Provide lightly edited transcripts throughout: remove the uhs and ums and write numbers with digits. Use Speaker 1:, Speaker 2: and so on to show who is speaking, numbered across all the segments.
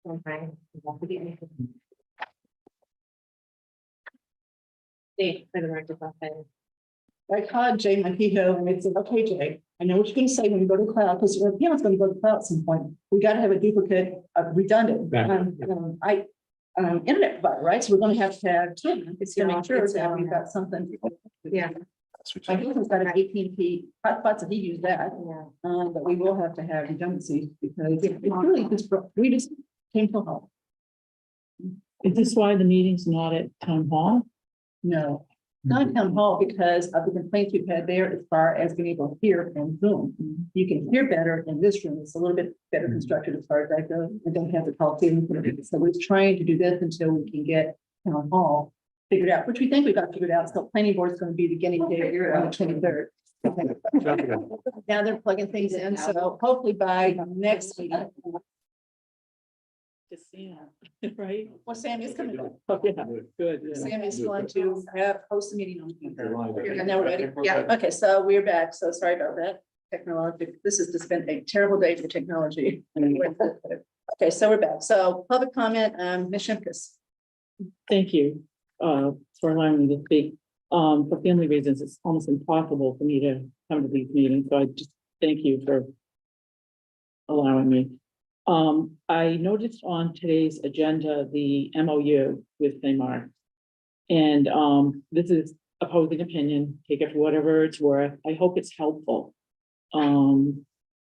Speaker 1: Okay.
Speaker 2: I called Jay Montijo and I said, okay, Jay, I know what you're gonna say when you go to cloud, because your account's gonna go to cloud at some point. We gotta have a duplicate, redundant, internet provider, right? So we're gonna have two. It's to make sure that we've got something.
Speaker 1: Yeah.
Speaker 2: My husband's got an 18P hotspots and he used that,
Speaker 1: Yeah.
Speaker 2: but we will have to have redundancy because it really just, we just came to home.
Speaker 3: Is this why the meeting's not at town hall?
Speaker 2: No, not town hall because of the complaints we've had there as far as being able to hear on Zoom. You can hear better in this room. It's a little bit better constructed as far as I go. I don't have to call team. So we're trying to do this until we can get town hall figured out, which we think we got figured out. So planning board is going to be the beginning day here on the 23rd. Now they're plugging things in. So hopefully by next meeting.
Speaker 3: To Sam, right?
Speaker 2: Well, Sam is coming.
Speaker 3: Oh, yeah, good. Yeah.
Speaker 2: Sam is going to host a meeting on. And now we're ready.
Speaker 1: Yeah.
Speaker 2: Okay, so we're back. So sorry about that. Technology. This has just been a terrible day for technology. Okay, so we're back. So public comment, Ms. Shimkus.
Speaker 3: Thank you for allowing me to speak. For family reasons, it's almost impossible for me to come to these meetings, so I just thank you for allowing me. I noticed on today's agenda, the MOU with St. Mark. And this is opposing opinion, take it for whatever it's worth. I hope it's helpful.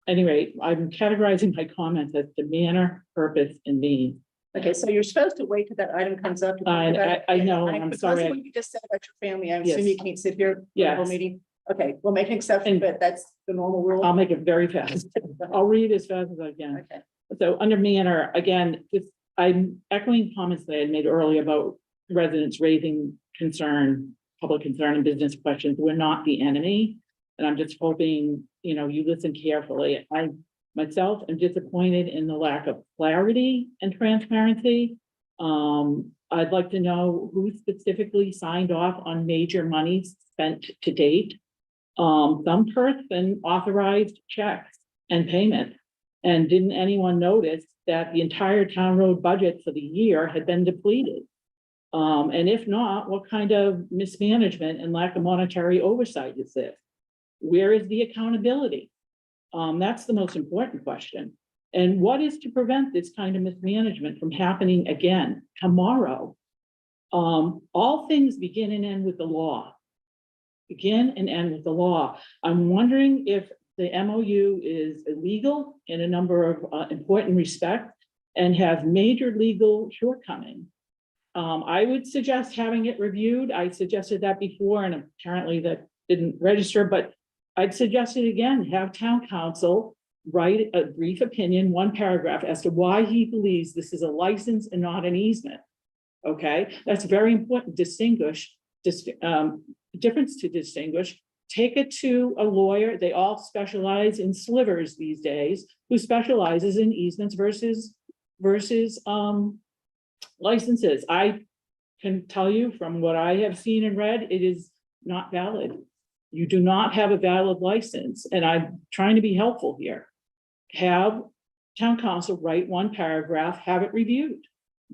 Speaker 3: Anyway, I'm categorizing my comments as the manner, purpose, and meaning.
Speaker 2: Okay, so you're supposed to wait till that item comes up. to talk about it.
Speaker 3: I know, and I'm
Speaker 2: Because
Speaker 3: sorry.
Speaker 2: of what you just said about your family, I
Speaker 3: Yes.
Speaker 2: assume you can't sit here for the whole
Speaker 3: Yes.
Speaker 2: meeting. Okay, we'll make an exception, but that's the normal rule.
Speaker 3: I'll make it very fast. I'll read as fast as I can.
Speaker 2: Okay.
Speaker 3: So under manner, again, just I'm echoing comments that I had made earlier about residents raising concern, public concern and business questions. We're not the enemy. And I'm just hoping, you know, you listen carefully. I myself am disappointed in the lack of clarity and transparency. I'd like to know who specifically signed off on major monies spent to date. Some person authorized checks and payment. And didn't anyone notice that the entire town road budget for the year had been depleted? And if not, what kind of mismanagement and lack of monetary oversight is it? Where is the accountability? That's the most important question. And what is to prevent this kind of mismanagement from happening again tomorrow? All things begin and end with the law. Begin and end with the law. I'm wondering if the MOU is illegal in a number of important respects and have major legal shortcomings. I would suggest having it reviewed. I suggested that before, and apparently that didn't register, but I'd suggest it again, have town council write a brief opinion, one paragraph, as to why he believes this is a license and not an easement. Okay, that's very important. Difference to distinguish. Take it to a lawyer. They all specialize in slivers these days, who specializes in easements versus licenses. I can tell you from what I have seen and read, it is not valid. You do not have a valid license, and I'm trying to be helpful here. Have town council write one paragraph, have it reviewed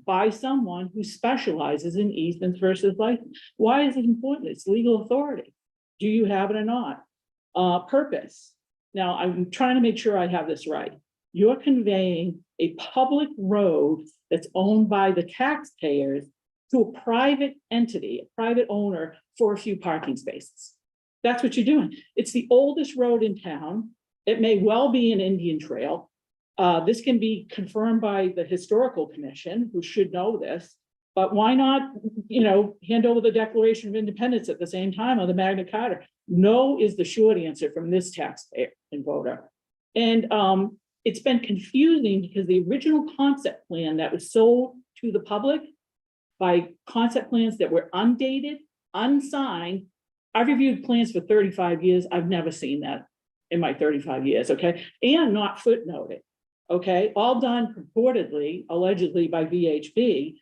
Speaker 3: by someone who specializes in easements versus license. Why is it important? It's legal authority. Do you have it or not? Purpose. Now, I'm trying to make sure I have this right. You're conveying a public road that's owned by the taxpayers to a private entity, a private owner, for a few parking spaces. That's what you're doing. It's the oldest road in town. It may well be an Indian trail. This can be confirmed by the historical commission, who should know this, but why not, hand over the Declaration of Independence at the same time on the Magna Carta? No is the short answer from this taxpayer and voter. And it's been confusing because the original concept plan that was sold to the public by concept plans that were undated, unsigned. I've reviewed plans for 35 years. I've never seen that in my 35 years, okay? And not footnoted, okay? All done purportedly, allegedly by VHB,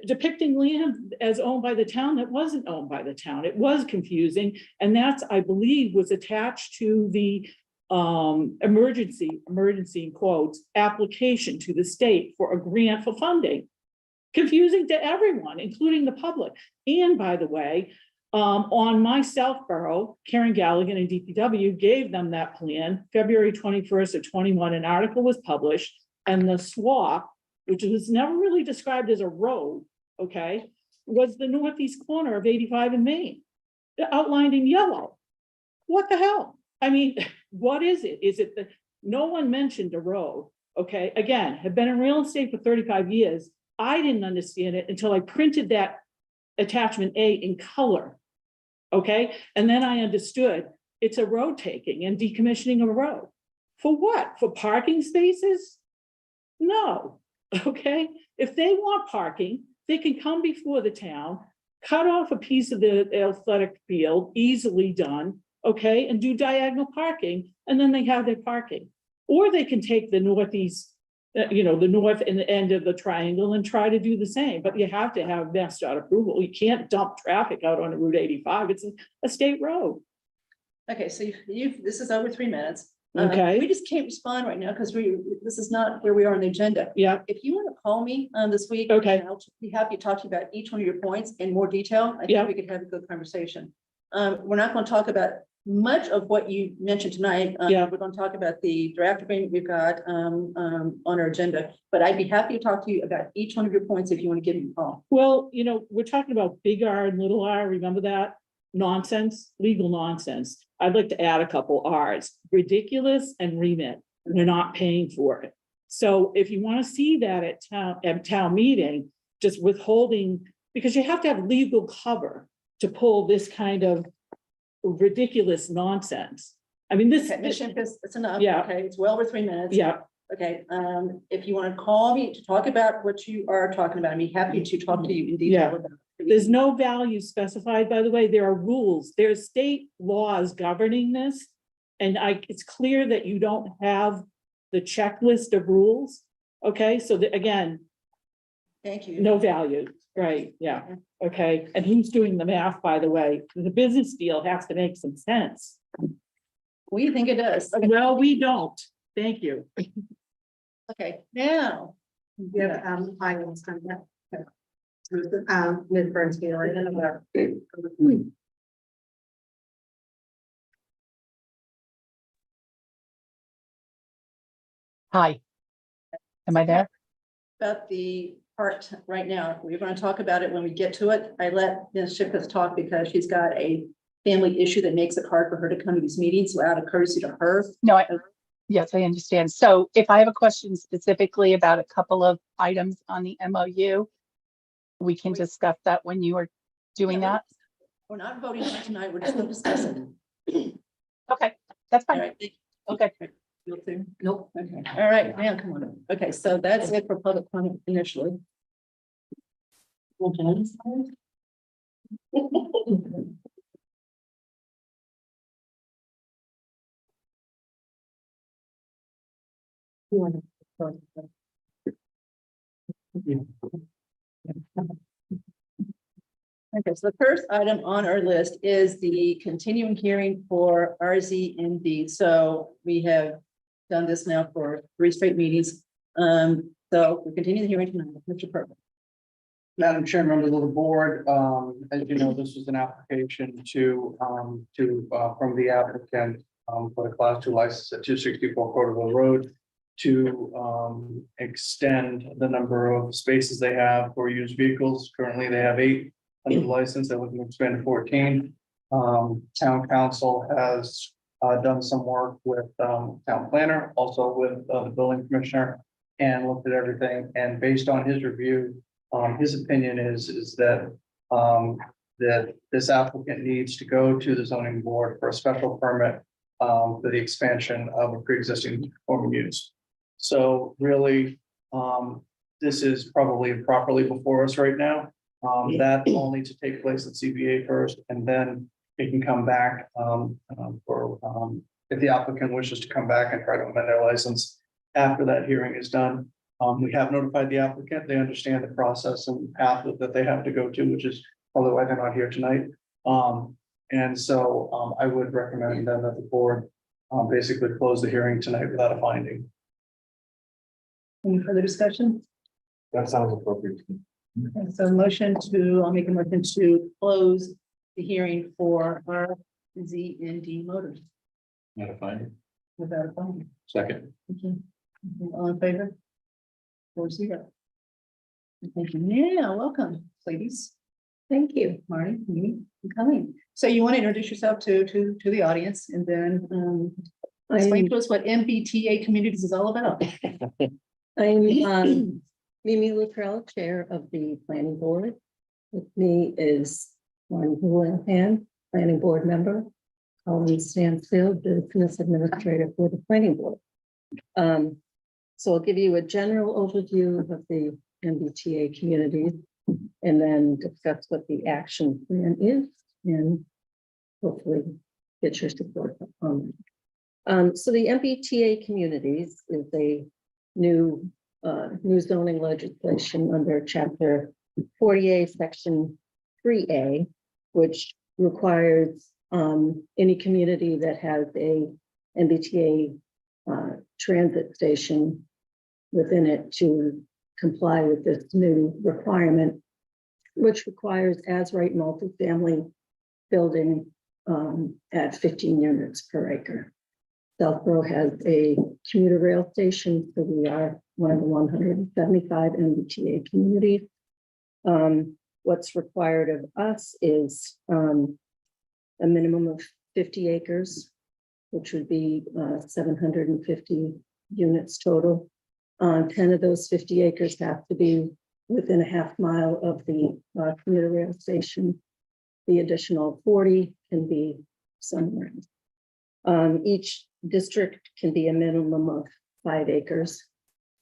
Speaker 3: depicting land as owned by the town that wasn't owned by the town. It was confusing. And that's, I believe, was attached to the emergency in quotes, application to the state for a grant for funding. Confusing to everyone, including the public. And by the way, on my Southborough, Karen Galligan and DPW gave them that plan. February 21st of 21, an article was published, and the swap, which was never really described as a road, okay, was the northeast corner of 85 and Main, outlined in yellow. What the hell? I mean, what is it? Is it the, no one mentioned a road, okay? Again, have been in real estate for 35 years. I didn't understand it until I printed that attachment A in color, okay? And then I understood it's a road taking and decommissioning of a road. For what? For parking spaces? No, okay? If they want parking, they can come before the town, cut off a piece of the athletic field, easily done, okay? And do diagonal parking, and then they have their parking. Or they can take the northeast, the north and the end of the triangle and try to do the same, but you have to have MassDOT approval. You can't dump traffic out on Route 85. It's a state road.
Speaker 2: Okay, so this is over 3 minutes.
Speaker 3: Okay.
Speaker 2: We just can't respond right now because this is not where we are on the agenda.
Speaker 3: Yeah.
Speaker 2: If you want to call me this week,
Speaker 3: Okay.
Speaker 2: I'll be happy to talk to you about each one of your points in more detail. I think we could have a good conversation. We're not going to talk about much of what you mentioned tonight. We're going to talk about the draft agreement we've got on our agenda, but I'd be happy to talk to you about each one of your points if you want to give me a call.
Speaker 3: Well, we're talking about big R and little r. Remember that? Nonsense, legal nonsense. I'd like to add a couple R's, ridiculous and remit. They're not paying for it. So if you want to see that at town meeting, just withholding, because you have to have legal cover to pull this kind of ridiculous nonsense. I mean, this
Speaker 2: Mission, it's enough.
Speaker 3: Yeah.
Speaker 2: Okay, it's well over 3 minutes.
Speaker 3: Yeah.
Speaker 2: Okay, if you want to call me to talk about what you are talking about, I'd be happy to talk to you in detail about it.
Speaker 3: There's no value specified, by the way. There are rules. There's state laws governing this. And it's clear that you don't have the checklist of rules. Okay, so again,
Speaker 2: thank you.
Speaker 3: no value. Right, yeah. Okay, and who's doing the math, by the way? The business deal has to make some sense.
Speaker 2: We think it does. Okay.
Speaker 3: Well, we don't. Thank you.
Speaker 2: Okay, now.
Speaker 1: Yeah, I was done that. Ms. Bernstein.
Speaker 4: Hi. Am I there?
Speaker 2: About the part right now, we're going to talk about it when we get to it. I let Ms. Shipkus talk because she's got a family issue that makes it hard for her to come to these meetings, so out of courtesy to her.
Speaker 4: No, yes, I understand. So if I have a question specifically about a couple of items on the MOU, we can discuss that when you are doing that.
Speaker 2: We're not voting on it tonight, we're just going to discuss it.
Speaker 4: Okay, that's
Speaker 2: All
Speaker 4: fine.
Speaker 2: right.
Speaker 4: Okay.
Speaker 2: Nope. Okay. All right, now come on. Okay, so that's it for public comment initially. Okay. Okay, so the first item on our list is the continuing hearing for RZND. So we have done this now for 3 straight meetings. So we continue the hearing tonight. Mr. Perkins.
Speaker 5: Madam Chair, members of the board, as you know, this was an application from the applicant for the class 2 license at 264 Corderville Road to extend the number of spaces they have for used vehicles. Currently, they have 8 under the license. They're looking to expand to 14. Town council has done some work with town planner, also with the building commissioner, and looked at everything. And based on his review, his opinion is that that this applicant needs to go to the zoning board for a special permit for the expansion of a pre-existing conforming use. So really, this is probably improperly before us right now. That all needs to take place at CBA first, and then it can come back if the applicant wishes to come back and try to amend their license after that hearing is done. We have notified the applicant. They understand the process and path that they have to go to, which is probably why they're not here tonight. And so I would recommend then that the board basically close the hearing tonight without a finding.
Speaker 2: Any further discussion?
Speaker 5: That sounds appropriate.
Speaker 2: Okay, so I'll make a motion to close the hearing for RZND Motors
Speaker 5: Not a finding.
Speaker 2: without a finding.
Speaker 5: Second.
Speaker 2: Okay. All in favor? 4-0. Thank you. Yeah, welcome, ladies. Thank you, Marty, me, for coming. So you want to introduce yourself to the audience and then explain to us what MBTA Communities is all about.
Speaker 6: I'm Mimi Luttrell, Chair of the Planning Board. With me is Martin Houlihan, Planning Board member, Colin Stansfield, Business Administrator for the Planning Board. So I'll give you a general overview of the MBTA community and then discuss what the action plan is and hopefully get your support on it. So the MBTA communities is a new zoning legislation under Chapter 48, Section 3A, which requires any community that has a MBTA transit station within it to comply with this new requirement, which requires as-right multifamily building at 15 units per acre. Southborough has a commuter rail station, so we are one of the 175 MBTA communities. What's required of us is a minimum of 50 acres, which would be 750 units total. 10 of those 50 acres have to be within a half mile of the commuter rail station. The additional 40 can be somewhere. Each district can be a minimum of 5 acres.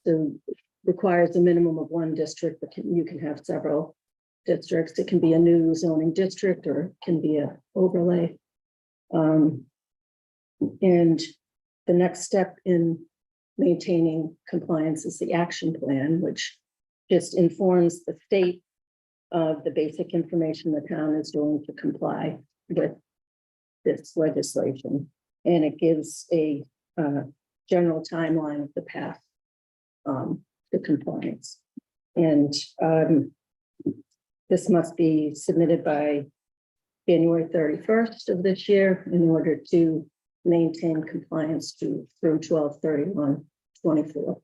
Speaker 6: So it requires a minimum of 1 district, but you can have several districts. It can be a new zoning district or it can be an overlay. And the next step in maintaining compliance is the action plan, which just informs the state of the basic information the town is doing to comply with this legislation. And it gives a general timeline of the path to compliance. And this must be submitted by January 31st of this year in order to maintain compliance through 12/31/24.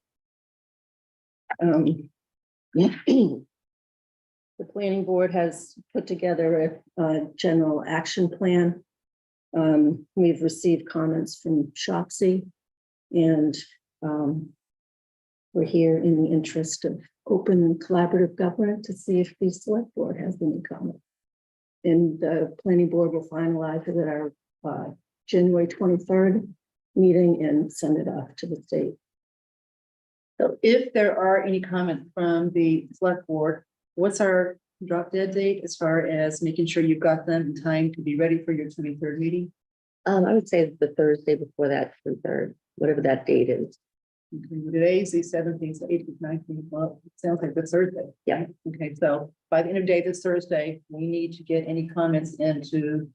Speaker 6: The planning board has put together a general action plan. We've received comments from Shopsy, and we're here in the interest of open and collaborative government to see if the select board has any comment. And the planning board will finalize it at our January 23rd meeting and send it off to the state.
Speaker 2: So if there are any comments from the select board, what's our drop dead date as far as making sure you've got them in time to be ready for your 23rd meeting?
Speaker 7: I would say the Thursday before that, the third, whatever that date is.
Speaker 2: Okay, today's the 17th, the 18th, 19th, well, it sounds like this Thursday.
Speaker 7: Yeah.
Speaker 2: Okay, so by the end of the day this Thursday, we need to get any comments into,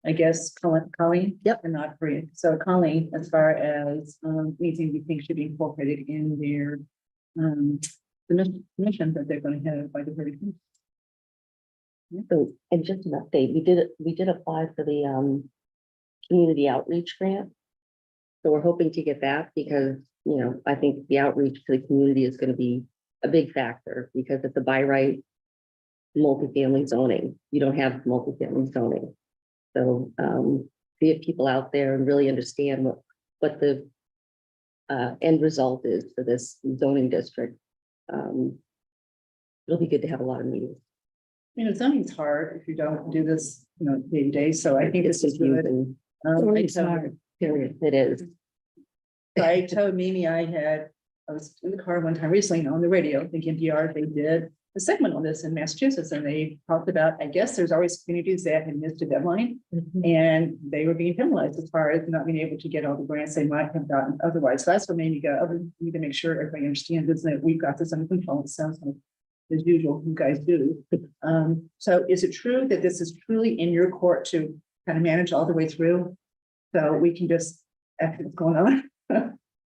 Speaker 2: I guess, Colleen?
Speaker 7: Yep.
Speaker 2: And not free. So Colleen, as far as anything you think should be incorporated in their submission that they're going to have by the 31st.
Speaker 7: So, and just an update, we did apply for the community outreach grant. So we're hoping to get that because, you know, I think the outreach to the community is going to be a big factor because it's a by right multifamily zoning. You don't have multifamily zoning. So get people out there and really understand what the end result is for this zoning district. It'll be good to have a lot of meetings.
Speaker 2: You know, zoning's hard if you don't do this, you know, day to day, so I think this is good.
Speaker 7: confusing.
Speaker 6: Zoning's hard, period.
Speaker 7: It is.
Speaker 2: I told Mimi I was in the car one time recently on the radio, I think NPR, they did a segment on this in Massachusetts, and they talked about, I guess there's always communities that had missed a deadline, and they were being penalized as far as not being able to get all the grants they might have gotten otherwise. So that's what made me go, oh, we need to make sure everybody understands this, that we've got this under control. It sounds like as usual, you guys do. So is it true that this is truly in your court to kind of manage all the way through? So we can just, after what's going on?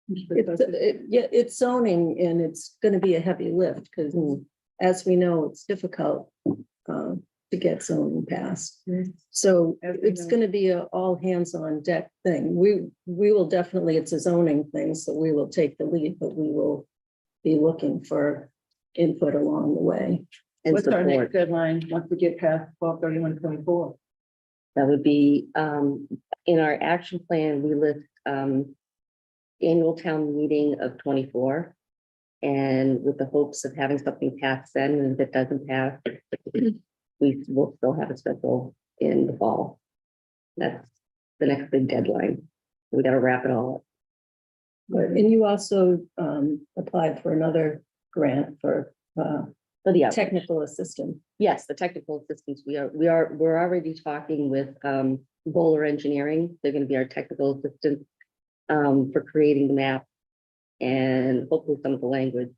Speaker 6: It's zoning and it's gonna be a heavy lift because as we know, it's difficult to get zoning passed. So
Speaker 2: As we
Speaker 6: it's
Speaker 2: know.
Speaker 6: gonna be a all hands on deck thing. We will definitely, it's a zoning thing, so we will take the lead, but we will be looking for input along the way.
Speaker 7: And
Speaker 2: What's our next
Speaker 7: support.
Speaker 2: deadline once we get past 12/31/24?
Speaker 7: That would be, in our action plan, we list, annual town meeting of 24. And with the hopes of having something passed then, and if it doesn't pass, we will still have a special in the fall. That's the next big deadline. We gotta wrap it all up.
Speaker 6: But, and you also applied for another grant for
Speaker 7: For the outreach.
Speaker 6: technical assistant.
Speaker 7: Yes, the technical assistance, we're already talking with Bowler Engineering. They're gonna be our technical assistant for creating the map and hopefully some of the language.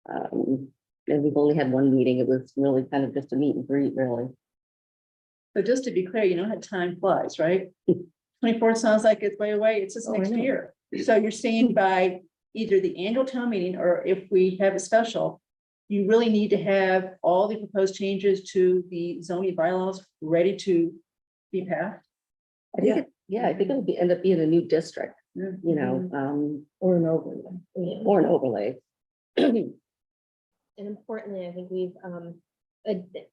Speaker 7: And we've only had one meeting. It was really kind of just a meet and greet, really.
Speaker 2: So just to be clear, you know how time flies, right? 24 sounds like it's way away. It's just
Speaker 6: Oh, I
Speaker 2: next
Speaker 6: know.
Speaker 2: year. So you're saying by either the annual town meeting or if we have a special, you really need to have all the proposed changes to the zoning bylaws ready to be passed?
Speaker 7: I think, I think it'll end up being a new district, you know,
Speaker 6: Or an overlay.
Speaker 7: or an overlay.
Speaker 8: And importantly, I think we've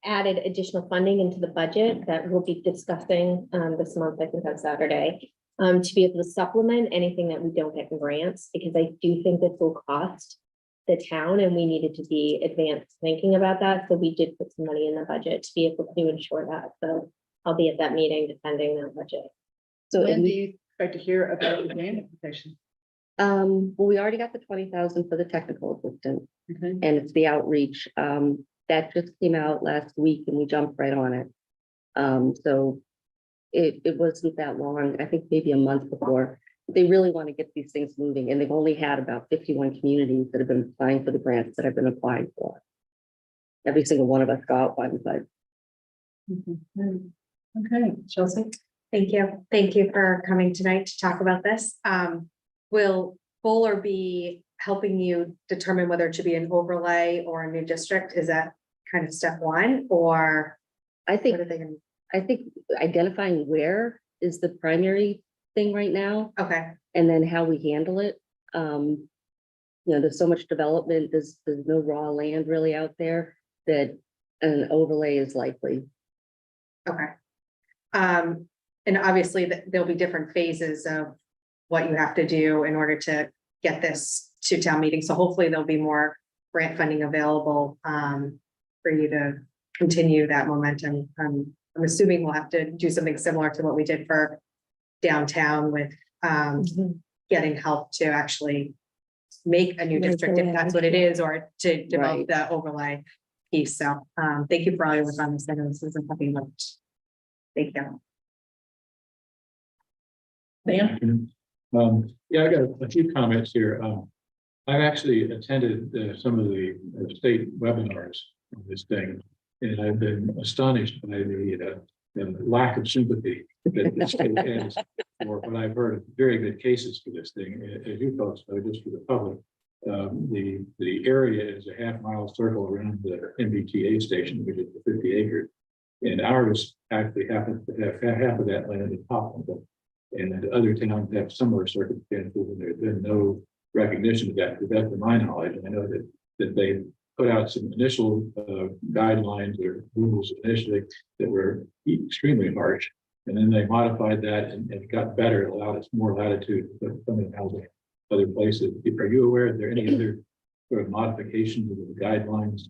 Speaker 8: added additional funding into the budget that we'll be discussing this month, I think on Saturday, to be able to supplement anything that we don't get in grants, because I do think this will cost the town and we needed to be advanced thinking about that. So we did put some money in the budget to be able to ensure that. So I'll be at that meeting defending that budget.
Speaker 7: So,
Speaker 2: When
Speaker 7: and
Speaker 2: do you expect to hear about the grant application?
Speaker 7: well, we already got the 20,000 for the technical assistant.
Speaker 2: Okay.
Speaker 7: And it's the outreach. That just came out last week and we jumped right on it. So it wasn't that long, I think maybe a month before. They really want to get these things moving, and they've only had about 51 communities that have been applying for the grants that I've been applying for. Every single one of us got one, but
Speaker 2: Okay, Chelsea?
Speaker 1: Thank you. Thank you for coming tonight to talk about this. Will Bowler be helping you determine whether it should be an overlay or a new district? Is that kind of step one, or
Speaker 7: I
Speaker 1: what
Speaker 7: think,
Speaker 1: are they gonna?
Speaker 7: I think identifying where is the primary thing right now,
Speaker 1: Okay,
Speaker 7: and then how we handle it. You know, there's so much development, there's no raw land really out there that an overlay is likely.
Speaker 1: okay. And obviously there'll be different phases of what you have to do in order to get this to town meeting. So hopefully there'll be more grant funding available, for you to continue that momentum. I'm assuming we'll have to do something similar to what we did for downtown with, getting help to actually make a new
Speaker 6: Make
Speaker 1: district,
Speaker 6: the
Speaker 1: if that's what it is, or to develop
Speaker 7: Right.
Speaker 1: the overlay piece. So, thank you for all your work on this. I know this isn't something much. Thank you.
Speaker 3: Dan?
Speaker 9: Yeah, I got a few comments here. I've actually attended some of the state webinars on this thing, and I've been astonished by the lack of sympathy that the state has for what I've heard of very good cases for this thing. As you folks know, just for the public, the area is a half-mile circle around the MBTA station, which is 50 acres, and ours actually happens to have half of that land in Poplar. And other towns have similar circumstances, and there's been no recognition of that, to the best of my knowledge. I know that they put out some initial guidelines or rules initially that were extremely harsh, and then they modified that and it got better. It allowed us more latitude to put some of the housing other places. Are you aware, are there any other sort of modifications of the guidelines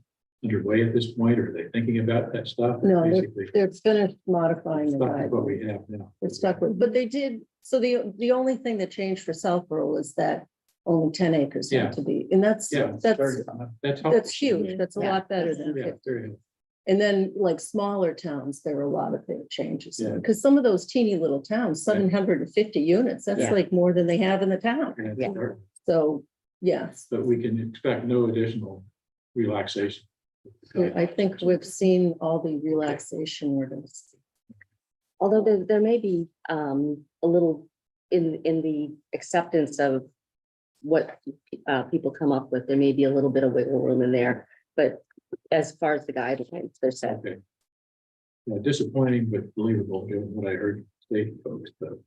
Speaker 9: underway at this point? Or are they thinking about that stuff?
Speaker 6: No,
Speaker 9: Basically,
Speaker 6: they're finished modifying the
Speaker 9: stuff with what
Speaker 6: guidelines.
Speaker 9: we have now.
Speaker 6: They're stuck with, but they did, so the only thing that changed for Southborough was that only 10 acres
Speaker 9: Yeah.
Speaker 6: had to be, and that's
Speaker 9: Yeah,
Speaker 6: that's
Speaker 9: That's
Speaker 6: huge. That's a
Speaker 7: Yeah.
Speaker 6: lot better than
Speaker 9: Yeah,
Speaker 6: 50.
Speaker 9: very good.
Speaker 6: And then like smaller towns, there were a lot of big changes,
Speaker 9: Yeah.
Speaker 6: because some of those teeny little towns, 750 units, that's
Speaker 7: Yeah.
Speaker 6: like more than they have in the town.
Speaker 7: Yeah.
Speaker 6: So, yes,
Speaker 9: But we can expect no additional relaxation.
Speaker 6: I think we've seen all the relaxation orders.
Speaker 7: Although there may be a little in the acceptance of what people come up with, there may be a little bit of wiggle room in there, but as far as the guidelines, they're set.
Speaker 9: Okay. Disappointing, but believable, given what I heard state folks. But,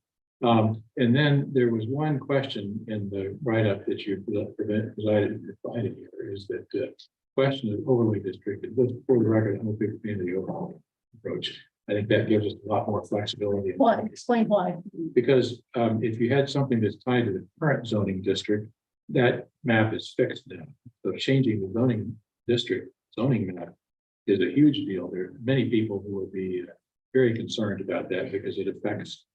Speaker 9: and then there was one question in the write-up that you provided here, is that question of overlay district. And just for the record, I'm a big fan of the overall approach. I think that gives us a lot more flexibility.
Speaker 2: Why? Explain why.
Speaker 9: Because if you had something that's tied to the current zoning district, that map is fixed now. So changing the zoning district zoning map is a huge deal. There are many people who will be very concerned about that because it affects,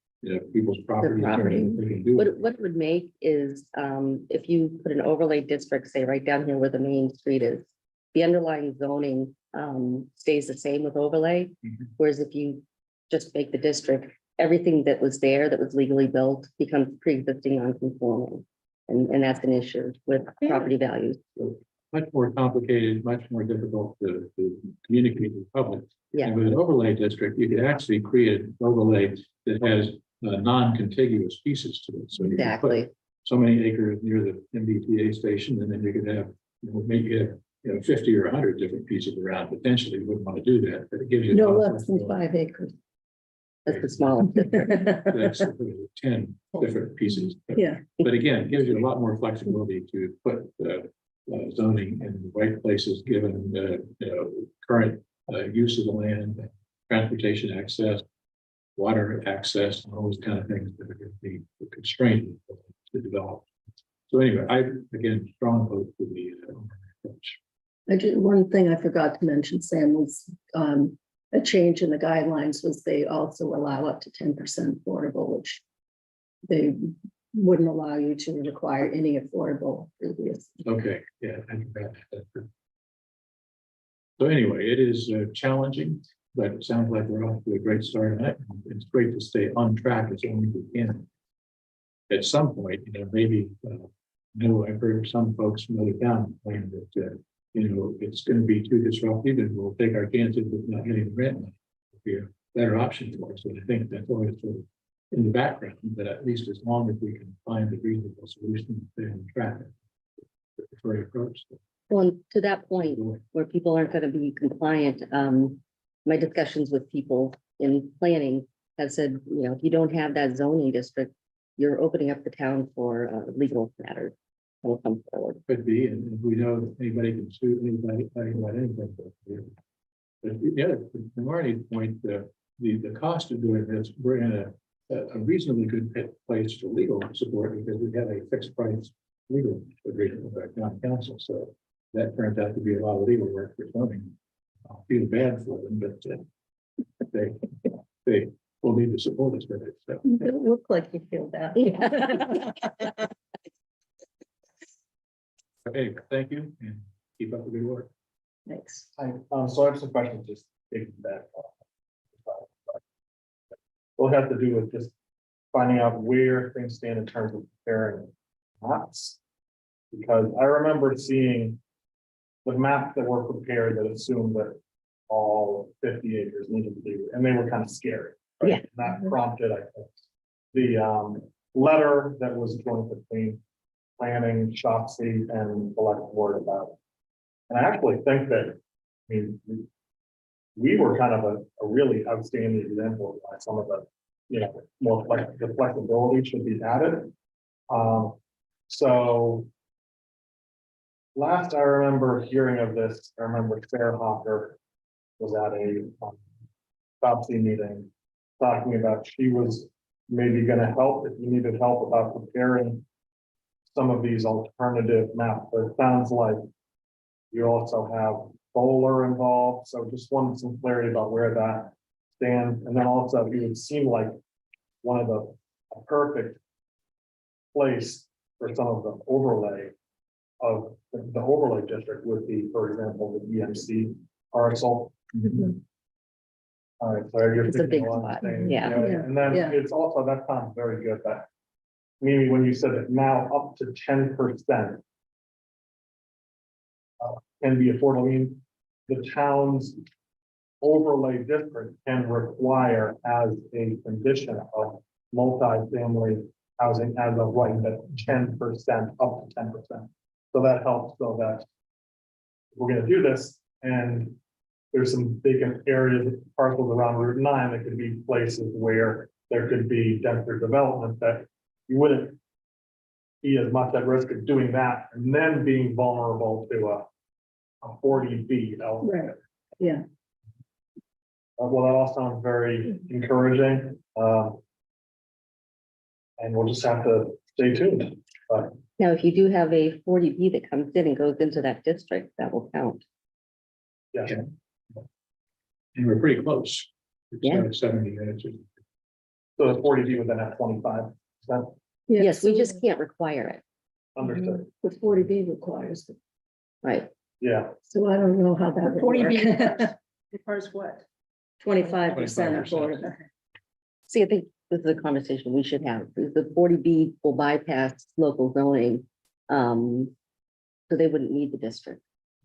Speaker 9: people's property.
Speaker 7: property.
Speaker 9: They can do it.
Speaker 7: What it would make is if you put an overlay district, say right down here where the main street is, the underlying zoning stays the same with overlay.
Speaker 9: Mhm.
Speaker 7: Whereas if you just make the district, everything that was there that was legally built becomes pre-existing non-conforming. And that's an issue with property values.
Speaker 9: So much more complicated, much more difficult to communicate with the public.
Speaker 7: Yeah.
Speaker 9: And with an overlay district, you could actually create an overlay that has non-contiguous pieces to it. So you can put
Speaker 7: Exactly.
Speaker 9: so many acres near the MBTA station, and then you could have, maybe have, 50 or 100 different pieces around. Potentially, you wouldn't want to do that, but it gives you. a
Speaker 6: No
Speaker 9: lot of
Speaker 6: less than
Speaker 9: flexibility.
Speaker 6: 5 acres.
Speaker 7: That's the smallest.
Speaker 9: That's 10 different pieces.
Speaker 6: Yeah,
Speaker 9: But again, it gives you a lot more flexibility to put zoning in the right places, given the current use of the land, transportation access, water access, and all those kind of things that are going to be constrained to develop. So anyway, I, again, strong vote for the approach.
Speaker 6: one thing I forgot to mention, Sam, was a change in the guidelines was they also allow up to 10% affordable, which they wouldn't allow you to require any affordable previous.
Speaker 9: Okay, yeah, I think that. So anyway, it is challenging, but it sounds like we're off to a great start. And it's great to stay on track as long as we can. At some point, maybe, I've heard some folks from other towns claim that, it's going to be too disruptive and we'll take our chances with not getting the grant money. It'll be a better option for us. So I think that's always sort of in the background, but at least as long as we can find a reasonable solution to stay on track. The preferred approach.
Speaker 7: Well, and to that point, where people aren't gonna be compliant, my discussions with people in planning have said, you know, if you don't have that zoning district, you're opening up the town for legal matters. Will come forward.
Speaker 9: Could be, and we know that anybody can sue anybody about anything. But the other, to Marty's point, the cost of doing this, we're in a reasonably good place for legal support because we have a fixed price legal agreement with our town council, so that turns out to be a lot of legal work for zoning. I feel bad for them, but they will need to support us with it, so.
Speaker 6: You don't look like you feel that.
Speaker 9: Hey, thank you and keep up the good work.
Speaker 6: Thanks.
Speaker 5: So I have some questions, just taking that. We'll have to do with just finding out where things stand in terms of preparing maps. Because I remember seeing the maps that were prepared that assumed that all 50 acres needed to be, and they were kind of scary. Right?
Speaker 7: Yeah.
Speaker 5: And that prompted, I think, the letter that was joined between planning, Shopsy, and select board about it. And I actually think that, I mean, we were kind of a really outstanding example of why some of the, you know, more the flexibility should be added. So last I remember hearing of this, I remember Sarah Hawker was at a Shopsy meeting talking about she was maybe going to help if you needed help about preparing some of these alternative maps, but it sounds like you also have solar involved, so just wanted some clarity about where that stands. And then also, it would seem like one of a perfect place for some of the overlay of the overlay district would be, for example, the EMC parcel. All right, so you're
Speaker 7: It's a
Speaker 5: thinking
Speaker 7: big
Speaker 5: along the
Speaker 7: spot,
Speaker 5: same,
Speaker 7: yeah.
Speaker 5: you know, and then
Speaker 6: Yeah.
Speaker 5: it's also, that sounds very good, that maybe when you said that now up to 10% can be affordable, I mean, the town's overlay district can require as a condition of multifamily housing as of right, that 10%, up to 10%. So that helps, so that we're gonna do this, and there's some vacant areas, parcels around Route 9, that could be places where there could be denser development that you wouldn't be as much at risk of doing that and then being vulnerable to a 40B element.
Speaker 6: Right. Yeah.
Speaker 5: Well, that all sounds very encouraging. And we'll just have to stay tuned.
Speaker 7: Now, if you do have a 40B that comes in and goes into that district, that will count.
Speaker 5: Yeah.
Speaker 9: And we're pretty close. It's
Speaker 7: Yeah.
Speaker 9: 70 minutes.
Speaker 5: So the 40B would then have 25%.
Speaker 7: Yes, we just can't require it,
Speaker 5: Understood.
Speaker 6: The 40B requires, it.
Speaker 7: right?
Speaker 5: Yeah.
Speaker 6: So I don't know how that would
Speaker 2: 40B
Speaker 6: work.
Speaker 2: requires what?
Speaker 6: 25%
Speaker 9: 25%.
Speaker 6: affordable.
Speaker 7: See, I think this is a conversation we should have, because the 40B will bypass local zoning. So they wouldn't need the district.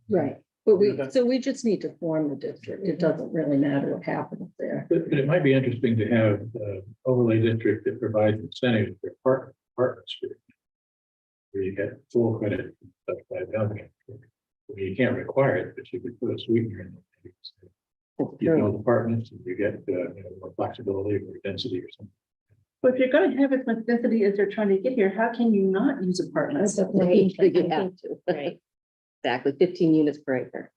Speaker 6: Right, but
Speaker 5: Yeah.
Speaker 6: so we just need to form the district. It doesn't really matter what happens there.
Speaker 9: But it might be interesting to have overlay district that provides incentives for apartments. Where you get full credit, stuff like that. You can't require it, but you could put a sweetener in it.
Speaker 7: That's
Speaker 9: You
Speaker 7: true.
Speaker 9: build apartments and you get more flexibility or density or something.
Speaker 2: But if you're gonna have as much density as they're trying to get here, how can you not use apartments?
Speaker 6: That's what we
Speaker 7: Right, you have to.
Speaker 8: Right.
Speaker 7: Exactly, 15 units per acre.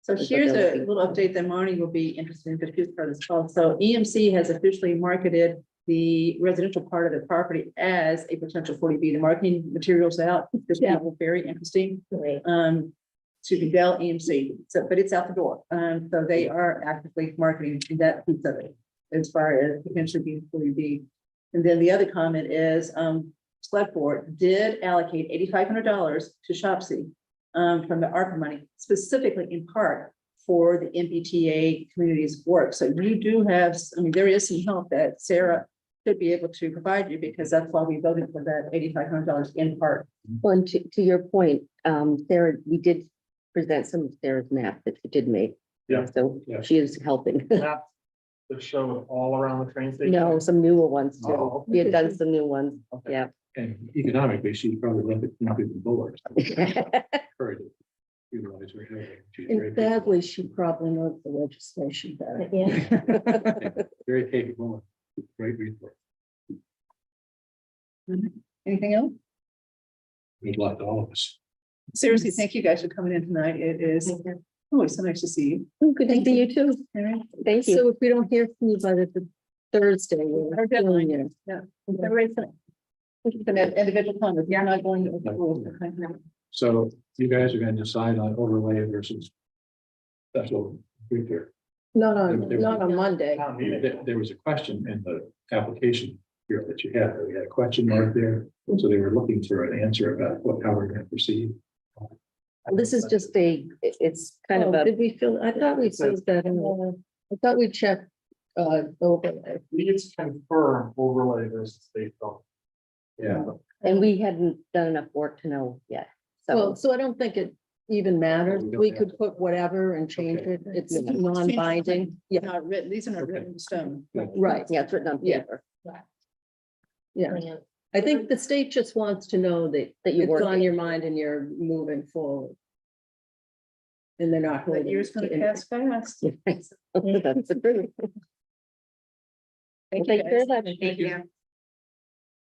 Speaker 2: So
Speaker 7: That's what
Speaker 2: here's
Speaker 7: they're
Speaker 2: a
Speaker 7: looking
Speaker 2: little update that Marnie will be interested in, because she's part of this call. So EMC has officially marketed the residential part of the property as a potential 40B. The marketing materials out, this
Speaker 6: Yeah.
Speaker 2: people very interesting.
Speaker 8: Right.
Speaker 2: Excuse me, Dell EMC, so, but it's out the door. So they are actively marketing that piece of it as far as potentially being 40B. And then the other comment is, select board did allocate $8,500 to Shopsy from the ARPA money, specifically in part for the MBTA communities work. So you do have, I mean, there is some help that Sarah should be able to provide you, because that's why we voted for that $8,500 in part.
Speaker 7: Well, and to your point, Sarah, we did present some of Sarah's map that she did make.
Speaker 5: Yeah.
Speaker 7: So
Speaker 9: Yeah.
Speaker 7: she is helping.
Speaker 5: Maps that show all around the train station.
Speaker 7: No, some newer ones too.
Speaker 5: Oh,
Speaker 7: We had done some new ones,
Speaker 5: Okay.
Speaker 7: yeah.
Speaker 9: And economically, she's probably left it nothing board. Encourage it. utilize her. hearing. She's
Speaker 6: And
Speaker 9: very
Speaker 6: badly, she probably knows the legislation better.
Speaker 8: Yeah.
Speaker 9: capable. Very capable, great resource.
Speaker 2: Anything else?
Speaker 9: Good luck to all of us.
Speaker 2: Seriously, thank you guys for coming in tonight. It is always so nice to see you.
Speaker 6: Oh, good to see you too.
Speaker 2: All right.
Speaker 7: Thank you.
Speaker 6: So if we don't hear from you by the Thursday, we're
Speaker 2: Our deadline.
Speaker 6: doing it.
Speaker 2: Yeah. Everybody's gonna- it's an individual comment. You're not going to. Okay.
Speaker 9: So you guys are going to decide on overlay versus special feature.
Speaker 6: Not on Monday.
Speaker 9: There was a question in the application here that you had, we had a question mark there, so they were looking for an answer about how we're going to proceed.
Speaker 7: This is just it's kind of
Speaker 6: Oh,
Speaker 7: a,
Speaker 6: did we fill, I thought we filled that in. I thought we checked, overlay.
Speaker 5: It's confirmed overlay versus state law.
Speaker 9: Yeah,
Speaker 7: and we hadn't done enough work to know yet.
Speaker 6: Well,
Speaker 7: So
Speaker 6: so I don't think it even matters.
Speaker 9: We don't
Speaker 6: We
Speaker 9: have
Speaker 6: could
Speaker 9: to.
Speaker 6: put whatever and change
Speaker 9: Okay.
Speaker 6: it. It's
Speaker 7: Yeah.
Speaker 6: non-binding. Yeah,
Speaker 2: Not written, these are not
Speaker 9: Okay.
Speaker 2: written in stone.
Speaker 6: right.
Speaker 7: yeah, it's written on
Speaker 6: Yeah.
Speaker 7: paper
Speaker 6: Yeah. I think the state just wants to know that
Speaker 7: that you
Speaker 6: it's
Speaker 7: work.
Speaker 6: on your mind and you're moving forward. And they're not.
Speaker 2: That
Speaker 6: holding
Speaker 2: year's gonna
Speaker 6: you to
Speaker 2: pass fast.
Speaker 7: That's the truth.
Speaker 2: Thank
Speaker 7: Well,
Speaker 2: you
Speaker 7: thank you very
Speaker 2: guys.
Speaker 7: much.
Speaker 1: Thank you.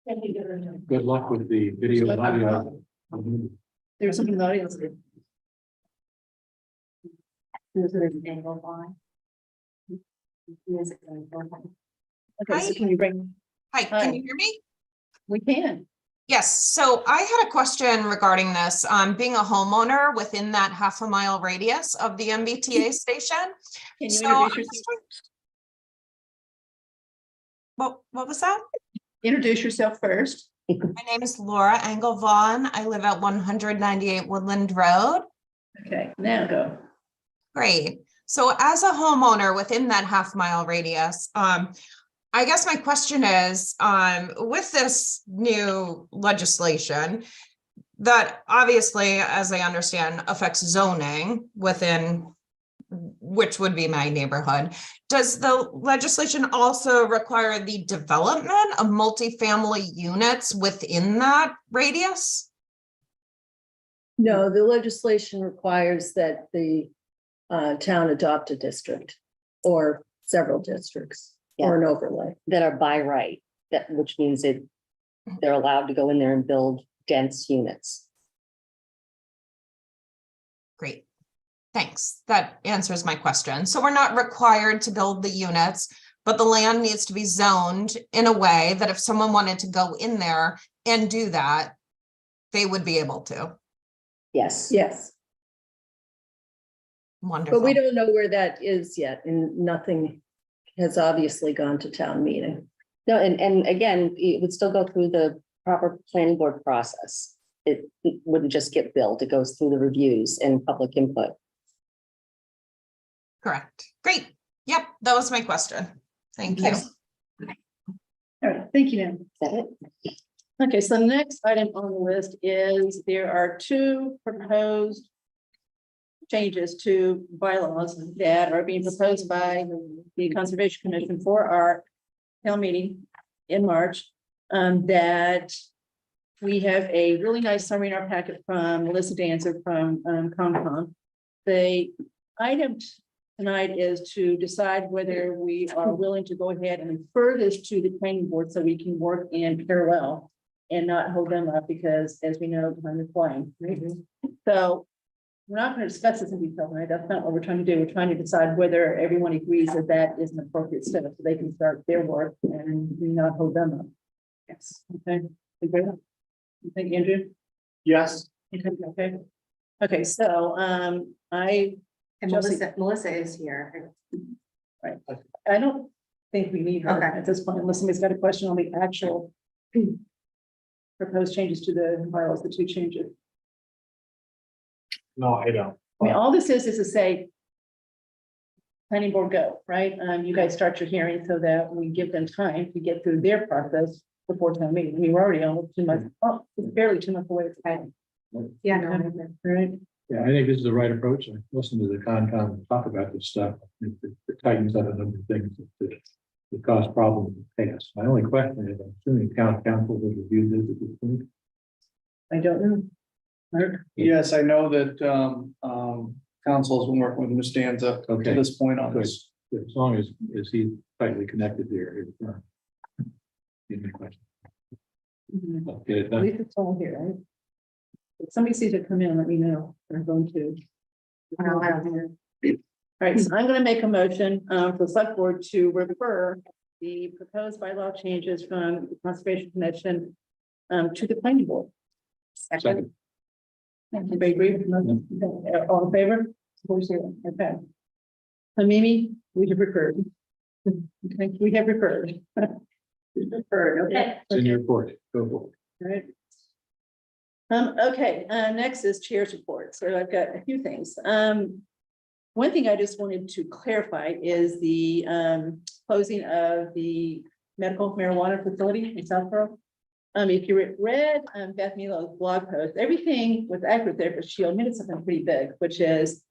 Speaker 2: Thank you very much.
Speaker 9: good luck with the video and audio.
Speaker 2: There's something in the audience. Okay, so can you bring,
Speaker 10: Hi,
Speaker 2: Hi.
Speaker 10: can you hear me?
Speaker 2: we can.
Speaker 10: Yes, so I had a question regarding this. Being a homeowner within that half-a-mile radius of the MBTA station.
Speaker 2: Can you
Speaker 10: So
Speaker 2: introduce
Speaker 10: I'm
Speaker 2: yourself?
Speaker 10: just trying- What was that?
Speaker 2: Introduce yourself first.
Speaker 10: My name is Laura Engelvaughn. I live at 198 Woodland Road.
Speaker 2: Okay, now go.
Speaker 10: Great. So as a homeowner within that half-mile radius, I guess my question is, with this new legislation that obviously, as I understand, affects zoning within which would be my neighborhood, does the legislation also require the development of multifamily units within that radius?
Speaker 6: No, the legislation requires that the town adopt a district or several districts or an overlay.
Speaker 7: That are by right, which means they're allowed to go in there and build dense units.
Speaker 10: Great. Thanks. That answers my question. So we're not required to build the units, but the land needs to be zoned in a way that if someone wanted to go in there and do that, they would be able to.
Speaker 7: Yes.
Speaker 6: Yes,
Speaker 10: Wonderful.
Speaker 6: but we don't know where that is yet and nothing has obviously gone to town meeting.
Speaker 7: No, and again, it would still go through the proper planning board process. It wouldn't just get built. It goes through the reviews and public input.
Speaker 10: Correct. Great. Yep, that was my question. Thank you.
Speaker 2: All right, thank you, ma'am.
Speaker 7: Is that it?
Speaker 2: Okay, so the next item on the list is there are two proposed changes to bylaws that are being proposed by the Conservation Commission for our town meeting in March. That we have a really nice summary in our packet from Melissa Dancer from Concom. The item tonight is to decide whether we are willing to go ahead and refer this to the planning board so we can work in parallel and not hold them up because, as we know, time is flying. Right? So we're not going to discuss this in detail, right? That's not what we're trying to do. We're trying to decide whether everyone agrees that that is an appropriate step so they can start their work and we not hold them up. Yes. Okay. Agree? You think, Andrew?
Speaker 5: Yes.
Speaker 2: Okay. Okay. So I
Speaker 1: And
Speaker 2: Chelsea-
Speaker 1: Melissa is here.
Speaker 2: I don't think we need her
Speaker 1: Okay.
Speaker 2: at this point unless somebody's got a question on the actual proposed changes to the bylaws, the two changes.
Speaker 5: No, I don't.
Speaker 2: I mean, all this is to say planning board go, right? You guys start your hearing so that we give them time to get through their process before town meeting. I mean, we're already almost 2 months, oh, it's barely 2 months away.
Speaker 1: Yeah, no,
Speaker 2: Right?
Speaker 9: Yeah, I think this is the right approach. I listened to the Concom talk about this stuff. It tightens up a number of things that cause problems in the past. My only question is, I'm assuming town council has reviewed this at this point.
Speaker 2: I don't know.
Speaker 5: Yes, I know that, council has been working with Ms. Danza to
Speaker 9: Okay.
Speaker 5: this point on
Speaker 9: Good.
Speaker 5: this.
Speaker 9: As long as he's tightly connected there. Any question? I'll get it
Speaker 2: At
Speaker 9: done.
Speaker 2: least it's all here, right? If somebody sees it come in, let me know. I'm going to. All right, so I'm gonna make a motion for the select board to refer the proposed bylaw changes from the Conservation Commission to the planning board.
Speaker 9: Second.
Speaker 2: Anybody agree with the motion? All in favor? 4-0. Okay. So Mimi, we have referred. Okay, we have referred. Referred, okay.
Speaker 9: It's in your report. Go for it.
Speaker 2: Right. Okay, next is chair's report. So I've got a few things. One thing I just wanted to clarify is the closing of the medical marijuana facility in Southborough. If you read Beth Milo's blog post, everything was accurate there, but she omitted something pretty big, which is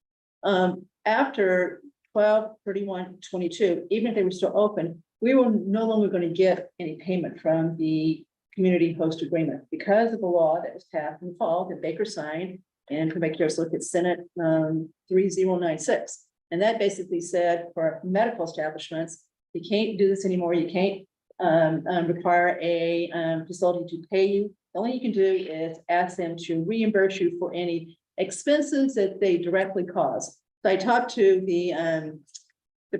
Speaker 2: after 12/31/22, even if they were still open, we were no longer going to get any payment from the community host agreement because of the law that was passed in the fall that Baker signed. And to make yours look at Senate 3096. And that basically said for medical establishments, you can't do this anymore. You can't require a facility to pay you. The only you can do is ask them to reimburse you for any expenses that they directly cause. So I talked to the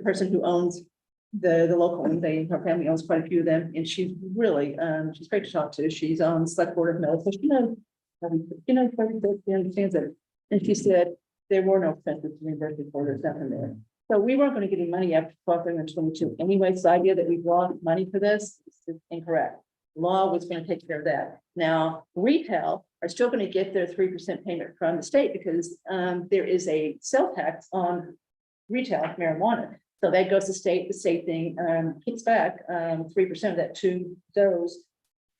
Speaker 2: person who owns the local one. Her family owns quite a few of them, and she's really she's great to talk to. She's on select board of medical. She understands it. And she said there were no expenses to reimburse for. There's nothing there. So we weren't going to get any money after 12/31/22 anyway. So the idea that we've lost money for this is incorrect. Law was going to take care of that. Now, retail are still going to get their 3% payment from the state because there is a sales tax on retail marijuana. So that goes to state, the state thing kicks back 3% of that to those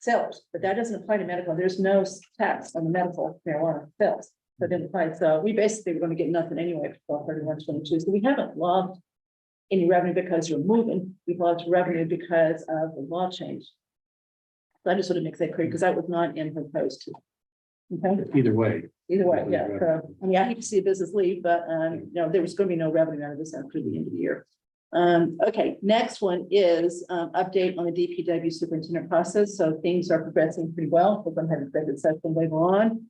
Speaker 2: sellers, but that doesn't apply to medical. There's no tax on the medical marijuana sales. So it didn't apply. So we basically were going to get nothing anyway for 12/31/22. So we haven't lost any revenue because you're moving. We've lost revenue because of the law change. So I just want to make that clear because that was not in her post. Okay,
Speaker 9: Either way.
Speaker 2: either way, yeah. So, I mean, I hate to see a business leave, but there was going to be no revenue out of this after the end of the year. Okay, next one is update on the DPW superintendent process. So things are progressing pretty well. We're going to have a executive session later on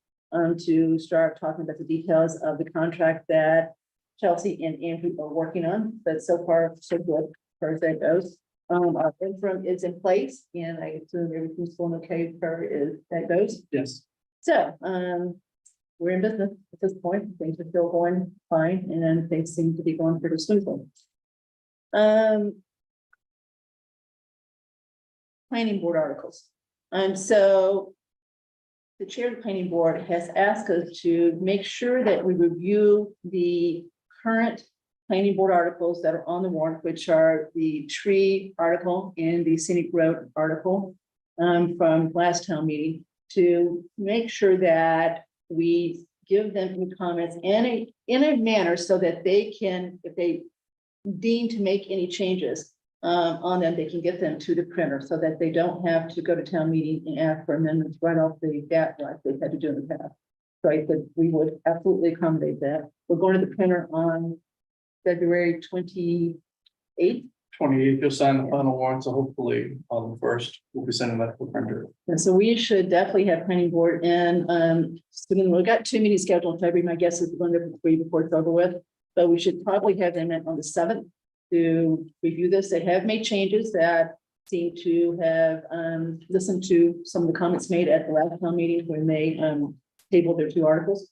Speaker 2: to start talking about the details of the contract that Chelsea and Andrew are working on. But so far, so good as far as that goes. Our interim is in place, and I assume everything's going okay as far as that goes.
Speaker 5: Yes.
Speaker 2: So we're in business at this point. Things are still going fine, and then things seem to be going pretty smoothly. Planning board articles. So the chair of the planning board has asked us to make sure that we review the current planning board articles that are on the warrant, which are the tree article and the scenic road article from last town meeting, to make sure that we give them any comments in a manner so that they can, if they deem to make any changes on them, they can get them to the printer so that they don't have to go to town meeting and ask for amendments right off the bat like they've had to do in the past. So I said we would absolutely accommodate that. We're going to the printer on February 28th.
Speaker 5: 28th, you'll sign the final warrant, so hopefully on the 1st, we'll be sending that to the printer.
Speaker 2: And so we should definitely have planning board and soon. We've got 2 meetings scheduled in February. My guess is we're going to 3 before it's over with, but we should probably have them in on the 7th to review this. They have made changes that seem to have listened to some of the comments made at the last town meeting when they tabled their 2 articles.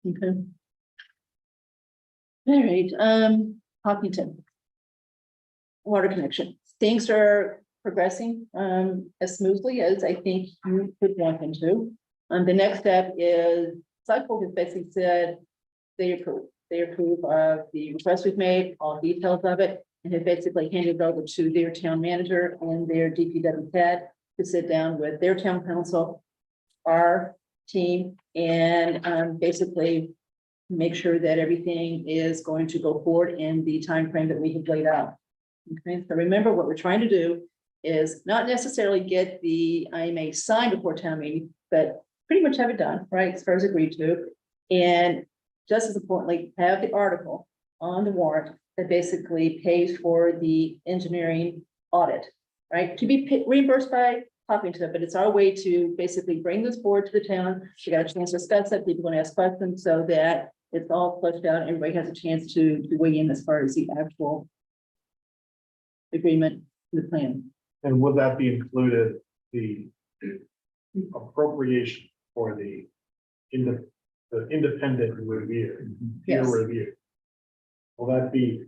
Speaker 2: Okay. All right, Hopkinton. Water connection. Things are progressing as smoothly as I think you would want them to. The next step is select board has basically said they approve. They approve of the request we've made, all details of it, and have basically handed it over to their town manager and their DPW head to sit down with their town council, our team, and basically make sure that everything is going to go forward in the time frame that we have laid out. Okay, so remember what we're trying to do is not necessarily get the IMA signed before town meeting, but pretty much have it done, right, as far as agreed to. And just as importantly, have the article on the warrant that basically pays for the engineering audit, right? To be reimbursed by Hopkinton, but it's our way to basically bring this forward to the town. We got a chance to discuss it, people want to ask questions so that it's all fleshed out. Everybody has a chance to weigh in as far as the actual agreement, the plan.
Speaker 11: And would that be included, the appropriation for the independent review, peer
Speaker 2: Yes.
Speaker 11: review? Will that be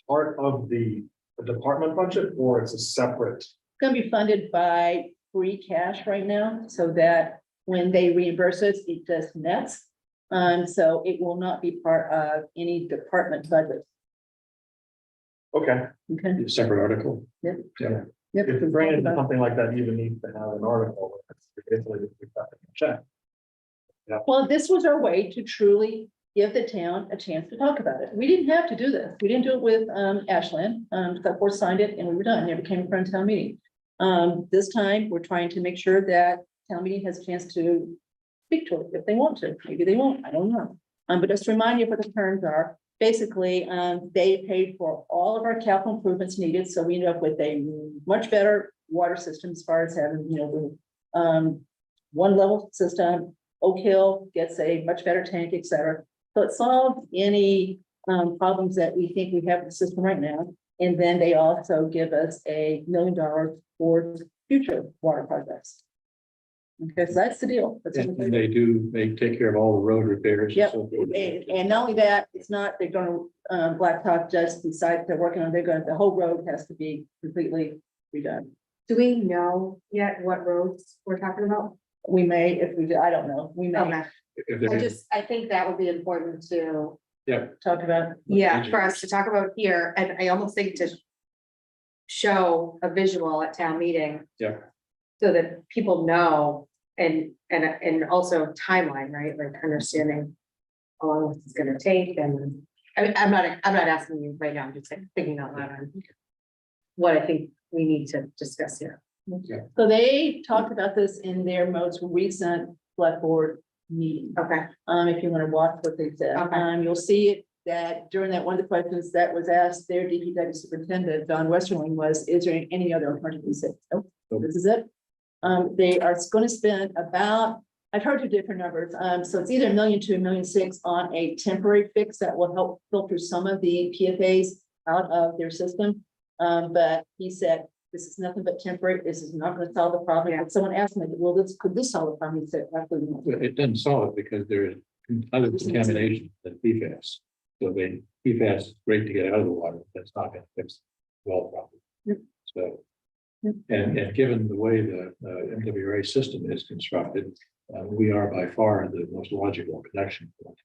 Speaker 11: part of the department budget, or it's a separate?
Speaker 2: Gonna be funded by free cash right now, so that when they reimburse us, it just nets. So it will not be part of any department budget.
Speaker 11: Okay,
Speaker 2: Okay.
Speaker 9: A separate article.
Speaker 2: Yep.
Speaker 9: Yeah.
Speaker 2: Yep.
Speaker 11: if granted, something like that even needs to have an article. Check.
Speaker 2: Well, this was our way to truly give the town a chance to talk about it. We didn't have to do this. We didn't do it with Ashland. Select board signed it and we were done. Never came in front of town meeting. This time, we're trying to make sure that town meeting has a chance to speak to it if they want to. Maybe they won't, I don't know. But just to remind you what the terms are. Basically, they paid for all of our capital improvements needed, so we ended up with a much better water system as far as having, one level system. Oak Hill gets a much better tank, et cetera. So it solved any problems that we think we have with the system right now. And then they also give us $1 million for future water projects. Okay, so that's the deal. That's what
Speaker 9: And they take care of all the road repairs.
Speaker 2: Yep,
Speaker 9: so forth.
Speaker 2: and not only that, it's not, they're gonna, blacktop just the site they're working on, the whole road has to be completely redone.
Speaker 1: Do we know yet what roads we're talking about?
Speaker 2: We may, if we, do, I don't know, we may
Speaker 1: Okay,
Speaker 9: If they're-
Speaker 1: I think that would be important to,
Speaker 2: talk about.
Speaker 1: yeah, for us to talk about here, and I almost think to show a visual at town meeting.
Speaker 9: Yeah.
Speaker 1: So that people know and also timeline, right, like understanding how long this is gonna take, and I'm not asking you right now, I'm just like thinking out loud on what I think we need to discuss here.
Speaker 2: So they talked about this in their most recent select board meeting.
Speaker 1: Okay,
Speaker 2: If you want to watch what they said,
Speaker 1: Okay.
Speaker 2: you'll see it that during that, one of the questions that was asked, their DPW superintendent, Don Westerling, was, is there any other alternative? He said, nope, this is it. They are going to spend about, I've heard two different numbers. So it's either $1 million to $1.6 million on a temporary fix that will help filter some of the PFAS out of their system. But he said, this is nothing but temporary. This is not going to solve the problem.
Speaker 1: Yeah.
Speaker 2: But someone asked me, well, could this solve the problem? He said, absolutely not.
Speaker 9: Well, it doesn't solve it because there is other contamination than PFAS. So PFAS is great to get out of the water. That's not going to fix the well problem.
Speaker 2: Yep.
Speaker 9: So,
Speaker 2: Yep.
Speaker 9: and given the way the MWRA system is constructed, we are by far the most logical connection point.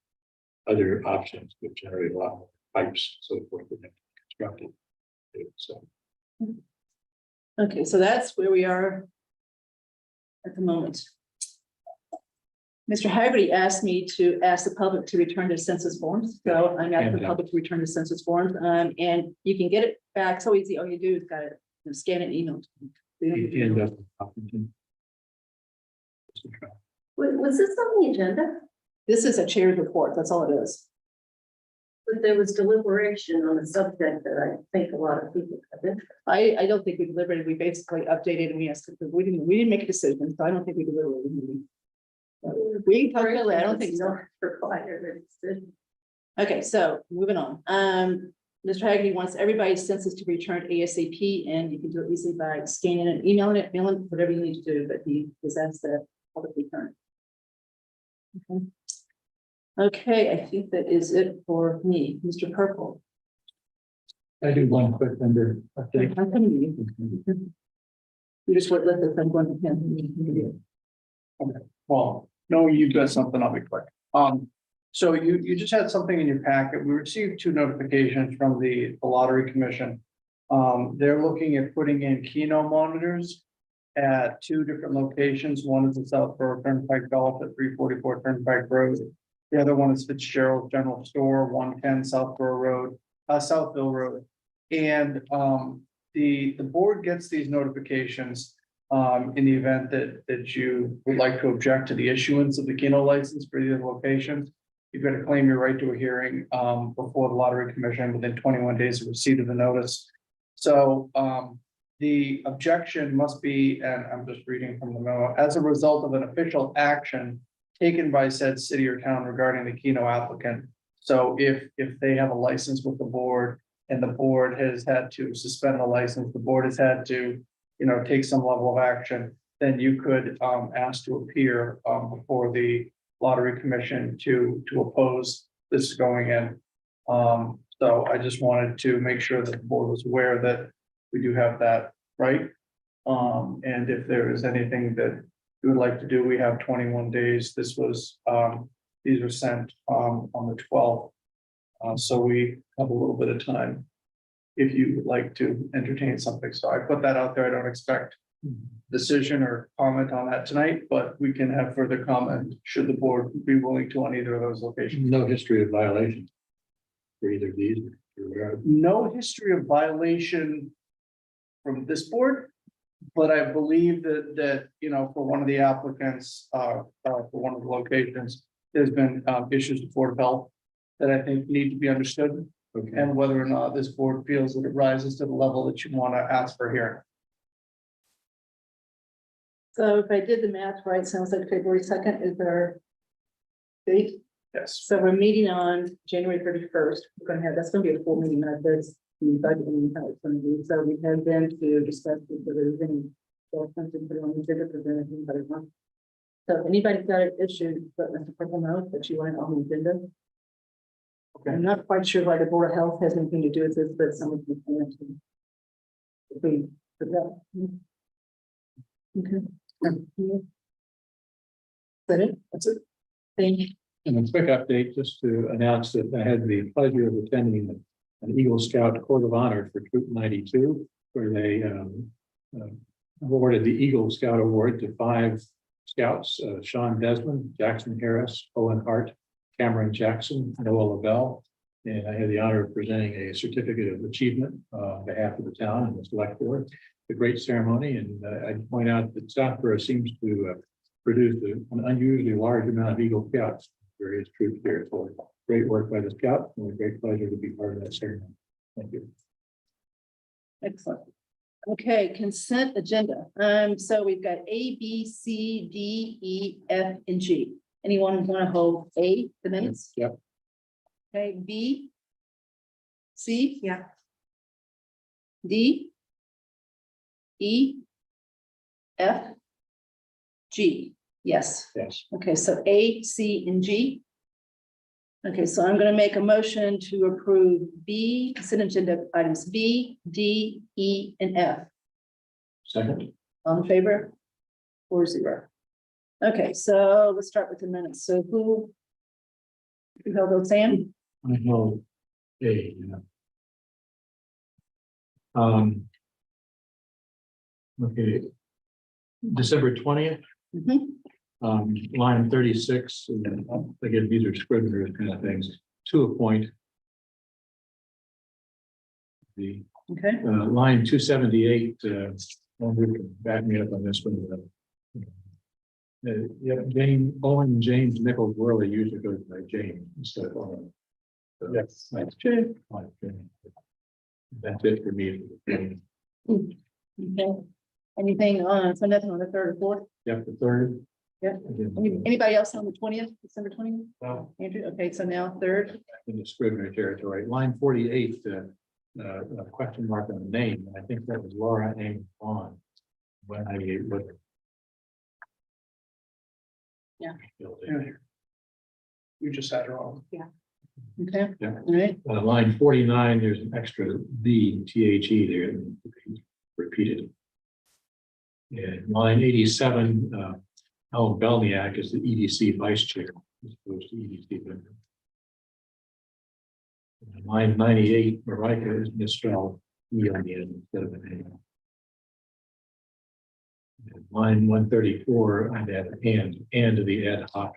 Speaker 9: Other options would generate a lot more pipes, so forth, than constructed. So.
Speaker 2: Okay, so that's where we are at the moment. Mr. Haggerty asked me to ask the public to return to census forms, so I'm asking the public to return to census forms, and you can get it back so easy. All you do is gotta scan it and email it.
Speaker 6: Was this on the agenda?
Speaker 2: This is a chair's report, that's all it is.
Speaker 6: But there was deliberation on a subject that I think a lot of people have interest.
Speaker 2: I don't think we deliberated, we basically updated and we asked, we didn't make a decision, so I don't think we deliberated. We can talk about it, I don't think so. Okay, so moving on. Mr. Haggerty wants everybody's census to return ASAP, and you can do it easily by scanning and emailing it, mailing, whatever you need to do, but he presents the public return. Okay. Okay, I think that is it for me, Mr. Purple.
Speaker 9: I do one quick number update.
Speaker 2: How come you just let this, I'm going to him.
Speaker 5: Well, no, you've got something, I'll be quick. So you just had something in your packet. We received 2 notifications from the lottery commission. They're looking at putting in Keno monitors at 2 different locations. One is the Southborough Turnpike Golf at 344 Turnpike Road. The other one is Fitzgerald General Store, 110 Southborough Road, Southville Road. And the board gets these notifications in the event that you would like to object to the issuance of the Keno license for either locations, you've got to claim your right to a hearing, before the lottery commission within 21 days of receipt of the notice. So, the objection must be, and I'm just reading from the memo, as a result of an official action taken by said city or town regarding the Keno applicant. So if they have a license with the board and the board has had to suspend the license, the board has had to, take some level of action, then you could ask to appear before the lottery commission to oppose this going in. So I just wanted to make sure that the board was aware that we do have that right. And if there is anything that you would like to do, we have 21 days. This was, these were sent on the 12th. So we have a little bit of time if you would like to entertain something. So I put that out there. I don't expect decision or comment on that tonight, but we can have further comment should the board be willing to on either of those locations.
Speaker 9: No history of violation for either of these.
Speaker 5: No history of violation from this board, but I believe that for one of the applicants, for one of the locations, there's been issues with Board of Health that I think need to be understood.
Speaker 9: Okay.
Speaker 5: And whether or not this board feels that it rises to the level that you want to ask for here.
Speaker 2: So if I did the math right, sounds like February 2nd is our date.
Speaker 5: Yes.
Speaker 2: So we're meeting on January 31st. We're gonna have, that's gonna be a full meeting, not this, the budget and how it's gonna be. So we have been to discuss if there's any. Something put on the agenda for them, if anybody wants. So if anybody's got an issue, let Mr. Purple know that you want it on the agenda.
Speaker 5: Okay.
Speaker 2: I'm not quite sure why the Board of Health has anything to do with this, but some of them. If we, put that. Okay. Is that it?
Speaker 5: That's it.
Speaker 2: Thank you.
Speaker 9: And a quick update, just to announce that I had the pleasure of attending an Eagle Scout Court of Honor for Troop 92, where they awarded the Eagle Scout Award to 5 scouts, Sean Desmond, Jackson Harris, Owen Hart, Cameron Jackson, Noah LaBelle. And I had the honor of presenting a certificate of achievement on behalf of the town and the select board. A great ceremony, and I'd point out that Southborough seems to produce an unusually large amount of Eagle Scouts, various troops here. So great work by the Scouts, and a great pleasure to be part of that ceremony. Thank you.
Speaker 2: Excellent. Okay, consent agenda. So we've got A, B, C, D, E, F, and G. Anyone want to hold A, the minutes?
Speaker 9: Yep.
Speaker 2: Okay, B, C,
Speaker 1: Yeah.
Speaker 2: D, E, F, G. Yes.
Speaker 9: Yes.
Speaker 2: Okay, so A, C, and G. Okay, so I'm gonna make a motion to approve B, consent agenda items B, D, E, and F.
Speaker 9: Second.
Speaker 2: All in favor? 4-0. Okay, so let's start with the minutes. So who held those, Sam?
Speaker 9: I know A. Yeah. Okay. December 20th.
Speaker 2: Mhm.
Speaker 9: Line 36, and again, these are scrivener's kind of things, to appoint. The
Speaker 2: Okay,
Speaker 9: line 278, back me up on this one. Yeah, Owen James Nichols Worley usually goes by James instead of Owen. So,
Speaker 11: Yes.
Speaker 9: That's true. That's it for me.
Speaker 2: okay. Anything on, so nothing on the 3rd or 4th?
Speaker 9: Yep, the 3rd.
Speaker 2: Yeah.
Speaker 9: Again,
Speaker 2: Anybody else on the 20th, December 20th?
Speaker 9: No.
Speaker 2: Andrew, okay, so now 3rd.
Speaker 9: In the scrivener territory, line 48, a question mark on the name, I think that was Laura Ann Vaughn. When I looked.
Speaker 2: Yeah.
Speaker 5: You just had her on.
Speaker 2: Okay,
Speaker 9: Yeah.
Speaker 2: all right,
Speaker 9: Line 49, there's an extra B, THE there, repeated. And line 87, Alan Belniak is the EDC vice chair, as opposed to EDC member. And line 98, Marika is misspelled E on the end instead of an A. And line 134, I'd add and to the ad hoc.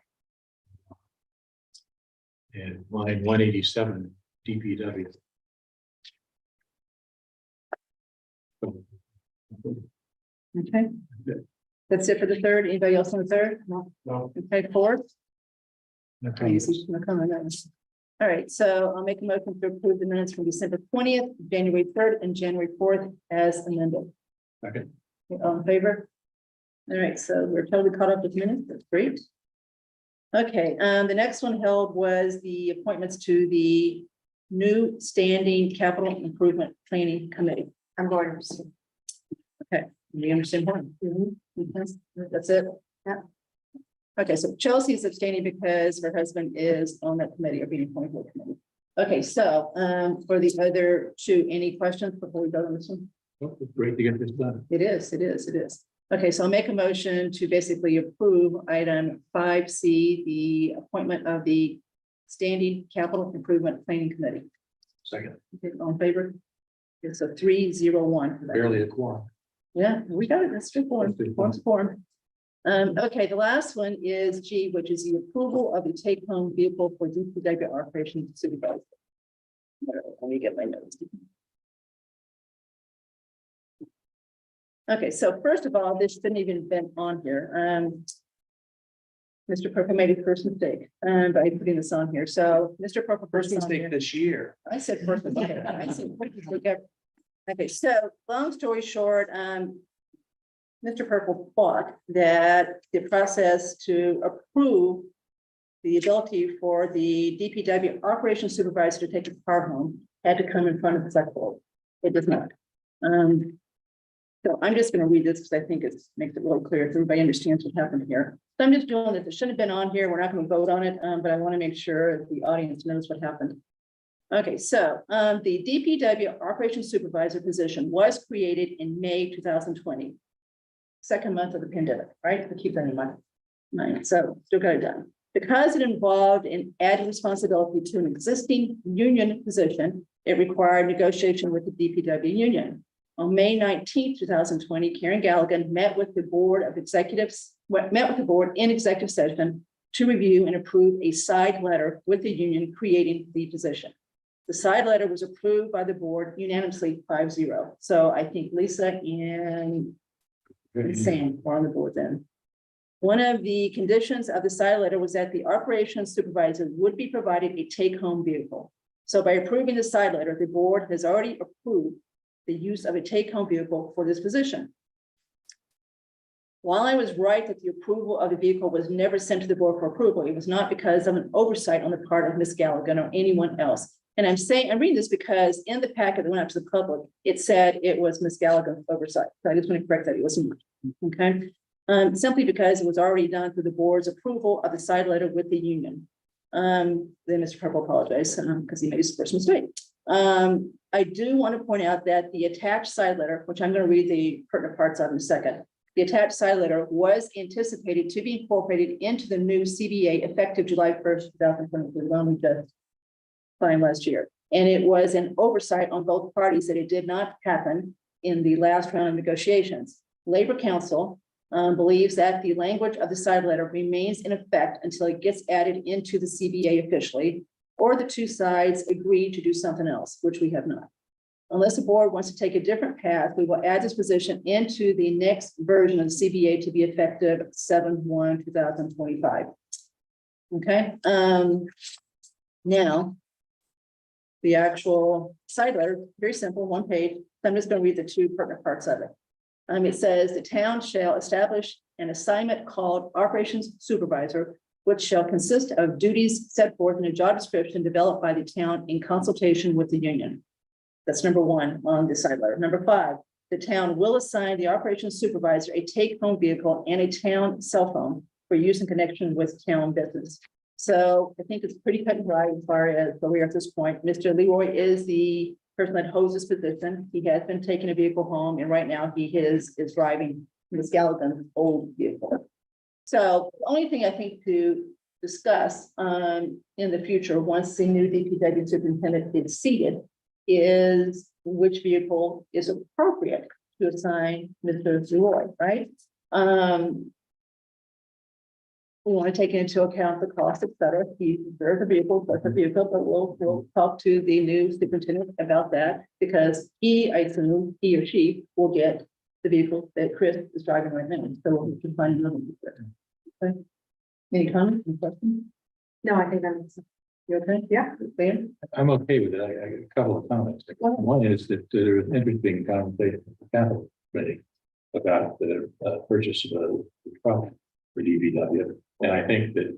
Speaker 9: And line 187, DPW.
Speaker 2: Okay. That's it for the third. Anybody else on the third? No.
Speaker 11: No.
Speaker 2: Okay, fourth.
Speaker 9: No
Speaker 2: Oh, you see, no comment on this. All right, so I'll make a motion to approve the minutes from December 20th, January 3rd, and January 4th as amended.
Speaker 9: Okay.
Speaker 2: All in favor? All right, so we're totally caught up with minutes. That's great. Okay, the next one held was the appointments to the new standing capital improvement planning committee.
Speaker 1: I'm going to. abstain.
Speaker 2: We understand one. That's it.
Speaker 1: Yeah.
Speaker 2: Okay, so Chelsea is abstaining because her husband is on that committee or being appointed to the committee. Okay, so for the other two, any questions before we go on this one?
Speaker 9: Well, it's great to get this done.
Speaker 2: It is. Okay, so I'll make a motion to basically approve item 5C, the appointment of the standing capital improvement planning committee.
Speaker 9: Second,
Speaker 2: Okay, all in favor? It's a 3-0-1.
Speaker 9: barely a quorum.
Speaker 2: Yeah, we got it. That's true form.
Speaker 9: That's good.
Speaker 2: Form's form. Okay, the last one is G, which is the approval of the take-home vehicle for DPW operations supervisor. Let me get my notes. Okay, so first of all, this shouldn't even been on here. Mr. Purple made a first mistake by putting this on here. So Mr. Purple
Speaker 5: First
Speaker 2: first on
Speaker 5: mistake
Speaker 2: here.
Speaker 5: this year.
Speaker 2: I said first mistake. I said first mistake. Okay, so long story short, Mr. Purple thought that the process to approve the ability for the DPW operations supervisor to take a car home had to come in front of the select board. It does not. So I'm just going to read this because I think it makes it a little clear if everybody understands what happened here. So I'm just doing this. It shouldn't have been on here. We're not going to vote on it, but I want to make sure the audience knows what happened. Okay, so the DPW operations supervisor position was created in May 2020. Second month of the pandemic, right? We keep that in mind. So still got it done. Because it involved an added responsibility to an existing union position, it required negotiation with the DPW union. On May 19th, 2020, Karen Galligan met with the board in executive session to review and approve a side letter with the union creating the position. The side letter was approved by the board unanimously 5-0. So I think Lisa and Sam were on the board then. One of the conditions of the side letter was that the operations supervisor would be provided a take-home vehicle. So by approving the side letter, the board has already approved the use of a take-home vehicle for this position. While I was right that the approval of the vehicle was never sent to the board for approval, it was not because of an oversight on the part of Ms. Galligan or anyone else. And I'm reading this because in the packet that went out to the public, it said it was Ms. Galligan's oversight. So I just want to correct that it wasn't. Okay. Simply because it was already done through the board's approval of the side letter with the union. Then Mr. Purple apologized because he made his first mistake. I do want to point out that the attached side letter, which I'm going to read the pertinent parts of in a second, the attached side letter was anticipated to be incorporated into the new CBA effective July 1st, 2023, when we just signed last year. And it was an oversight on both parties that it did not happen in the last round of negotiations. Labor Council believes that the language of the side letter remains in effect until it gets added into the CBA officially, or the two sides agree to do something else, which we have not. Unless the board wants to take a different path, we will add this position into the next version of the CBA to be effective 7/1/2025. Okay, now the actual side letter, very simple, one page. I'm just going to read the two pertinent parts of it. It says the town shall establish an assignment called operations supervisor, which shall consist of duties set forth in a job description developed by the town in consultation with the union. That's number one on the side letter. Number 5, the town will assign the operations supervisor a take-home vehicle and a town cell phone for use in connection with town business. So I think it's pretty cut and dry as far as where we are at this point. Mr. Leroy is the person that holds this position. He has been taking a vehicle home, and right now he is driving Ms. Galligan's old vehicle. So the only thing I think to discuss in the future, once the new DPW superintendent is seated, is which vehicle is appropriate to assign Mr. Leroy, right? We want to take into account the cost, et cetera. He deserves a vehicle, but we'll talk to the new superintendent about that because I assume he or she will get the vehicle that Chris is driving right now, so we can find another one. Okay. Any comments, any questions?
Speaker 1: No, I think that's,
Speaker 2: You okay?
Speaker 1: yeah.
Speaker 2: Dan?
Speaker 9: I'm okay with it. I got a couple of comments. One is that there was interesting conversation with the capital committee about the purchase of a truck for DVW. And I think that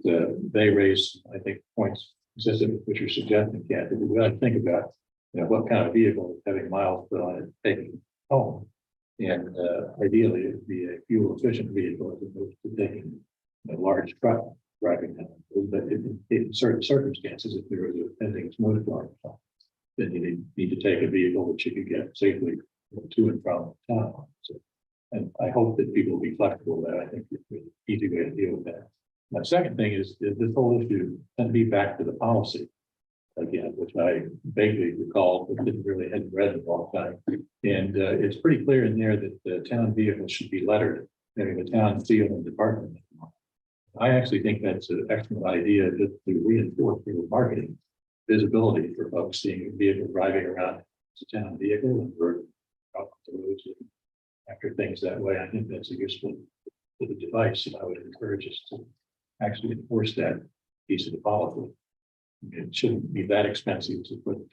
Speaker 9: they raised, I think, points consistent with what you're suggesting, Kathy. We got to think about, what kind of vehicle is having miles put on it, taking home. And ideally, it'd be a fuel efficient vehicle as opposed to taking a large truck driving down. But in certain circumstances, if there was a pending snowstorm, then you need to take a vehicle that you could get safely to and from town. So, and I hope that people will be flexible with that. I think it's an easy way to deal with that. The second thing is this whole issue can be back to the policy again, which I vaguely recall, but didn't really hadn't read it all the time. And it's pretty clear in there that the town vehicles should be lettered, having the town seal and department. I actually think that's an excellent idea just to reinforce the marketing visibility for folks seeing a vehicle driving around as a town vehicle and we're out the roads and after things that way. I think that's a useful device, and I would encourage us to actually enforce that piece of the policy. It shouldn't be that expensive to put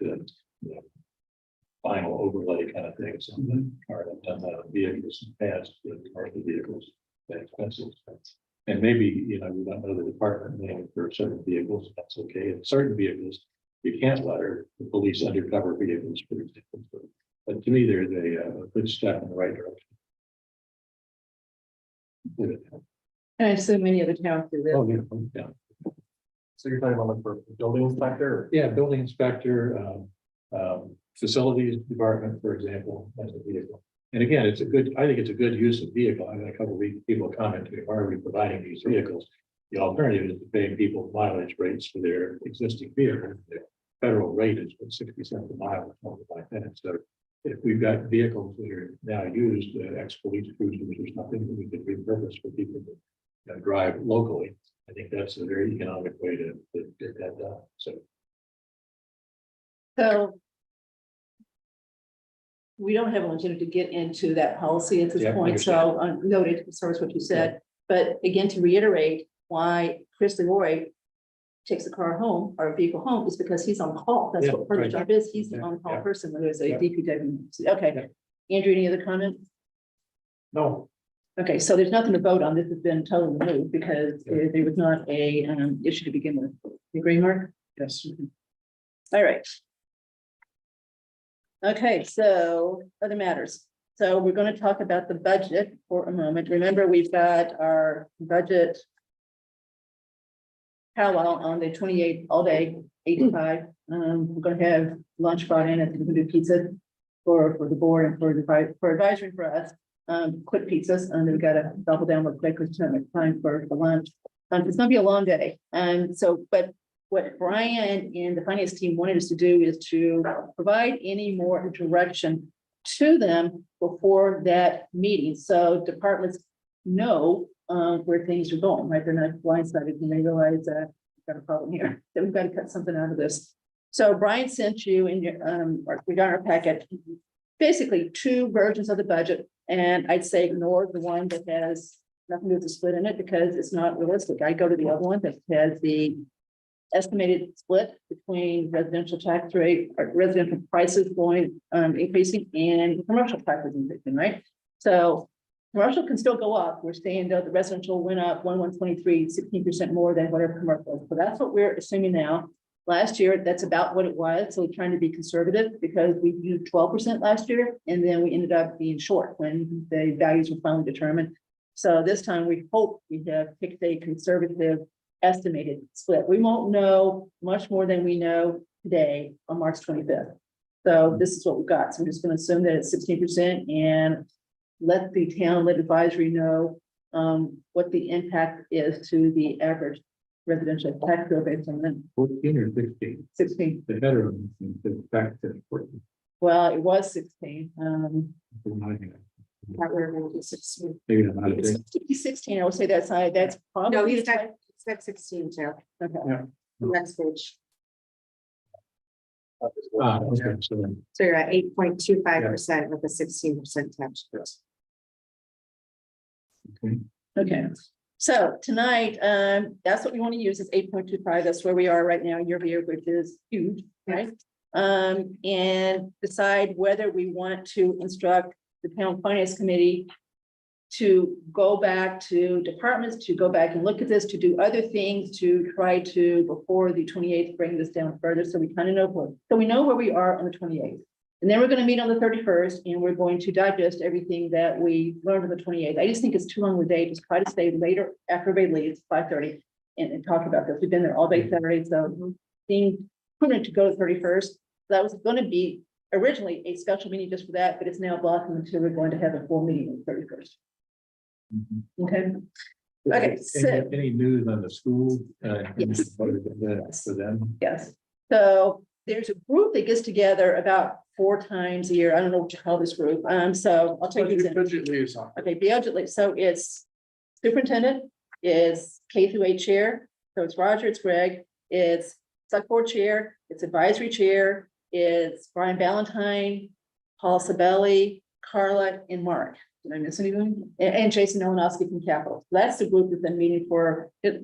Speaker 9: vinyl overlay kind of things on the car. I've done that on vehicles in the past, commercial vehicles, that expensive. And maybe, we don't know the department name for certain vehicles, that's okay. In certain vehicles, you can't letter the police undercover vehicles, for example. But to me, there's a good step in the right direction.
Speaker 2: And I assume many other towns do this.
Speaker 9: Oh, yeah.
Speaker 11: So you're talking about like for building inspector?
Speaker 9: Yeah, building inspector, facilities department, for example, as a vehicle. And again, I think it's a good use of vehicle. I've had a couple of people comment to me, why are we providing these vehicles? The alternative is to pay people mileage rates for their existing vehicles. The federal rate is 60 cents a mile, or something like that. So if we've got vehicles that are now used, ex-police cruisers or something that we could repurpose for people to drive locally, I think that's a very economic way to get that done.
Speaker 2: So we don't have an agenda to get into that policy at this
Speaker 9: Yeah,
Speaker 2: point, so noted as far as what you said. But again, to reiterate why Chris Leroy takes the car home or vehicle home is because he's on call. That's
Speaker 9: Yeah,
Speaker 2: what part of the
Speaker 9: right.
Speaker 2: job is. He's the
Speaker 9: Yeah,
Speaker 2: on-call
Speaker 9: yeah.
Speaker 2: person, whether it's a
Speaker 9: Yeah.
Speaker 2: DPW. Okay. Andrew, any other comments?
Speaker 11: No.
Speaker 2: Okay, so there's nothing to vote on. This has been totally moved because there was not a issue to begin with. You agree, Mark?
Speaker 5: Yes.
Speaker 2: All right. Okay, so other matters. So we're going to talk about the budget for a moment. Remember, we've got our budget powwow on the 28th all day, 8 to 5. We're going to have lunch brought in and we're going to do pizza for the board and for advisory for us. Quick pizzas, and we've got to double down real quick because it's time for lunch. It's going to be a long day. But what Brian and the finance team wanted us to do is to provide any more direction to them before that meeting. So departments know where things are going, right? They're not blindsided when they realize that we've got a problem here, that we've got to cut something out of this. So Brian sent you in your we got our packet, basically 2 versions of the budget. And I'd say ignore the one that has nothing to do with the split in it because it's not realistic. I go to the other one that has the estimated split between residential tax rate or residential prices going increasing and commercial prices increasing, right? So commercial can still go up. We're saying that the residential went up 123, 16% more than whatever commercial is. So that's what we're assuming now. Last year, that's about what it was. So we're trying to be conservative because we used 12% last year, and then we ended up being short when the values were finally determined. So this time we hope we have picked a conservative estimated split. We won't know much more than we know today on March 25th. So this is what we've got. So we're just going to assume that it's 16% and let the town, let advisory know what the impact is to the average residential tax bill based on that.
Speaker 9: 14 or 16.
Speaker 2: 16.
Speaker 9: The better one, the fact that 14.
Speaker 2: Well, it was 16.
Speaker 1: That we're going to do 16.
Speaker 9: Maybe I'm not a
Speaker 2: It's
Speaker 9: big.
Speaker 2: 16. I would say that's high. That's probably.
Speaker 1: No, he's got 16 too.
Speaker 2: Okay.
Speaker 1: Next page.
Speaker 9: Okay, so then,
Speaker 1: So you're at 8.25% with a 16% tax.
Speaker 2: Okay, so tonight, that's what we want to use is 8.25. That's where we are right now, year over year, which is huge, right? And decide whether we want to instruct the town finance committee to go back to departments, to go back and look at this, to do other things, to try to, before the 28th, bring this down further, so we kind of know so we know where we are on the 28th. And then we're going to meet on the 31st, and we're going to digest everything that we learned on the 28th. I just think it's too long a day. Just try to stay later, after very late, it's 5:30, and talk about this. We've been there all day Saturday, so being prudent to go to 31st. That was going to be originally a special meeting just for that, but it's now blocking until we're going to have a full meeting on the 31st. Okay. Okay, so-
Speaker 9: Any news on the school?
Speaker 2: Yes.
Speaker 9: For them?
Speaker 2: Yes, so there's a group that gets together about 4 times a year. I don't know what you call this group. So I'll take these in.
Speaker 5: Budget liaison.
Speaker 2: Okay, budget, so it's superintendent, is K through 8 chair, so it's Roger, it's Greg, it's select board chair, it's advisory chair, it's Brian Valentine, Paul Sabelli, Carla, and Mark. Did I miss anyone? And Jason Melanowski from Capital. That's the group that's been meeting for a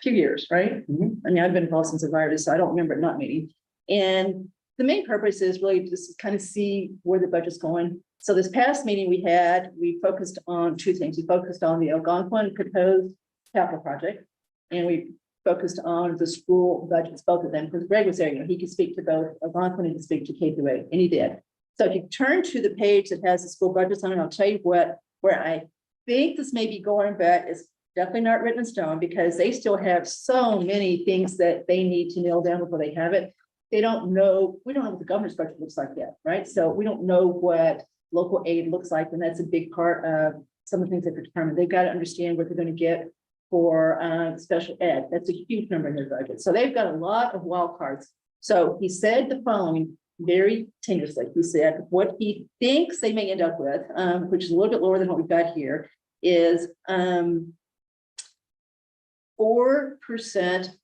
Speaker 2: few years, right? I mean, I've been involved since advisory, so I don't remember it not meeting. And the main purpose is really just to kind of see where the budget's going. So this past meeting we focused on 2 things. We focused on the Algonquin proposed capital project, and we focused on the school budgets, both of them, because Greg was there, you know, he could speak to both Algonquin and speak to K through 8, and he did. So if you turn to the page that has the school budgets on it, I'll tell you where I think this may be going, but it's definitely not written in stone, because they still have so many things that they need to nail down before they have it. They don't know, we don't know what the governor's budget looks like yet, right? So we don't know what local aid looks like, and that's a big part of some of the things that are determined. They've got to understand what they're going to get for special ed. That's a huge number in their budget. So they've got a lot of wild cards. So he said the following very tenuously. He said what he thinks they may end up with, which is a little bit lower than what we've got here, is 4%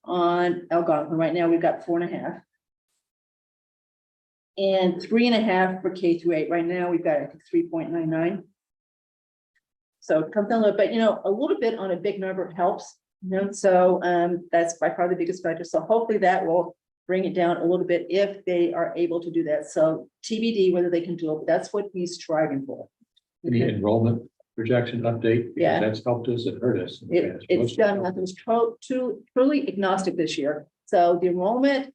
Speaker 2: on Algonquin. Right now we've got 4.5. And 3.5 for K through 8. Right now we've got, I think, 3.99. So it comes down a little, but a little bit on a big number helps. So that's by far the biggest factor. So hopefully that will bring it down a little bit if they are able to do that. So TBD whether they can do it, but that's what he's striving for.
Speaker 9: Any enrollment projection update? Because
Speaker 2: Yeah.
Speaker 9: that's helped us and hurt us.
Speaker 2: It's done, nothing was truly agnostic this year. So the enrollment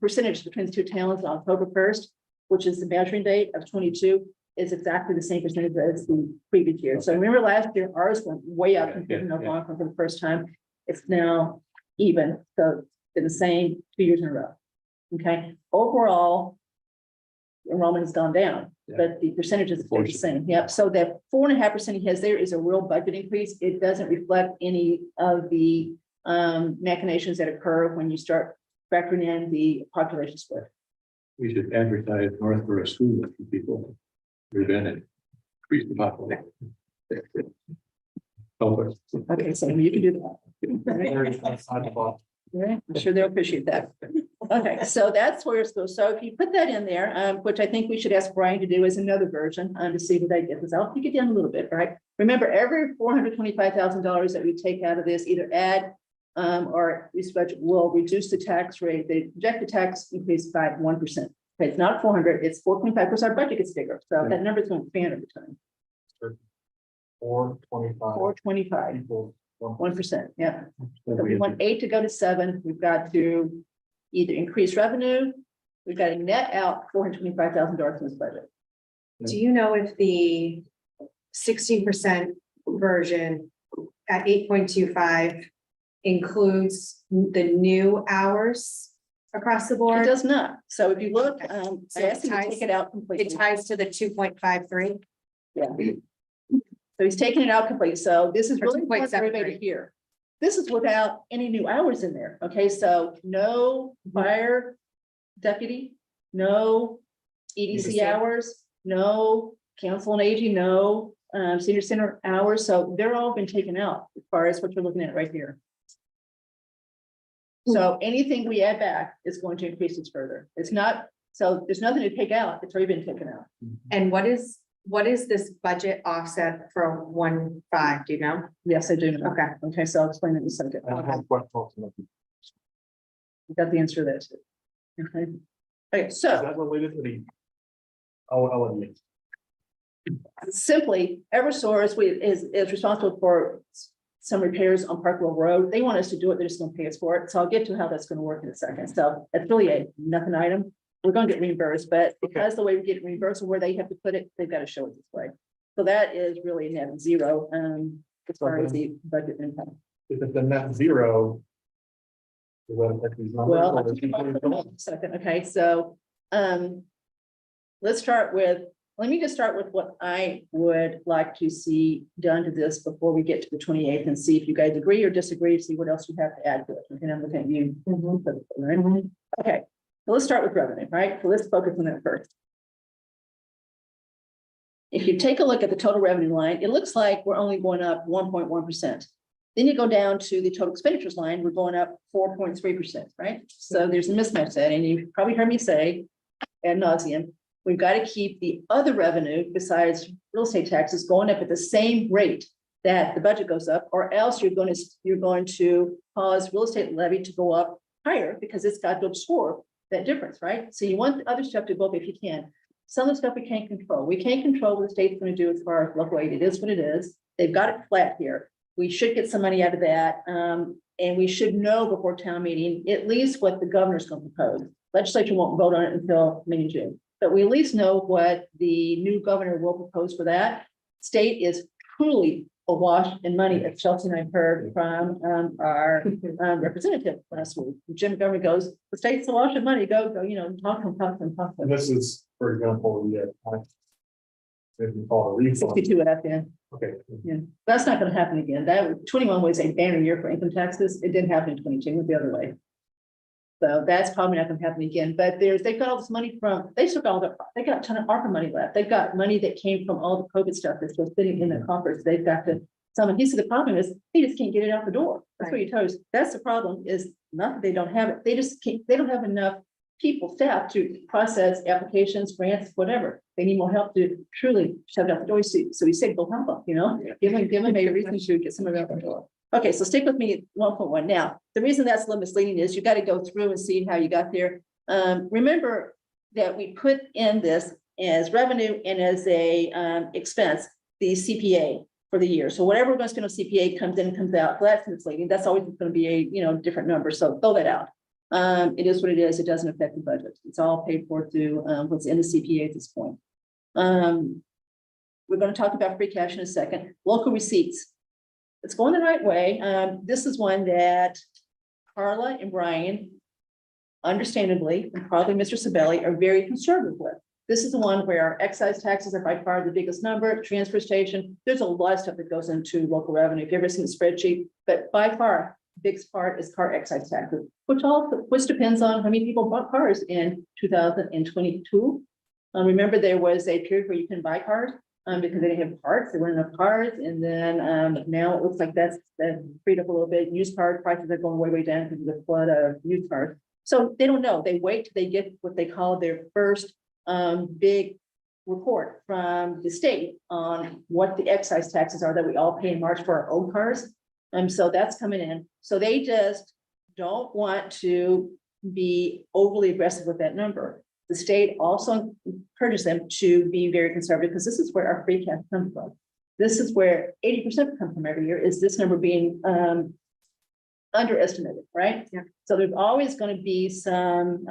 Speaker 2: percentage between the 2 towns on October 1st, which is the measuring date of 22, is exactly the same percentage as the previous year. So remember last year, ours went way up compared to Algonquin for the first time. It's now even, so it's been the same 2 years in a row. Okay, overall, enrollment has gone down, but the percentages are the same. Yep. So that 4.5% he has there is a real budget increase. It doesn't reflect any of the machinations that occur when you start factoring in the population split.
Speaker 9: We should advertise Northborough School for people. Prevent it. Increase the population. Help us.
Speaker 2: Okay, so you can do that. Yeah, I'm sure they'll appreciate that. Okay, so that's where it's goes. So if you put that in there, which I think we should ask Brian to do as another version, to see what that gets us. I'll take it down a little bit, right? Remember, every $425,000 that we take out of this, either add or this budget will reduce the tax rate. They project the tax increase by 1%. Okay, it's not 400, it's 4.5 because our budget gets bigger. So that number is going to expand over time.
Speaker 11: 425.
Speaker 2: 425,
Speaker 11: Equals
Speaker 2: 1%. Yeah. So we want 8 to go to 7. We've got to either increase revenue. We've got to net out $425,000 in this budget.
Speaker 1: Do you know if the 16% version at 8.25 includes the new hours across the
Speaker 2: It
Speaker 1: board?
Speaker 2: does not. So if you look, I
Speaker 1: So
Speaker 2: asked him to
Speaker 1: it ties-
Speaker 2: take it out completely.
Speaker 1: It ties to the 2.53.
Speaker 2: Yeah. So he's taking it out completely. So this is
Speaker 1: Or
Speaker 2: really important for everybody
Speaker 1: 2.73.
Speaker 2: to hear. This is without any new hours in there. Okay, so no fire deputy, no EDC hours, no council and aging, no senior center hours. So they're all been taken out as far as what you're looking at right here. So anything we add back is going to increase this further. It's not, so there's nothing to take out. It's already been taken out.
Speaker 1: And what is what is this budget offset for 1.5, do you know?
Speaker 2: Yes, I do. know.
Speaker 1: Okay.
Speaker 2: Okay, so I'll explain it in a second.
Speaker 11: I have one thought. Is
Speaker 2: You got the answer to that. Too. Okay. Okay, so
Speaker 11: that related to the? I'll admit.
Speaker 2: simply, Eversource is responsible for some repairs on Parkwell Road. They want us to do it. They're just gonna pay us for it. So I'll get to how that's gonna work in a second. So it's really a nothing item. We're gonna get reimbursed, but because the way we get reimbursed and where they have to put it, they've got to show it this way. So that is really net zero, as far as the budget impact.
Speaker 11: If it's a net zero. Does that affect these numbers,
Speaker 2: Well,
Speaker 11: or
Speaker 2: I'll
Speaker 11: does
Speaker 2: talk about
Speaker 11: it
Speaker 2: it
Speaker 11: go
Speaker 2: in
Speaker 11: up?
Speaker 2: a second, okay, so, let's start with, let me just start with what I would like to see done to this before we get to the 28th and see if you guys agree or disagree, see what else you have to add to it. Okay, I'm looking at you. Right? Okay, so let's start with revenue, right? So let's focus on that first. If you take a look at the total revenue line, it looks like we're only going up 1.1%. Then you go down to the total expenditures line, we're going up 4.3%, right? So there's a mismatch there, and you've probably heard me say ad nauseum, we've got to keep the other revenue besides real estate taxes going up at the same rate that the budget goes up, or else you're going to cause real estate levy to go up higher because it's got to absorb that difference, right? So you want the other stuff to go up if you can. Some of the stuff we can't control. We can't control what the state's going to do as far as local aid. It is what it is. They've got it flat here. We should get some money out of that. And we should know before town meeting, at least what the governor's going to propose. Legislature won't vote on it until May and June, but we at least know what the new governor will propose for that. State is truly awash in money, as Chelsea and I heard from our representative last week. Jim Governor goes, the state's awash in money, go, talk to them.
Speaker 11: And this is, for example, if you call it a refund,
Speaker 2: 62 at the end.
Speaker 11: okay.
Speaker 2: Yeah, that's not gonna happen again. That 21 was a banner year for income taxes. It didn't happen in 22, it went the other way. So that's probably not gonna happen again, but they've got all this money they got a ton of ARPA money left. They've got money that came from all the COVID stuff that's still sitting in the coffers. They've got to, he said the problem is they just can't get it out the door. That's what you told us. That's the problem, is not that they don't have it. They just can't, they don't have enough staff to process applications, grants, whatever. They need more help to truly shove it out the door. So we said, go help them, give them a reason to get some of it out the door. Okay, so stick with me at 1.1. Now, the reason that's a little misleading is you got to go through and see how you got there. Remember that we put in this as revenue and as a expense, the CPA for the year. So whatever we're going to spend on CPA comes in and comes out. So that's misleading. That's always going to be a different number. So throw that out. It is what it is. It doesn't affect the budget. It's all paid for through what's in the CPA at this point. We're going to talk about free cash in a second. Local receipts. It's going the right way. This is one that Carla and Brian, understandably, and probably Mr. Sabelli, are very conservative with. This is the one where our excise taxes are by far the biggest number, transfer station. There's a lot of stuff that goes into local revenue. If you've ever seen the spreadsheet, but by far, the biggest part is car excise taxes, which depends on how many people bought cars in 2022. Remember, there was a period where you couldn't buy cars. Because they didn't have parts, there weren't enough cars, and then now it looks like that's freed up a little bit. Used car prices are going way down because of the flood of used cars. So they don't know. They wait till they get what they call their first big report from the state on what the excise taxes are that we all pay in March for our old cars. So that's coming in. So they just don't want to be overly aggressive with that number. The state also encourages them to be very conservative because this is where our free cash comes from. This is where 80% comes from every year, is this number being underestimated, right?
Speaker 1: Yeah.
Speaker 2: So there's always going to be some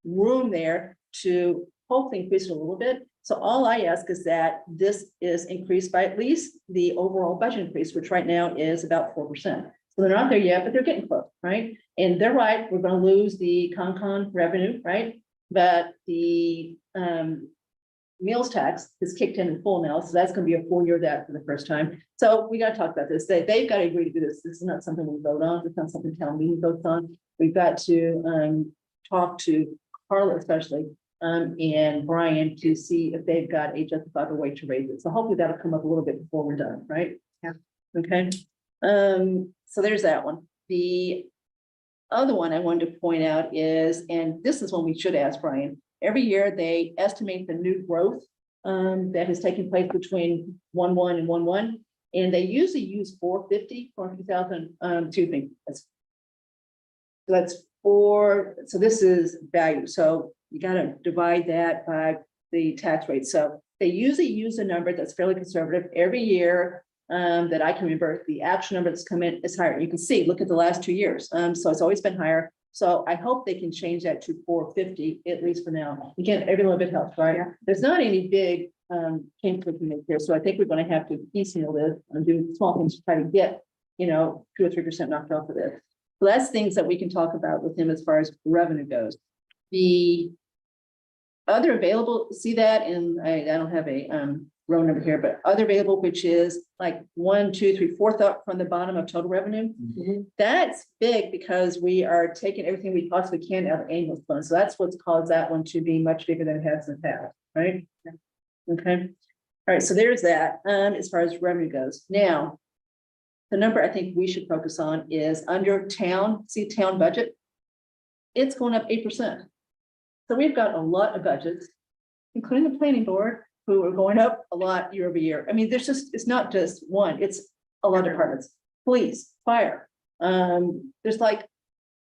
Speaker 2: room there to hopefully increase it a little bit. So all I ask is that this is increased by at least the overall budget increase, which right now is about 4%. So they're not there yet, but they're getting close, right? And they're right, we're going to lose the con revenue, right? But the meals tax is kicked in full now, so that's going to be a full year of that for the first time. So we got to talk about this. They've got to agree to do this. This is not something we vote on. It's not something town meeting votes on. We've got to talk to Carla especially and Brian to see if they've got a justifiable way to raise it. So hopefully that'll come up a little bit before we're done, right?
Speaker 1: Yeah.
Speaker 2: Okay. So there's that one. The other one I wanted to point out is, and this is one we should ask Brian, every year they estimate the new growth that has taken place between 1/1 and 1/1. And they usually use 450,000, excuse me, that's so this is value, so you gotta divide that by the tax rate, so they usually use a number that's fairly conservative every year. That I can remember, the actual number that's come in is higher, you can see, look at the last 2 years, so it's always been higher. So I hope they can change that to 450, at least for now, again, every little bit helps, right? There's not any big change we can make here, so I think we're gonna have to piecemeal this and do small things to try to get, 2 or 3% knocked off of this. So that's things that we can talk about with him as far as revenue goes. The other available, see that, and I don't have a row number here, but other available, which is like 1, 2, 3, 4th up from the bottom of total revenue. That's big because we are taking everything we possibly can out of ambulance funds. So that's what's caused that one to be much bigger than it has in the past, right? Okay. All right, so there's that, as far as revenue goes. Now, the number I think we should focus on is under town, see town budget. It's going up 8%. So we've got a lot of budgets, including the planning board, who are going up a lot year over year. I mean, it's not just one, it's a lot of departments, police, fire. There's like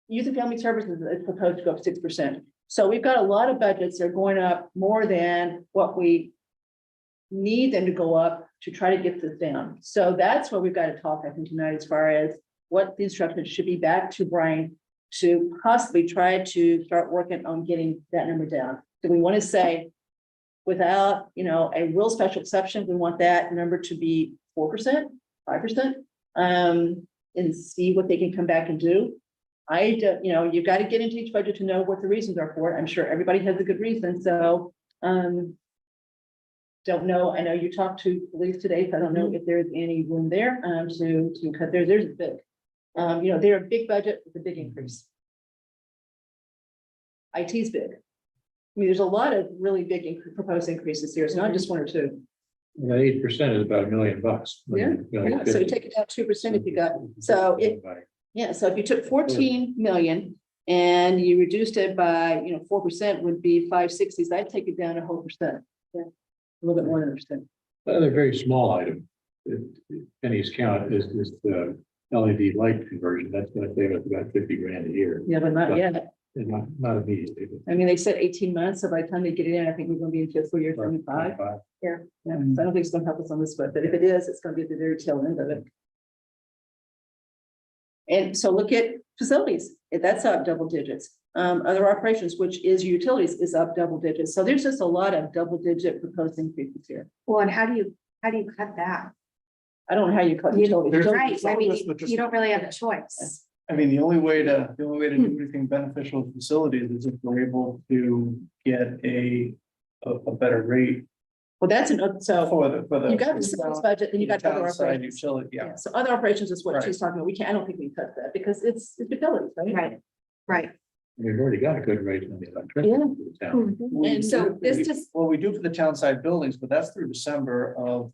Speaker 2: youth and family services is proposed to go up 6%. So we've got a lot of budgets that are going up more than what we need them to go up to try to get this down. So that's what we've got to talk, I think, tonight, as far as what the instructions should be back to Brian to possibly try to start working on getting that number down. Do we want to say, without, a real special exception, we want that number to be 4%, 5%, and see what they can come back and do. You've got to get into each budget to know what the reasons are for it. I'm sure everybody has a good reason, so, don't know. I know you talked to police today, so I don't know if there's any room there, to cut there's a big, they're a big budget with a big increase. IT's big. I mean, there's a lot of really big proposed increases here. It's not just 1 or 2.
Speaker 9: That 8% is about $1 million.
Speaker 2: Yeah, so you take it down 2% if you got, so so if you took 14 million and you reduced it by, 4% would be 560s. I'd take it down a whole percent. Yeah, a little bit more than a percent.
Speaker 9: Another very small item, pennies count, is the LED light conversion. That's going to save us about 50 grand a year.
Speaker 2: Yeah, but not yet.
Speaker 9: And not immediately.
Speaker 2: I mean, they said 18 months, so by the time they get it in, I think we're gonna be in fiscal year 25. Yeah, so I don't think it's gonna help us on this, but if it is, it's gonna be at the very tail end of it. And so look at facilities, that's up double digits. Other operations, which is utilities, is up double digits. So there's just a lot of double digit proposed increases here.
Speaker 1: Well, and how do you cut that?
Speaker 2: I don't know how you cut utilities.
Speaker 1: Right, I mean, you don't really have a choice.
Speaker 5: I mean, the only way to do anything beneficial to facilities is if we're able to get a better rate.
Speaker 2: Well, that's so
Speaker 5: For the.
Speaker 2: you got the facilities budget, then you got other
Speaker 5: Downside
Speaker 2: operations.
Speaker 5: utility, yeah.
Speaker 2: So other operations is what
Speaker 5: Right.
Speaker 2: she's talking about. I don't think we can cut that because it's utilities, right?
Speaker 1: Right.
Speaker 9: We've already got a good rate on the electricity. in the town.
Speaker 2: And
Speaker 1: So this just,
Speaker 5: Well, we do for the town side buildings, but that's through December of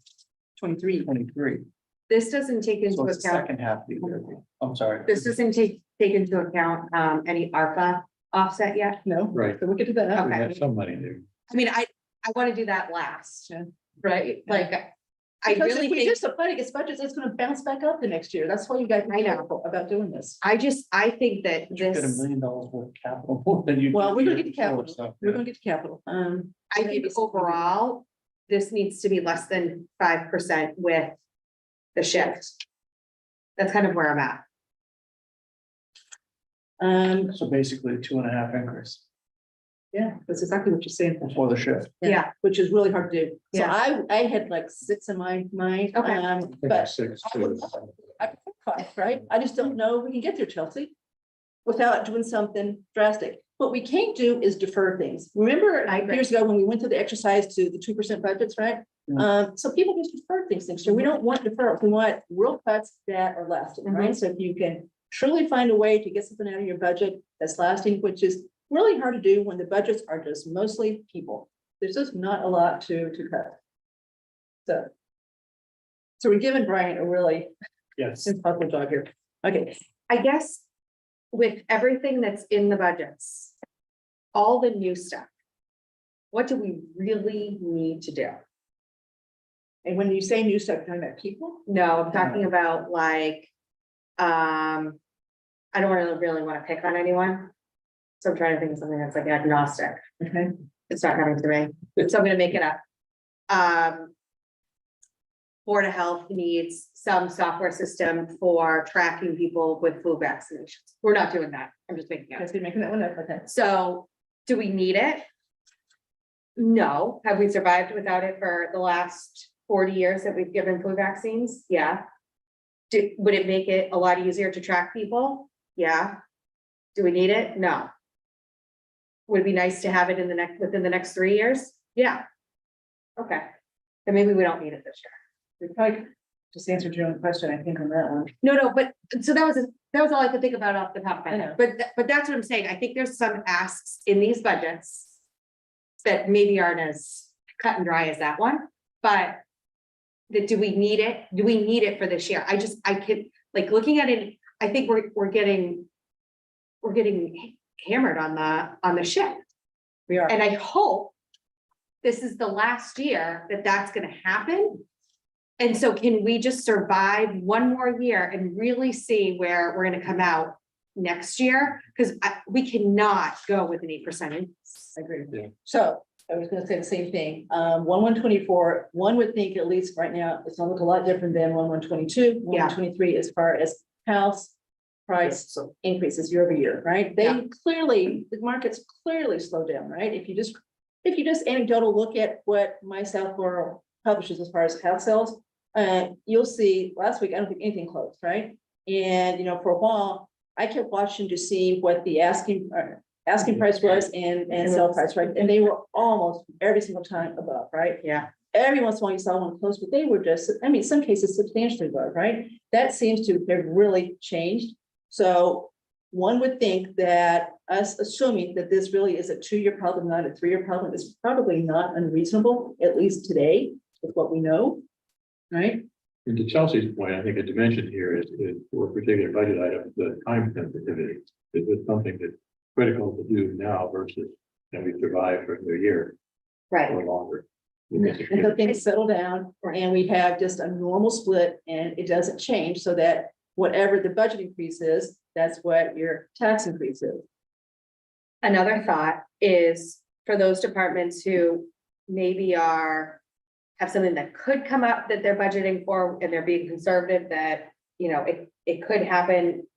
Speaker 5: 2023.
Speaker 1: this doesn't take into
Speaker 5: So it's the
Speaker 1: account,
Speaker 5: second half of the year. I'm sorry.
Speaker 1: this doesn't take into account, any ARPA offset yet?
Speaker 2: No,
Speaker 9: Right.
Speaker 2: so we'll get to that.
Speaker 9: We
Speaker 1: Okay.
Speaker 9: have some money there.
Speaker 1: I mean, I want to do that last,
Speaker 2: Yeah.
Speaker 1: right? Like, I
Speaker 2: Because
Speaker 1: really
Speaker 2: if we
Speaker 1: think,
Speaker 2: just apply to get budgets, it's gonna bounce back up the next year. That's why you guys.
Speaker 1: I know.
Speaker 2: careful about doing this.
Speaker 1: I think that
Speaker 5: You get $1
Speaker 1: this,
Speaker 5: million worth of capital more than you.
Speaker 2: Well,
Speaker 5: did
Speaker 2: we're gonna
Speaker 5: the
Speaker 2: get to
Speaker 5: year
Speaker 2: capital.
Speaker 5: before, so,
Speaker 2: We're
Speaker 5: yeah.
Speaker 2: gonna get to capital.
Speaker 1: I think overall, this needs to be less than 5% with the shift. That's kind of where I'm at.
Speaker 5: So basically 2.5 increase
Speaker 2: Yeah, that's exactly what you're saying.
Speaker 5: before the shift.
Speaker 1: Yeah.
Speaker 2: Which is really hard to do. So
Speaker 1: Yeah.
Speaker 2: I had like 6 in my mind.
Speaker 1: Okay.
Speaker 9: I think
Speaker 2: But
Speaker 9: it's 6
Speaker 2: I would
Speaker 9: too.
Speaker 2: I prefer 5, right? I just don't know if we can get there, Chelsea, without doing something drastic. What we can't do is defer things. Remember
Speaker 1: I agree.
Speaker 2: years ago when we went through the exercise to the 2% budgets, right? So people just defer things next year. We don't want deferrals. We want real cuts that are lasting, right? So if you can truly find a way to get something out of your budget that's lasting, which is really hard to do when the budgets are just mostly people. There's just not a lot to cut. So we're giving Brian a really
Speaker 5: Yes.
Speaker 2: impossible job here. Okay,
Speaker 1: I guess with everything that's in the budgets, all the new stuff, what do we really need to do?
Speaker 2: And when you say new stuff, you're talking about people?
Speaker 1: No, I'm talking about like, I don't really want to pick on anyone. So I'm trying to think of something that's like agnostic.
Speaker 2: Okay.
Speaker 1: It's not coming to me, so I'm gonna make it up. Board of Health needs some software system for tracking people with flu vaccinations. We're not doing that. I'm just making it up.
Speaker 2: Just be making that one up, okay.
Speaker 1: So do we need it? No. Have we survived without it for the last 40 years that we've given flu vaccines? Yeah. Would it make it a lot easier to track people? Yeah. Do we need it? No. Would it be nice to have it within the next 3 years? Yeah. Okay. Then maybe we don't need it this year.
Speaker 2: We probably just answered your own question, I think, on that one.
Speaker 1: No, but so that was all I could think about off the top of my
Speaker 2: I know.
Speaker 1: head. But that's what I'm saying. I think there's some asks in these budgets that maybe aren't as cut and dry as that one, but do we need it? Do we need it for this year? I could, like, looking at it, I think we're getting hammered on the ship.
Speaker 2: We are.
Speaker 1: And I hope this is the last year that that's gonna happen. And so can we just survive one more year and really see where we're gonna come out next year? Because we cannot go with an 8% increase.
Speaker 2: I agree.
Speaker 9: Yeah.
Speaker 2: So I was gonna say the same thing. 1/1/24, one would think at least right now, it's gonna look a lot different than 1/1/22,
Speaker 1: Yeah.
Speaker 2: 1/1/23 as far as house price increases year over year, right? They
Speaker 1: Yeah.
Speaker 2: clearly, the market's clearly slowed down, right? If you just anecdotal look at what my Southborough publishes as far as house sales, you'll see last week, I don't think anything closed, right? And, you know, for a while, I kept watching to see what the asking price was and sell price, right? And they were almost every single time above, right?
Speaker 1: Yeah.
Speaker 2: Every once in a while you saw one close, but they were just, I mean, some cases substantially above, right? That seems to have really changed. So one would think that us assuming that this really is a 2-year problem, not a 3-year problem, is probably not unreasonable, at least today, with what we know, right?
Speaker 9: And to Chelsea's point, I think a dimension here is for a particular budget item, the time sensitivity. Is this something that's critical to do now versus can we survive for another year
Speaker 1: Right.
Speaker 9: or longer?
Speaker 2: And so things settle down and we have just a normal split and it doesn't change so that whatever the budget increase is, that's what your tax increase is.
Speaker 1: Another thought is for those departments who maybe have something that could come up that they're budgeting for and they're being conservative, that, you know, it could happen.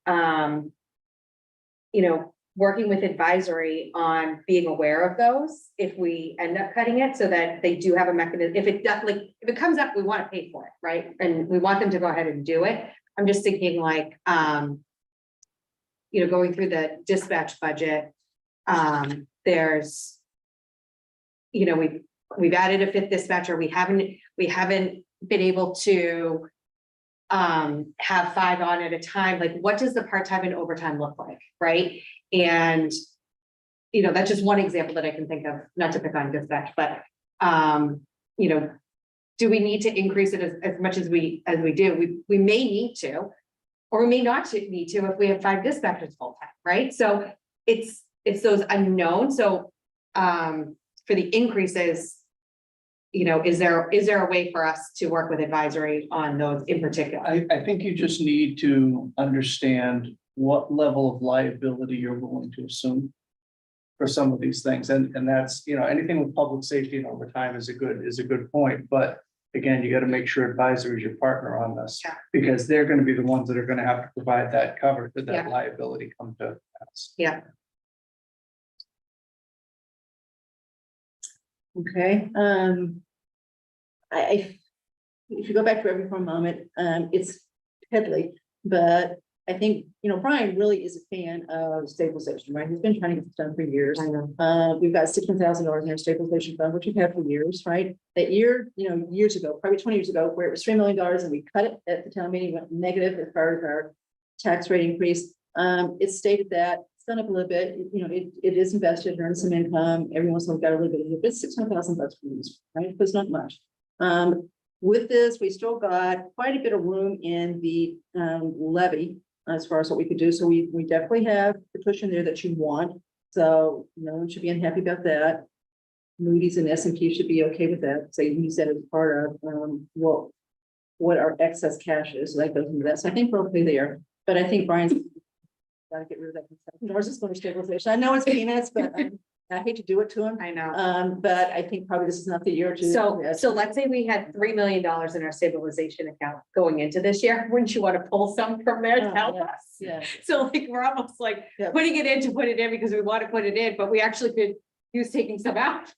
Speaker 1: You know, working with advisory on being aware of those if we end up cutting it so that they do have a mechanism. If it comes up, we want to pay for it, right? And we want them to go ahead and do it. I'm just thinking like, you know, going through the dispatch budget, there's, you know, we've added a 5th dispatcher. We haven't been able to have 5 on at a time. Like, what does the part-time and overtime look like, right? And, you know, that's just one example that I can think of, not to pick on dispatch, but, you know, do we need to increase it as much as we do? We may need to, or we may not need to if we have 5 dispatchers full-time, right? So it's those unknowns. So for the increases, you know, is there a way for us to work with advisory on those in particular?
Speaker 5: I think you just need to understand what level of liability you're willing to assume for some of these things. And that's, you know, anything with public safety and overtime is a good point. But again, you got to make sure advisory is your partner on this.
Speaker 1: Yeah.
Speaker 5: Because they're going to be the ones that are going to have to provide that cover to that
Speaker 1: Yeah.
Speaker 5: liability come to pass.
Speaker 1: Yeah.
Speaker 2: Okay, if you go back to every for a moment, it's Headley, but I think, you know, Brian really is a fan of stabilization, right? He's been trying to get this done for years.
Speaker 1: I know.
Speaker 2: We've got $16,000 in our stabilization fund, which we've had for years, right? That year, you know, years ago, probably 20 years ago, where it was $3 million and we cut it at the town meeting, went negative as far as our tax rate increase. It's stated that it's gone up a little bit, you know, it is invested, earns some income, every once in a while got a little bit of it, but it's $600,000 for this, right? It's not much. With this, we still got quite a bit of room in the levy as far as what we could do. So we definitely have the cushion there that you want. So no one should be unhappy about that. Moody's and S&P should be okay with that, so you use that as part of, what our excess cash is, like goes into that, so I think we're okay there, but I think Brian's gotta get rid of that. Nor is going to stabilization, I know it's peanuts, but I hate to do it to him,
Speaker 1: I know.
Speaker 2: but I think probably this is not the year to.
Speaker 1: So let's say we had $3 million in our stabilization account going into this year, wouldn't you want to pull some from there to
Speaker 2: Oh,
Speaker 1: help
Speaker 2: yeah,
Speaker 1: us?
Speaker 2: yeah.
Speaker 1: So like, we're almost like
Speaker 2: Yeah.
Speaker 1: putting it in to put it in because we want to put it in, but we actually could use taking some out.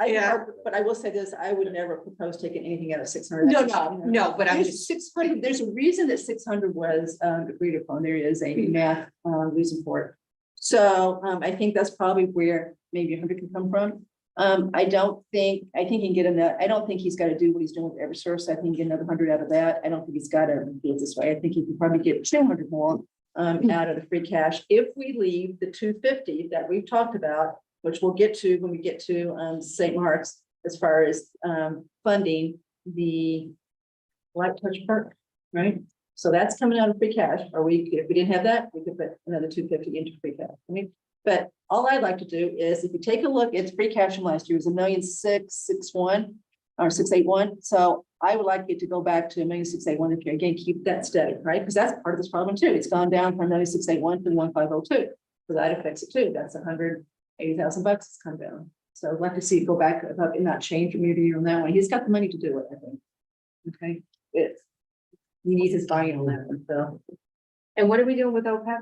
Speaker 1: Yeah.
Speaker 2: But I will say this, I would never propose taking anything out of 600.
Speaker 1: No, but I'm
Speaker 2: There's
Speaker 1: just,
Speaker 2: 600, there's a reason that 600 was agreed upon. There is a math reason for it. So I think that's probably where maybe 100 can come from. I think he can get in that. I don't think he's got to do what he's doing with Eversource. I think he can get another 100 out of that. I don't think he's got to do it this way. I think he can probably get 200 more out of the free cash if we leave the 250 that we've talked about, which we'll get to when we get to St. Mark's, as far as funding the Light Touch Park, right? So that's coming out of free cash. Or if we didn't have that, we could put another 250 into free cash. I mean, but all I'd like to do is if you take a look, it's free cash from last year, it was 1,661 or 681. So I would like it to go back to 1,681 if you again keep that steady, right? Because that's part of this problem too. It's gone down from 1,681 to 1,502. So that affects it too. That's $180,000 it's come down. So I'd like to see it go back up and not change from year to year on that one. He's got the money to do it, I think. Okay, he needs his buy-in on that one, so.
Speaker 1: and what are we doing with OPEB?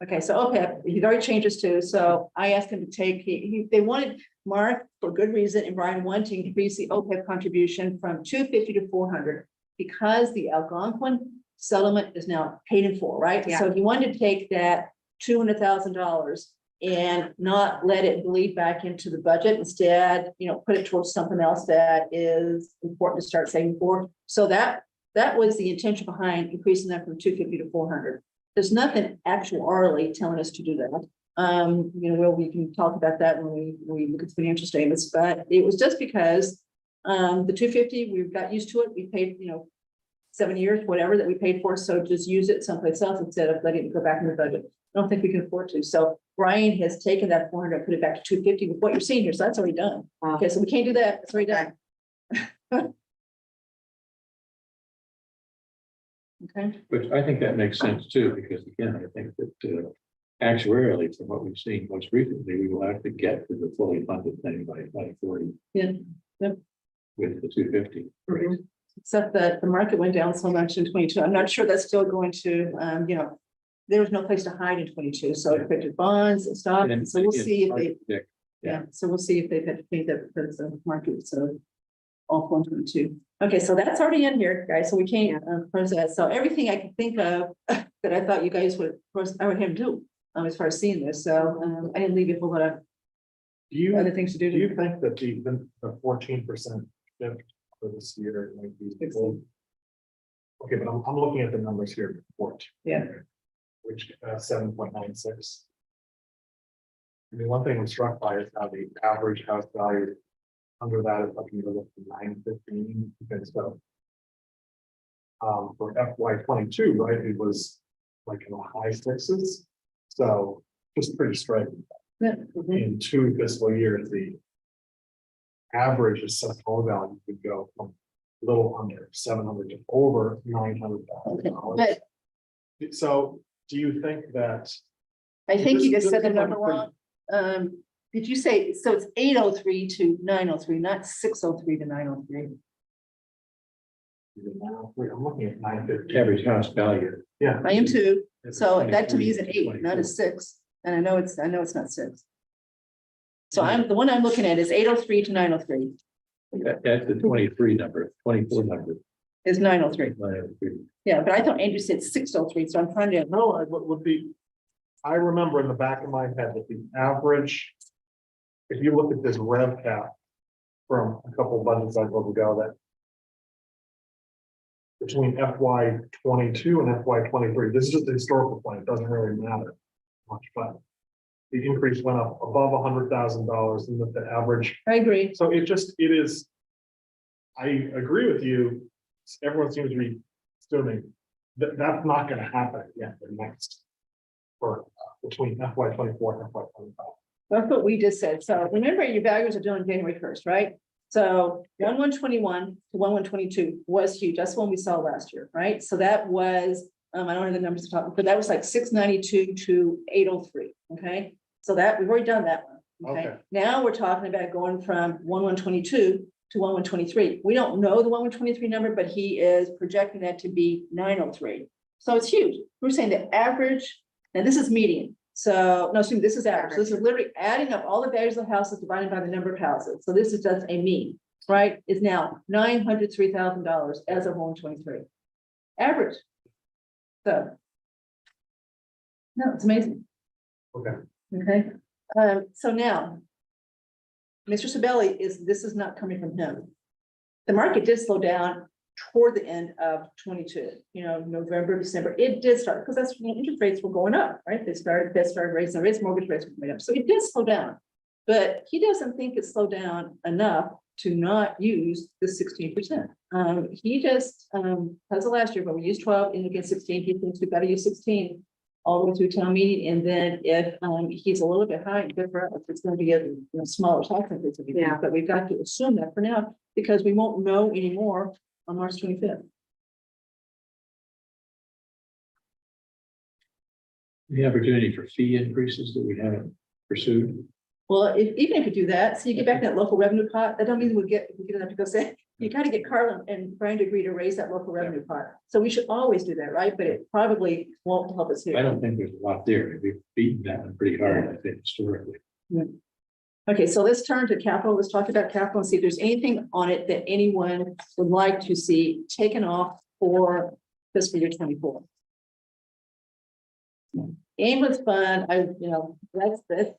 Speaker 2: Okay, so OPEB, he's already changed his too, so I asked him to take, they wanted Mark, for good reason, and Brian wanted to increase the OPEB contribution from 250 to 400. Because the Algonquin settlement is now paid in full, right?
Speaker 1: Yeah.
Speaker 2: So he wanted to take that $200,000 and not let it bleed back into the budget. Instead, put it towards something else that is important to start saving for. So that was the intention behind increasing that from 250 to 400. There's nothing actually telling us to do that. We can talk about that when we look at the financial statements, but it was just because the 250, we've got used to it. We paid, 7 years, whatever that we paid for. So just use it someplace else instead of letting it go back in the budget. I don't think we can afford to. So Brian has taken that 400 and put it back to 250 with what you're seeing here. So that's already done.
Speaker 1: Wow.
Speaker 2: Okay, so we can't do that. It's already done. Okay.
Speaker 9: But I think that makes sense too, because again, I think that actuarially, from what we've seen most recently, we will have to get to the fully funded thing by 2040.
Speaker 2: Yeah. Yep.
Speaker 9: With the 250. Right.
Speaker 2: Except that the market went down so much in 22. I'm not sure that's still going to, there was no place to hide in 22. So it affected bonds and stuff.
Speaker 9: And
Speaker 2: So we'll see if they,
Speaker 9: Yeah.
Speaker 2: yeah, so we'll see if they've had to pay that because the market, so all 122. Okay, so that's already in here, guys, so we can't process that. So everything I can think of that I thought you guys would, I would have to do as far as seeing this. So I didn't leave you a lot of
Speaker 11: Do
Speaker 2: other things to do.
Speaker 11: do you think that the 14% shift for this year might be? Okay, but I'm looking at the numbers here. Report.
Speaker 2: Yeah.
Speaker 11: Which 7.96. I mean, one thing I'm struck by is how the average house value under that is up in the 915. Okay, so for FY22, right, it was like in the high sixes. So just pretty striking.
Speaker 2: Yeah.
Speaker 11: In 2 fiscal years, the average assessed home value could go from a little under 700 to over $900,000.
Speaker 2: But
Speaker 11: So do you think that?
Speaker 2: I think you just said the
Speaker 11: This-
Speaker 2: number wrong. Did you say, so it's 803 to 903, not 603 to 903?
Speaker 11: I'm looking at 950.
Speaker 9: Average house value.
Speaker 11: Yeah.
Speaker 2: I am too.
Speaker 9: That's
Speaker 2: So that to me
Speaker 9: 23,
Speaker 2: is an 8, not a
Speaker 9: 24.
Speaker 2: 6. And I know it's not 6. So the one I'm looking at is 803 to 903
Speaker 9: That's the 23 number, 24 number.
Speaker 2: is 903.
Speaker 9: 903.
Speaker 2: Yeah, but I thought Andrew said 603, so I'm trying to,
Speaker 11: No, what would be, I remember in the back of my head that the average, if you look at this rev cap from a couple of budget cycles ago, that between FY22 and FY23, this is just a historical point, it doesn't really matter much, but the increase went up above $100,000 and that the average.
Speaker 2: I agree.
Speaker 11: So it is, I agree with you. Everyone seems to be assuming that that's not going to happen yet the next for between FY24 and FY25.
Speaker 2: That's what we just said. So remember, your values are due on January first, right? So 1/1/21 to 1/1/22 was huge. That's one we saw last year, right? So that was, I don't have the numbers to talk, but that was like 692 to 803. Okay, so that we've already done that one. Okay,
Speaker 5: Okay.
Speaker 2: now we're talking about going from 1/1/22 to 1/1/23. We don't know the 1/1/23 number, but he is projecting that to be 903. So it's huge. We're saying the average, and this is median. So, no, excuse me, this is average. So this is literally adding up all the values of houses divided by the number of houses. So this is just a mean, right? Is now $903,000 as of 1/23. Average. So. No, it's amazing.
Speaker 11: Okay.
Speaker 2: Okay, so now. Mr. Sabelli this is not coming from him. The market did slow down toward the end of 22, November, December, it did start, because that's when interest rates were going up, right? They started raising the rates, mortgage rates were going up, so it did slow down. But he doesn't think it slowed down enough to not use the 16%. He just, as of last year, but we used 12 and again 16, he thinks we've got to use 16 all the way through town meeting, and then if he's a little bit high, good for us, it's going to be a smaller tax increase.
Speaker 1: Yeah.
Speaker 2: But we've got to assume that for now, because we won't know anymore on March 25th.
Speaker 9: The opportunity for fee increases that we haven't pursued.
Speaker 2: Well, even if you do that, so you get back that local revenue pot, that don't mean we get enough to go say, you got to get Carlin and Brian to agree to raise that local revenue pot. So we should always do that, right? But it probably won't help us
Speaker 9: I
Speaker 2: here.
Speaker 9: don't think there's a lot there. We've beaten that one pretty hard, I think, historically.
Speaker 2: Okay, so let's turn to capital. Let's talk about capital and see if there's anything on it that anyone would like to see taken off for fiscal year 24. Ambulance fund,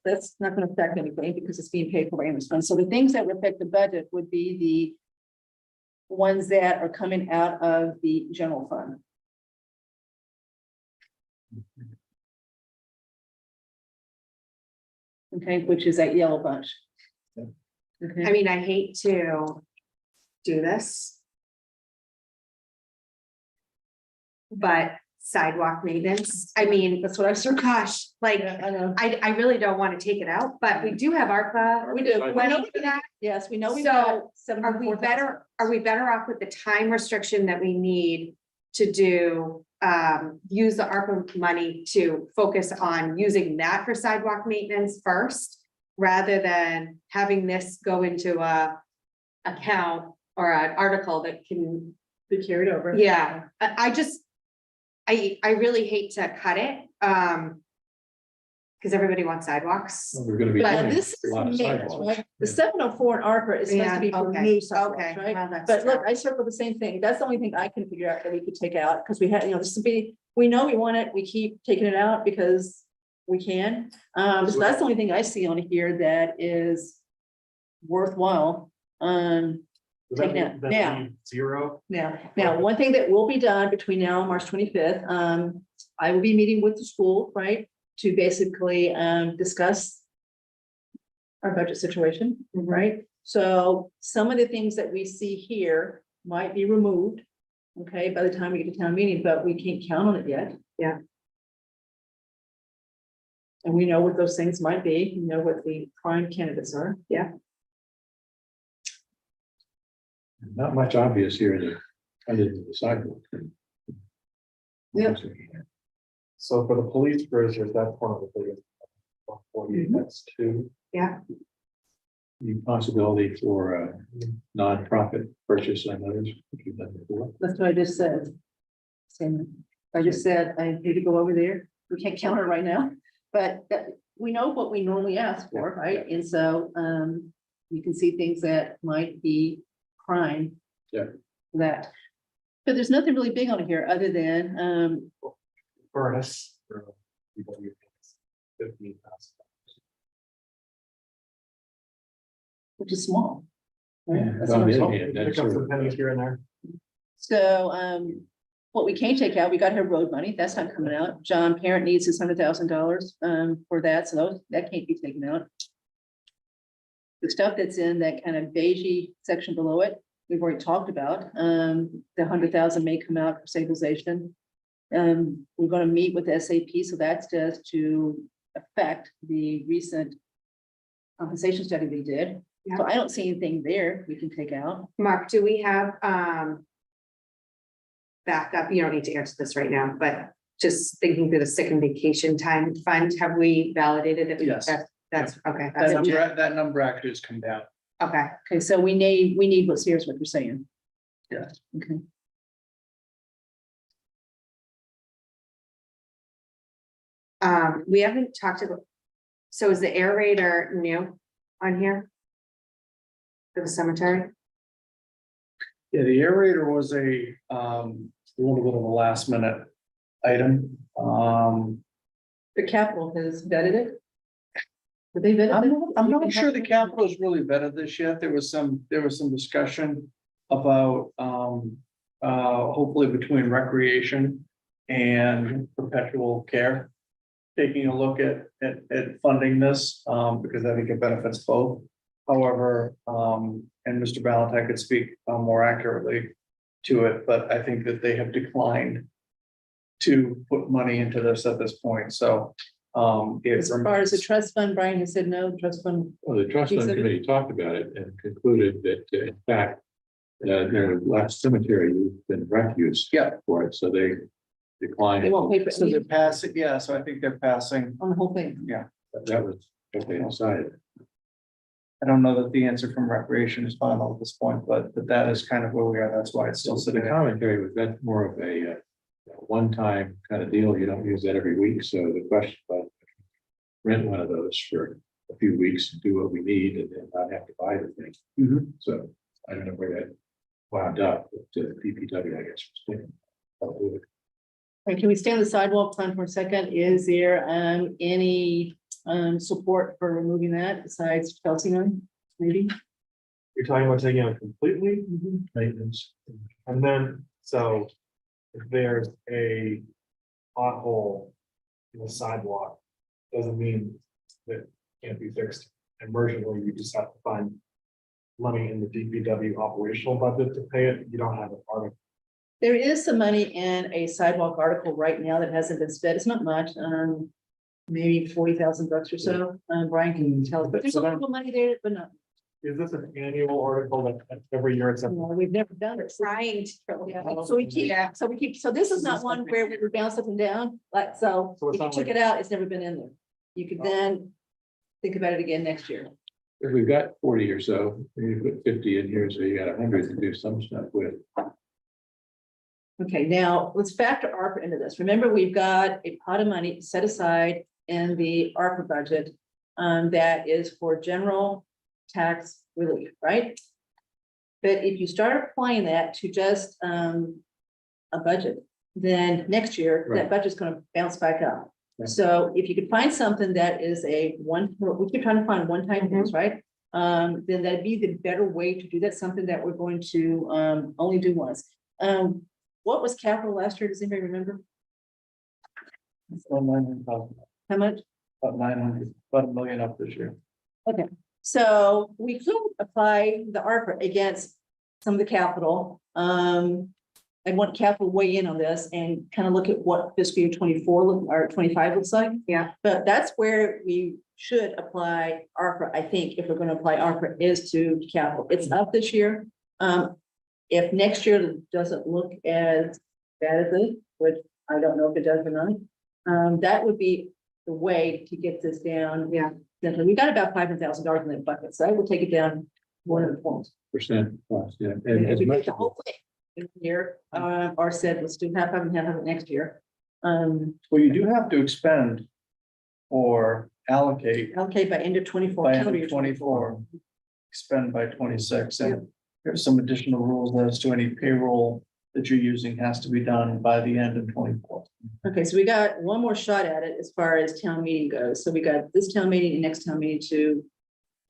Speaker 2: that's not going to affect anything because it's being paid for by ambulance fund. So the things that would affect the budget would be the ones that are coming out of the general fund. Okay, which is that yellow bunch. Okay.
Speaker 1: I mean, I hate to do this. But sidewalk maintenance, I mean,
Speaker 2: That's what I circled.
Speaker 1: gosh, like,
Speaker 2: Yeah, I know.
Speaker 1: I really don't want to take it out, but we do have ARPA.
Speaker 2: We do.
Speaker 1: money for that.
Speaker 2: Yes, we know we've
Speaker 1: So,
Speaker 2: got
Speaker 1: Are we
Speaker 2: 74,000.
Speaker 1: are we better off with the time restriction that we need to do, use the ARPA money to focus on using that for sidewalk maintenance first? Rather than having this go into a account or an article that can,
Speaker 2: Be carried over.
Speaker 1: yeah, I really hate to cut it, because everybody wants sidewalks.
Speaker 9: We're gonna be
Speaker 2: But
Speaker 9: doing
Speaker 2: this
Speaker 9: a lot of
Speaker 2: is
Speaker 9: sidewalks.
Speaker 2: right? The 704 in ARPA is supposed to be for new sidewalks,
Speaker 1: Okay,
Speaker 2: right?
Speaker 1: well, that's
Speaker 2: But look,
Speaker 1: true.
Speaker 2: I circled the same thing. That's the only thing I can figure out that we could take out, because we had, this would be, we know we want it, we keep taking it out because we can. So that's the only thing I see on here that is worthwhile.
Speaker 11: Does that
Speaker 2: Take it out.
Speaker 11: mean- that
Speaker 2: Now.
Speaker 11: mean Zero.
Speaker 2: Now, one thing that will be done between now and March 25th, I will be meeting with the school, right? To basically, discuss our budget situation, right? So some of the things that we see here might be removed, okay, by the time we get to town meeting, but we can't count on it yet.
Speaker 1: Yeah.
Speaker 2: And we know what those things might be, we know what the prime candidates are. Yeah.
Speaker 9: Not much obvious here, other than the sidewalk.
Speaker 2: Yeah.
Speaker 11: So for the police cruisers, that's one of the biggest. 48, that's two.
Speaker 1: Yeah,
Speaker 9: The possibility for a nonprofit purchase on those. which we've done before.
Speaker 2: That's what I just said. Same, I just said, I need to go over there. We can't count it right now, but we know what we normally ask for, right? And so, you can see things that might be prime.
Speaker 9: Yeah.
Speaker 2: That, but there's nothing really big on here other than,
Speaker 11: Furnace. for PW, $15,000.
Speaker 2: which is small. right?
Speaker 9: Yeah,
Speaker 2: That's
Speaker 9: on
Speaker 2: what I'm
Speaker 9: the other
Speaker 2: saying.
Speaker 9: hand, that's
Speaker 11: Pick up
Speaker 9: sort
Speaker 11: some
Speaker 9: of,
Speaker 11: pennies here and there.
Speaker 2: So, what we can take out, we got her road money, that's not coming out. John Parent needs his $100,000, for that, so that can't be taken out. The stuff that's in that kind of beige section below it, we've already talked about, the 100,000 may come out for stabilization. We're gonna meet with SAP, so that's just to affect the recent compensation study they did. So I don't see anything there we can take out.
Speaker 1: Mark, do we have, backup? You don't need to answer this right now, but just thinking through the sick and vacation time fund, have we validated it?
Speaker 5: Yes.
Speaker 1: That's, okay,
Speaker 5: That number actually has come down.
Speaker 1: okay.
Speaker 2: Okay, so we need what here's what you're saying.
Speaker 5: Yes.
Speaker 2: Okay.
Speaker 1: We haven't talked about, so is the aerator new on here? For the cemetery?
Speaker 5: Yeah, the aerator was a little bit of a last minute item.
Speaker 2: The capital has vetted it. Did they vet it?
Speaker 5: I'm not sure the capital is really vetted this yet. There was some discussion about hopefully between recreation and perpetual care. Taking a look at funding this, because I think it benefits both. However, and Mr. Valentine could speak more accurately to it, but I think that they have declined to put money into this at this point, so.
Speaker 2: As far as the trust fund, Brian has said no, the trust fund.
Speaker 9: Well, the trust fund committee talked about it and concluded that, in fact, their last cemetery used in refuse.
Speaker 5: Yeah.
Speaker 9: For it, so they declined.
Speaker 2: They won't pay for
Speaker 5: So they're
Speaker 2: it
Speaker 5: passing, yeah, so I think they're passing,
Speaker 2: on the whole thing.
Speaker 5: yeah.
Speaker 9: That was what they decided.
Speaker 5: I don't know that the answer from recreation is final at this point, but that is kind of where we are. That's why it's still
Speaker 9: So
Speaker 5: sitting
Speaker 9: the
Speaker 5: there.
Speaker 9: commentary was that's more of a one-time kind of deal. You don't use that every week. So the question about rent one of those for a few weeks and do what we need and then not have to buy the thing.
Speaker 5: Mhm.
Speaker 9: So I don't know where that wound up, but DPW, I guess, was thinking. I'll do it.
Speaker 2: All right, can we stay on the sidewalk plan for a second? Is there any support for removing that besides Chelsea one, maybe?
Speaker 11: You're talking about taking it completely,
Speaker 9: Maintenance.
Speaker 11: and then, so if there's a pothole in the sidewalk, doesn't mean that it can't be fixed emergently. You just have to find money in the DPW operational budget to pay it. You don't have a part of.
Speaker 2: There is some money in a sidewalk article right now that hasn't been spent. It's not much, maybe $40,000 or so. Brian can tell us, but there's a little money there, but not.
Speaker 11: Is this an annual article that every year it's?
Speaker 2: No, we've never done it.
Speaker 1: Trying to.
Speaker 2: So this is not one where we would bounce up and down, like, so
Speaker 11: So it's
Speaker 2: if you
Speaker 11: not
Speaker 2: took
Speaker 11: like-
Speaker 2: it out, it's never been in there. You could then think about it again next year.
Speaker 9: If we've got 40 or so, you put 50 in here, so you got 100 to do some stuff with.
Speaker 2: Okay, now let's factor ARPA into this. Remember, we've got a pot of money set aside in the ARPA budget that is for general tax relief, right? But if you start applying that to just a budget, then next year, that
Speaker 9: Right.
Speaker 2: budget's gonna bounce back up.
Speaker 9: Right.
Speaker 2: So if you could find something that is we keep trying to find one-time things, right? Then that'd be the better way to do that, something that we're going to only do once. What was capital last year? Does anybody remember?
Speaker 5: About 900,000,
Speaker 2: How much?
Speaker 5: about 900, about $1 million up this year.
Speaker 2: Okay, so we could apply the ARPA against some of the capital. I want capital weigh in on this and kind of look at what fiscal year 24 or 25 looks like.
Speaker 1: Yeah.
Speaker 2: But that's where we should apply ARPA, I think, if we're going to apply ARPA is to capital. It's up this year. If next year doesn't look as bad as it, which I don't know if it does or not, that would be the way to get this down.
Speaker 1: Yeah.
Speaker 2: Definitely. We got about $500,000 in that bucket, so I will take it down one of the points.
Speaker 9: Percent plus, yeah.
Speaker 2: And
Speaker 9: And
Speaker 2: if
Speaker 9: as
Speaker 2: we
Speaker 9: much
Speaker 2: take the whole thing in here, or said, let's do half of it next year.
Speaker 5: Well, you do have to expend or allocate
Speaker 2: Okay, by end of 24.
Speaker 5: by end
Speaker 2: calendar year
Speaker 5: of 24, expend by 26, and there's some additional rules as to any payroll that you're using has to be done by the end of 24.
Speaker 2: Okay, so we got one more shot at it as far as town meeting goes. So we got this town meeting and next town meeting to,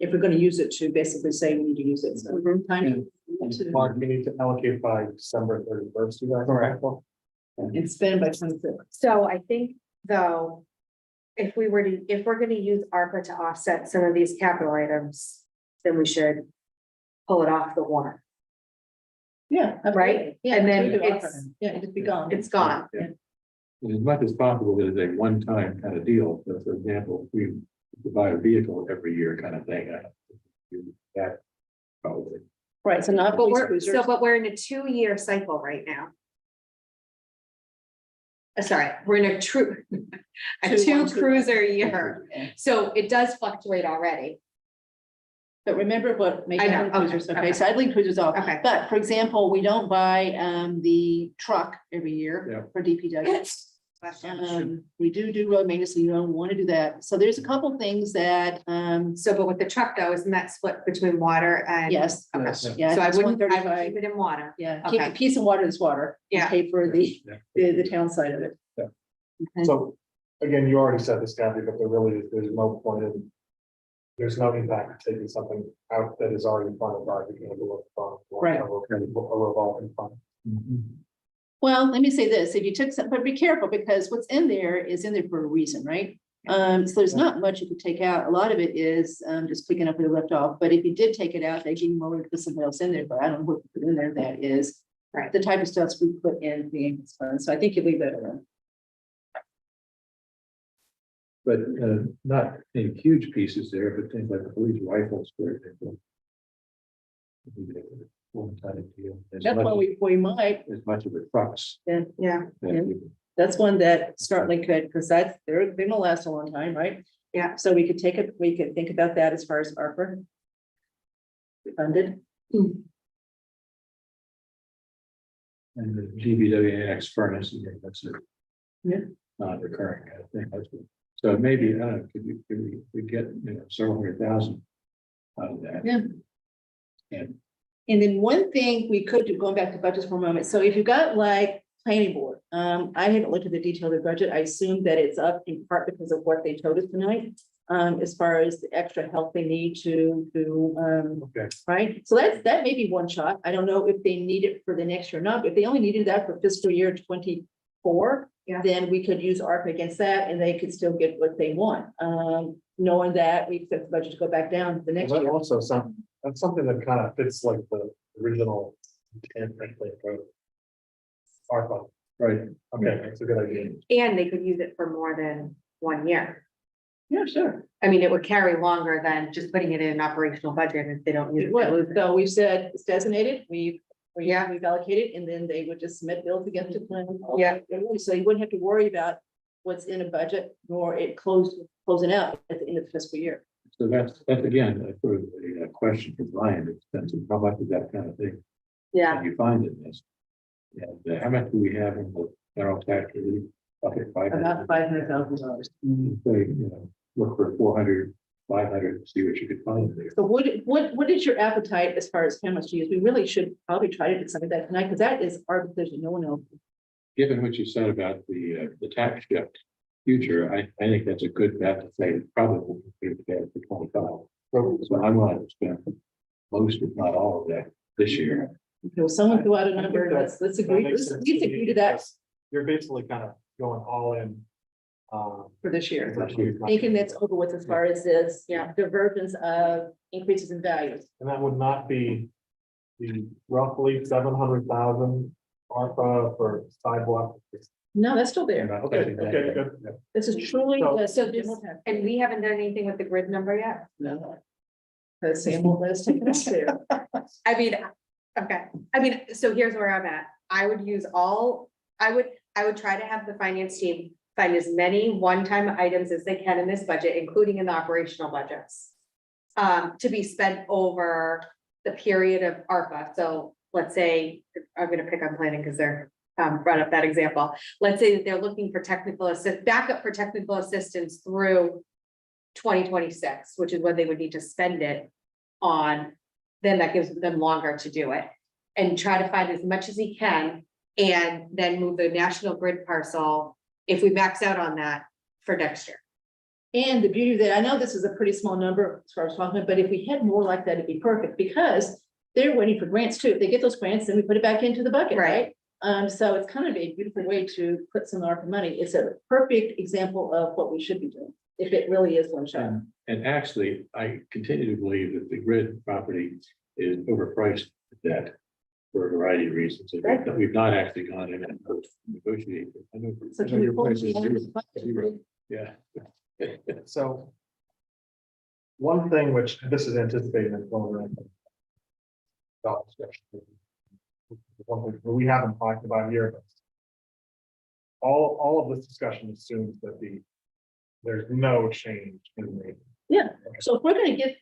Speaker 2: if we're gonna use it to basically say we need to use it. So time to
Speaker 11: Mark, we need to allocate by December 31st. You guys.
Speaker 5: Correct.
Speaker 2: and spend by 26.
Speaker 1: So I think though, if we're gonna use ARPA to offset some of these capital items, then we should pull it off the warrant.
Speaker 2: Yeah.
Speaker 1: Right?
Speaker 2: Yeah,
Speaker 1: And then
Speaker 2: we do
Speaker 1: it's-
Speaker 2: offer. Yeah, it'd be gone.
Speaker 1: It's gone.
Speaker 9: And as much as possible, it is a one-time kind of deal. So for example, if we to buy a vehicle every year kind of thing. That probably.
Speaker 2: Right, so not
Speaker 1: But
Speaker 2: police
Speaker 1: we're,
Speaker 2: cruisers.
Speaker 1: but we're in a 2-year cycle right now. Sorry, we're in a
Speaker 2: Two,
Speaker 1: two
Speaker 2: one, two.
Speaker 1: cruiser year, so it does fluctuate already.
Speaker 2: But remember what makes
Speaker 1: I know,
Speaker 2: idling cruisers,
Speaker 1: okay,
Speaker 2: okay,
Speaker 1: okay.
Speaker 2: so idling cruisers off.
Speaker 1: Okay.
Speaker 2: But for example, we don't buy the truck every year
Speaker 9: Yeah.
Speaker 2: for DPW. We do road maintenance, so you don't want to do that. So there's a couple things that,
Speaker 1: So, but with the truck though, isn't that split between water and?
Speaker 2: yes.
Speaker 1: Okay.
Speaker 9: Yes.
Speaker 2: Yeah,
Speaker 1: So I
Speaker 2: it's
Speaker 1: wouldn't, I would
Speaker 2: 135.
Speaker 1: keep it in water.
Speaker 2: Yeah, keep
Speaker 1: Okay.
Speaker 2: a piece of water is water. and
Speaker 1: Yeah.
Speaker 2: Pay for the,
Speaker 9: Yeah.
Speaker 2: the town side of it.
Speaker 9: Yeah.
Speaker 2: Okay.
Speaker 11: So, again, you already said this, Kathy, but there's no point in. There's no impact of taking something out that is already funded by the capital fund.
Speaker 2: Right.
Speaker 11: A revolving fund.
Speaker 2: Well, let me say this, if you took some, but be careful because what's in there is in there for a reason, right? So there's not much you could take out. A lot of it is just picking up where they left off. But if you did take it out, they can more put something else in there, but I don't know what to put in there that is.
Speaker 1: Right.
Speaker 2: The type of stuff we put in the ambulance fund. So I think you leave that alone.
Speaker 9: But not any huge pieces there, but things like police rifles, for example. One kind of deal.
Speaker 2: That's why we might,
Speaker 9: As much of the trucks.
Speaker 1: Yeah,
Speaker 2: Yeah. That's one that certainly could, because that's, they're gonna last a long time, right?
Speaker 1: Yeah.
Speaker 2: So we could take it, we could think about that as far as ARPA. Funded.
Speaker 9: And the GBWX furnace, that's a.
Speaker 2: Yeah.
Speaker 9: Non-recurring kind of thing. So maybe, I don't know, could get, several $100,000 out of that.
Speaker 2: Yeah.
Speaker 9: And
Speaker 2: And then one thing we could do, going back to budgets for a moment, so if you've got like planning board, I haven't looked at the detail of the budget, I assume that it's up in part because of what they told us tonight. As far as the extra help they need to,
Speaker 11: Okay.
Speaker 2: right, so that may be one shot, I don't know if they need it for the next year or not, but if they only needed that for fiscal year 24.
Speaker 1: Yeah.
Speaker 2: Then we could use ARPA against that and they could still get what they want, knowing that we expect the budget to go back down the next
Speaker 11: Well, that
Speaker 2: year.
Speaker 11: also that's something that kind of fits like the original intent, frankly, of ARPA.
Speaker 9: right,
Speaker 11: Okay, that's a good idea.
Speaker 1: and they could use it for more than 1 year.
Speaker 2: Yeah, sure.
Speaker 1: I mean, it would carry longer than just putting it in an operational budget if they don't use it. they lose it.
Speaker 2: So we've said it's designated, we've
Speaker 1: Yeah.
Speaker 2: allocated, and then they would just submit bills against it.
Speaker 1: Yeah.
Speaker 2: So you wouldn't have to worry about what's in a budget, nor it closing out at the end of the fiscal year.
Speaker 9: so that's again, sort of a question for Brian, it depends on how much of that kind of thing
Speaker 1: Yeah,
Speaker 9: can you find in this? And how much do we have in the general tax relief bucket?
Speaker 2: About $500,000.
Speaker 9: Look for 400, 500, see what you could find there.
Speaker 2: So what is your appetite as far as how much to use? We really should probably try to do some of that tonight, because that is our decision, no one else.
Speaker 9: Given what you said about the tax shift future, I think that's a good bet to say it probably will be prepared for 25. So I'm going to spend most, if not all of that this year.
Speaker 2: Okay, well, someone threw out a
Speaker 11: I
Speaker 2: number,
Speaker 11: think
Speaker 2: let's
Speaker 11: that
Speaker 2: agree,
Speaker 11: makes
Speaker 2: let's
Speaker 11: sense
Speaker 2: agree
Speaker 11: to me
Speaker 2: to that
Speaker 11: because You're basically kind of going all in.
Speaker 2: for this year.
Speaker 11: for 25.
Speaker 2: Thinking that's over with as far as this, divergence of increases in values.
Speaker 11: And that would not be the roughly 700,000 ARPA for sidewalk.
Speaker 2: No, that's still there.
Speaker 11: Okay, good.
Speaker 2: This is truly.
Speaker 11: So-
Speaker 1: so this, and we haven't done anything with the grid number yet.
Speaker 2: No. Because Sam won't let us take it up there.
Speaker 1: I mean, okay, I mean, so here's where I'm at. I would use I would try to have the finance team find as many one-time items as they can in this budget, including in the operational budgets. To be spent over the period of ARPA. So let's say, I'm gonna pick on planning because they're brought up that example. Let's say that they're looking for backup for technical assistance through 2026, which is when they would need to spend it on, then that gives them longer to do it. And try to find as much as he can, and then move the national grid parcel, if we max out on that, for next year.
Speaker 2: And the beauty of that, I know this is a pretty small number as far as talking, but if we had more like that, it'd be perfect, because they're waiting for grants too. If they get those grants, then we put it back into the bucket, right? So it's kind of a beautiful way to put some ARPA money. It's a perfect example of what we should be doing, if it really is one shot.
Speaker 9: And actually, I continue to believe that the grid property is overpriced at that for a variety of reasons. And we've not actually gone in and negotiated. I know
Speaker 2: So
Speaker 9: I know
Speaker 2: can we
Speaker 9: your
Speaker 2: pull
Speaker 9: price
Speaker 2: the
Speaker 9: is
Speaker 2: end of
Speaker 9: zero.
Speaker 2: the budget?
Speaker 9: Zero. Yeah.
Speaker 11: So one thing which this is anticipating and going around. One thing we haven't talked about here, but all of this discussion assumes that there's no change in the.
Speaker 2: Yeah, so if we're gonna get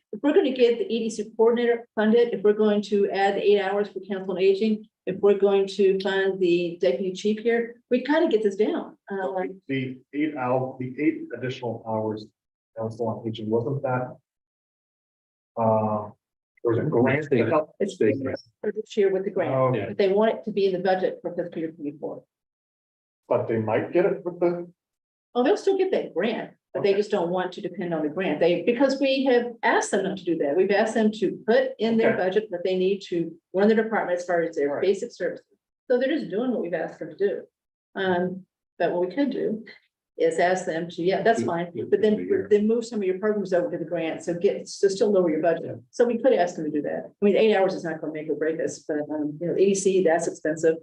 Speaker 2: the EDC coordinator funded, if we're going to add the 8 hours for council on aging, if we're going to fund the deputy chief here, we kind of get this down.
Speaker 11: The 8 additional hours, council on aging, wasn't that? There was a grant that helped.
Speaker 2: It's for this year with the grant,
Speaker 11: Oh,
Speaker 9: Yeah.
Speaker 2: but they want it to be in the budget for fiscal year 24.
Speaker 11: But they might get it with the,
Speaker 2: Oh, they'll still get that grant, but they
Speaker 11: Okay.
Speaker 2: just don't want to depend on the grant. Because we have asked them not to do that. We've asked them to put in their
Speaker 11: Okay.
Speaker 2: budget that they need to run their department as far as their
Speaker 11: Right.
Speaker 2: basic services. So they're just doing what we've asked them to do. But what we could do is ask them to, yeah, that's fine, but then move some of your programs over to the grant, so still lower your budget. So we could ask them to do that. I mean, 8 hours is not gonna make or break us, but, EDC, that's expensive.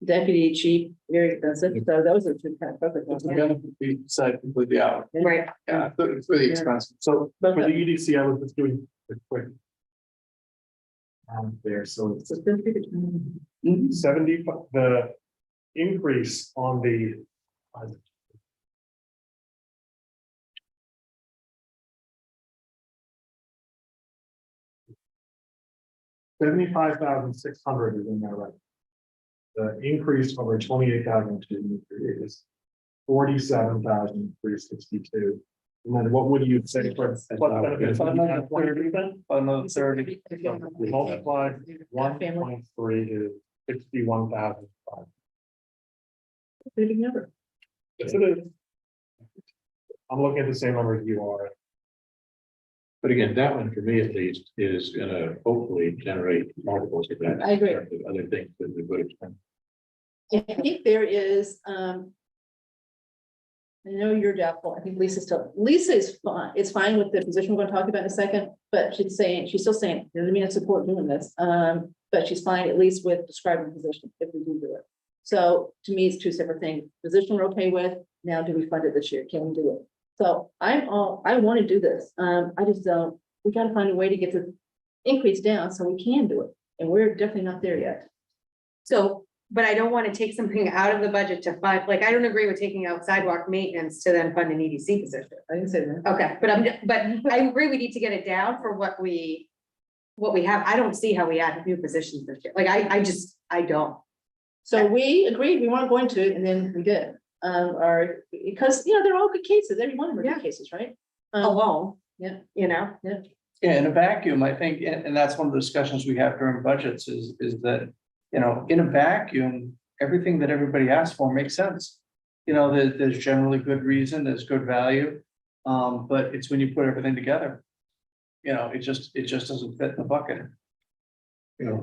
Speaker 2: Deputy chief, very expensive, so those are two kind of focus
Speaker 5: It's
Speaker 2: ones.
Speaker 5: gonna be decided completely out.
Speaker 1: Right.
Speaker 5: Yeah, it's really expensive.
Speaker 11: so
Speaker 2: But
Speaker 11: for the
Speaker 2: the-
Speaker 11: EDC, I was just doing a quick. There, so it's
Speaker 2: So it's been pretty good.
Speaker 11: 70, the increase on the. $75,600 is in there, right? The increase over 28,002 is 47,362. And then what would you say for? what benefits?
Speaker 5: Another 30, another 30.
Speaker 11: Multiply 1.3 is 61,005.
Speaker 2: Pretty good number.
Speaker 11: Yes, it is. I'm looking at the same numbers you are.
Speaker 9: But again, that one for me at least is gonna hopefully generate multiples of that.
Speaker 2: I agree.
Speaker 9: in terms of Other things that we would have spent.
Speaker 2: I think there is, I know you're doubtful. I think Lisa is fine. It's fine with the position we're gonna talk about in a second, but she's still saying, doesn't mean I support doing this. But she's fine at least with describing the position if we do it. So to me, it's two separate things. Position we're okay with. Now, do we fund it this year? Can we do it? So I want to do this. I just don't, we gotta find a way to get the increase down so we can do it. And we're definitely not there yet.
Speaker 1: So, but I don't want to take something out of the budget to fund, like, I don't agree with taking out sidewalk maintenance to then fund an EDC position.
Speaker 2: I didn't say that.
Speaker 1: Okay, but I agree, we need to get it down for what we have. I don't see how we add new positions this year. Like, I don't.
Speaker 2: So we agreed, we weren't going to, and then we did. Because, they're all good cases, every one of them are
Speaker 1: Yeah.
Speaker 2: good cases, right?
Speaker 1: Alone.
Speaker 2: yeah.
Speaker 1: You know?
Speaker 5: Yeah, in a vacuum, I think, and that's one of the discussions we have during budgets is that, in a vacuum, everything that everybody asks for makes sense. There's generally good reason, there's good value, but it's when you put everything together. It just doesn't fit in the bucket.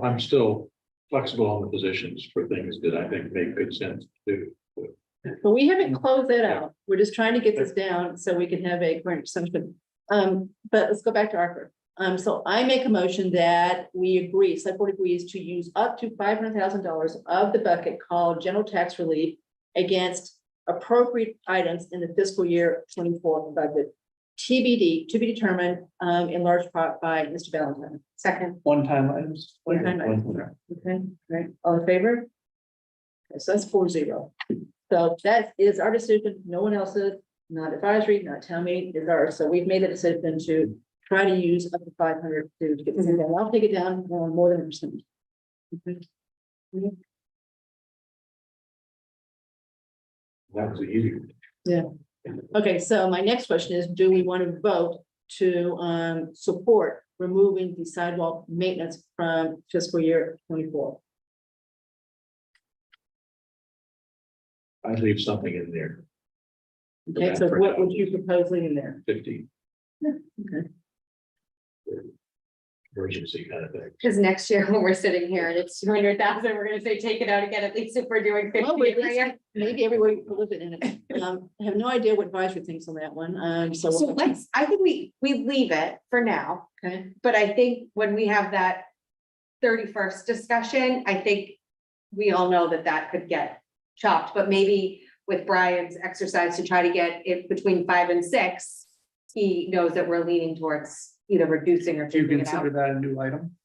Speaker 9: I'm still flexible on the positions for things that I think make good sense to do.
Speaker 2: But we haven't closed that out. We're just trying to get this down so we can have a current assumption. But let's go back to Arthur. So I make a motion that we agree, select board agrees to use up to $500,000 of the bucket called general tax relief against appropriate items in the fiscal year 24 budget. TBD, to be determined, in large part by Mr. Valentine.
Speaker 1: Second.
Speaker 5: One-time items.
Speaker 2: One-time items. Okay, right, all in favor? Okay, so that's 4-0. So that is our decision, no one else's, not advisory, not town meeting, is ours. So we've made a decision to try to use up to 500 to get this down. I'll take it down more than 1%. Okay.
Speaker 9: That was easy.
Speaker 2: Okay, so my next question is, do we want to vote to support removing the sidewalk maintenance from fiscal year 24?
Speaker 9: I'd leave something in there,
Speaker 2: Okay, so what would you propose leaving there?
Speaker 9: 50
Speaker 2: Okay.
Speaker 9: emergency kind of thing.
Speaker 1: Because next year when we're sitting here and it's 200,000, we're gonna say, take it out again, at least if we're doing 50
Speaker 2: Well, at
Speaker 1: every
Speaker 2: least
Speaker 1: year.
Speaker 2: maybe everywhere you live it in it. I have no idea what advisory thinks on that one. So.
Speaker 1: So I think we leave it for now,
Speaker 2: Okay,
Speaker 1: but I think when we have that 31st discussion, I think we all know that could get chopped, but maybe with Brian's exercise to try to get it between 5 and 6, he knows that we're leaning towards either reducing or
Speaker 5: Do you
Speaker 1: taking it
Speaker 5: consider
Speaker 1: out.
Speaker 5: that a new item?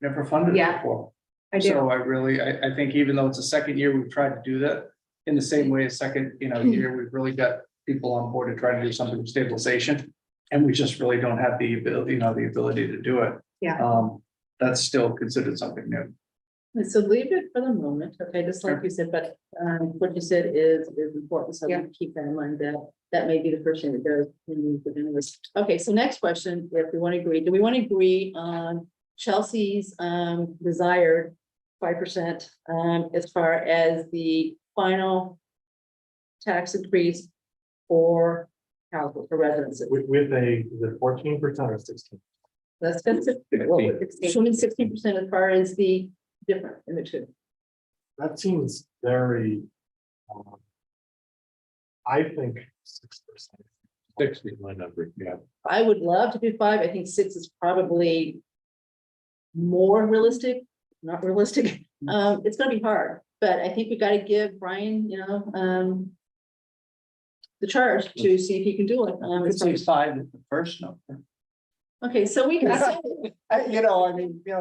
Speaker 5: Never funded it
Speaker 1: Yeah.
Speaker 5: before.
Speaker 1: I do.
Speaker 5: So I think even though it's the second year, we've tried to do that in the same way, a second, year, we've really got people on board to try to do something with stabilization. And we just really don't have the ability to do it.
Speaker 1: Yeah.
Speaker 5: That's still considered something new.
Speaker 2: And so leave it for the moment, okay, just like you said, but what you said is important, so we
Speaker 1: Yeah.
Speaker 2: keep that in mind, that may be the first thing that goes. when we put in this. Okay, so next question, if we want to agree, do we want to agree on Chelsea's desired 5% as far as the final tax increase for households, for residences?
Speaker 11: With the 14% or 16?
Speaker 2: That's good. Assuming 16% as far as the difference in the two.
Speaker 11: That seems very. I think 6%.
Speaker 9: 60 is my number, yeah.
Speaker 2: I would love to do 5. I think 6 is probably more realistic, not realistic. It's gonna be hard, but I think we gotta give Brian, the charge to see if he can do it.
Speaker 5: Could say 5 is the first number.
Speaker 2: Okay, so we can,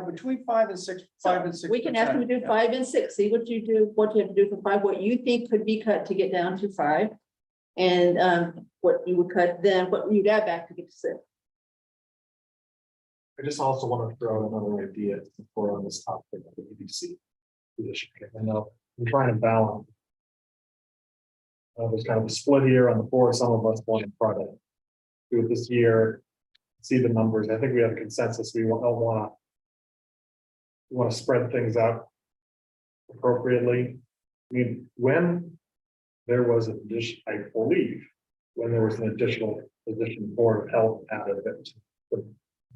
Speaker 5: Between 5 and 6, 5 and 6.
Speaker 2: we can ask him to do 5 and 6, see what you do, what you have to do for 5, what you think could be cut to get down to 5. And what you would cut, then what you'd add back to get to 6.
Speaker 11: I just also want to throw another idea for on this topic of the EDC position. I know I'm trying to balance. There's kind of a split here on the board. Some of us want to try to do it this year, see the numbers. I think we have a consensus. We don't want to spread things out appropriately. I mean, when there was an addition, I believe, when there was an additional position Board of Health added it to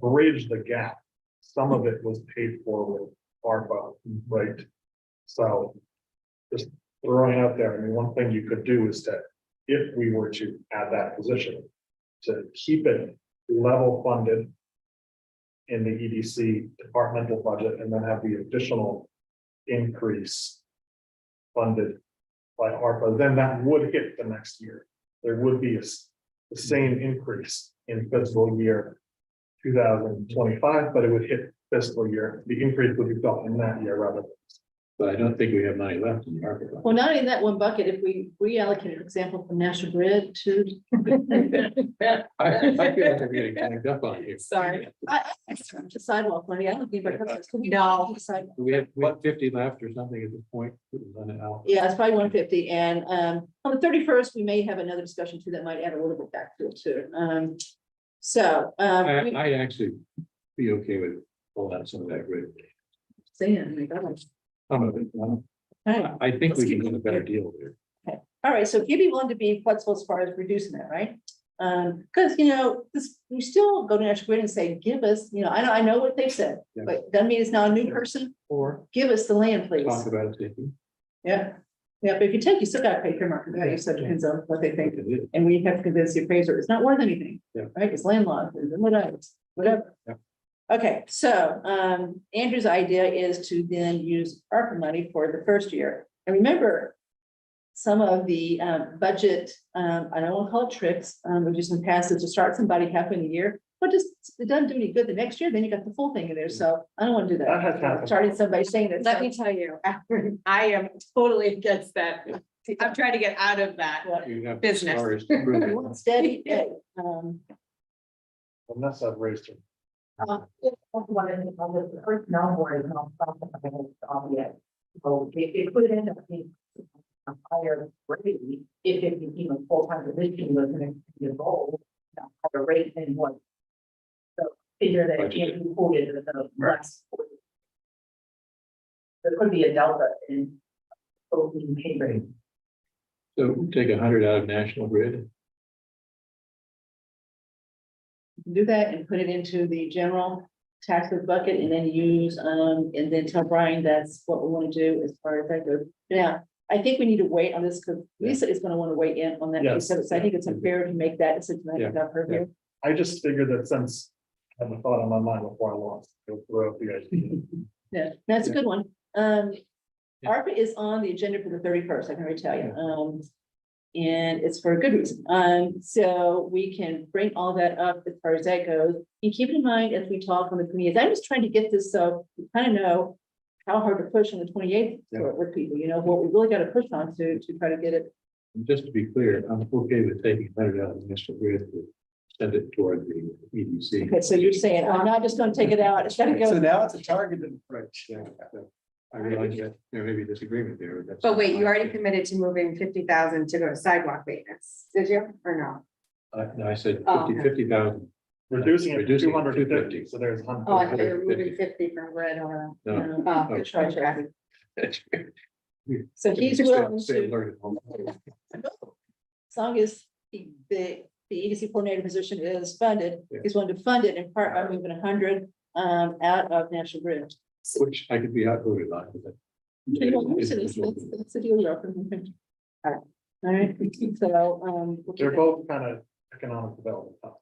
Speaker 11: bridge the gap, some of it was paid for with ARPA, right? So just throwing out there, I mean, one thing you could do is that if we were to add that position, to keep it level funded in the EDC departmental budget and then have the additional increase funded by ARPA, then that would hit the next year. There would be the same increase in fiscal year 2025, but it would hit fiscal year. The increase would be felt in that year rather than.
Speaker 9: But I don't think we have money left in the ARPA fund.
Speaker 2: Well, not in that one bucket, if we reallocate, for example, from National Grid to.
Speaker 9: I feel like we're getting tagged up on here.
Speaker 2: Sorry. Just sidewalk money, I don't think.
Speaker 1: No.
Speaker 9: We have 50 left or something at this point. We can run it out.
Speaker 2: Yeah, it's probably 150, and on the 31st, we may have another discussion too, that might add a little bit back to it too.
Speaker 9: I'd actually be okay with pulling out some of that grid. Some of it. I think we can get a better deal there.
Speaker 2: All right, so you'd be willing to be flexible as far as reducing that, right? Because this, you still go to National Grid and say, give us, I know what they said,
Speaker 9: Yeah.
Speaker 2: but doesn't mean it's now a new person.
Speaker 9: Or
Speaker 2: Give us the land, please.
Speaker 9: talk about it. Taking
Speaker 2: Yeah, but if you take, you still gotta pay fair market value, so it depends on what they think.
Speaker 9: it is.
Speaker 2: And we have to convince the appraiser it's not worth anything.
Speaker 9: Yeah.
Speaker 2: Right, it's landlocked, and whatever.
Speaker 9: Yeah.
Speaker 2: Okay, so Andrew's idea is to then use ARPA money for the first year. And remember, some of the budget, I don't want to call it tricks, we've just been passed to start somebody halfway in the year, but just it doesn't do any good the next year, then you got the full thing in there. So I don't want to do
Speaker 11: That has
Speaker 2: that.
Speaker 11: happened.
Speaker 2: Starting somebody saying that.
Speaker 1: Let me tell you, I am totally against that. I'm trying to get out of that.
Speaker 9: You have
Speaker 1: Business.
Speaker 9: stars to prove it.
Speaker 2: Steady.
Speaker 11: Unless I've raised it.
Speaker 2: So it could end up being a higher rate if it became a full-time position was going to be involved, higher rate than what. So figure that it can't be quoted with the less. There could be a delta in opening pay rate.
Speaker 9: So take 100 out of National Grid.
Speaker 2: Do that and put it into the general taxes bucket and then use, and then tell Brian that's what we want to do as far as that goes. Now, I think we need to wait on this because Lisa is going to want to weigh in on that.
Speaker 11: Yes.
Speaker 2: So I think it's unfair to make that decision. I think I've heard here.
Speaker 11: I just figured that since I had a thought on my mind before I lost, I'll throw out the idea.
Speaker 2: Yeah, that's a good one. ARPA is on the agenda for the 31st, I can already tell you. and it's for a good reason. So we can bring all that up as far as that goes. And keep in mind, as we talk on the committees, I'm just trying to get this so we kind of know how hard to push on the 28th with people, you know, what we really got to push on to try to get it.
Speaker 9: Just to be clear, I'm okay with taking $100 out of the national grid to send it toward the EDC.
Speaker 2: Okay, so you're saying, I'm not just gonna take it out, it's gotta
Speaker 5: So
Speaker 2: go.
Speaker 5: now it's a targeted approach.
Speaker 9: Yeah, I realize that there may be disagreement there. That's
Speaker 1: But wait, you already committed to moving 50,000 to go to sidewalk maintenance, did you, or no?
Speaker 9: No, I said
Speaker 1: Oh.
Speaker 9: 50,000.
Speaker 11: Reducing it to
Speaker 9: Reducing it to
Speaker 11: 250,
Speaker 9: 250.
Speaker 11: so there's.
Speaker 1: Oh, I thought you were moving 50 from red over.
Speaker 9: No.
Speaker 1: Oh,
Speaker 2: Good try, Travis.
Speaker 9: That's-
Speaker 2: So he's
Speaker 9: Stay-
Speaker 2: willing
Speaker 9: stay
Speaker 2: to,
Speaker 9: alert at home.
Speaker 2: as long as the EDC coordinator position is funded,
Speaker 9: Yeah.
Speaker 2: he's willing to fund it in part by moving 100 out of National Grid.
Speaker 9: Which I could be outvoted on. but
Speaker 2: Okay, well, that's the deal you're offering. Okay. All right, so, we'll keep
Speaker 11: They're
Speaker 2: that.
Speaker 11: both kind of economic development.
Speaker 2: All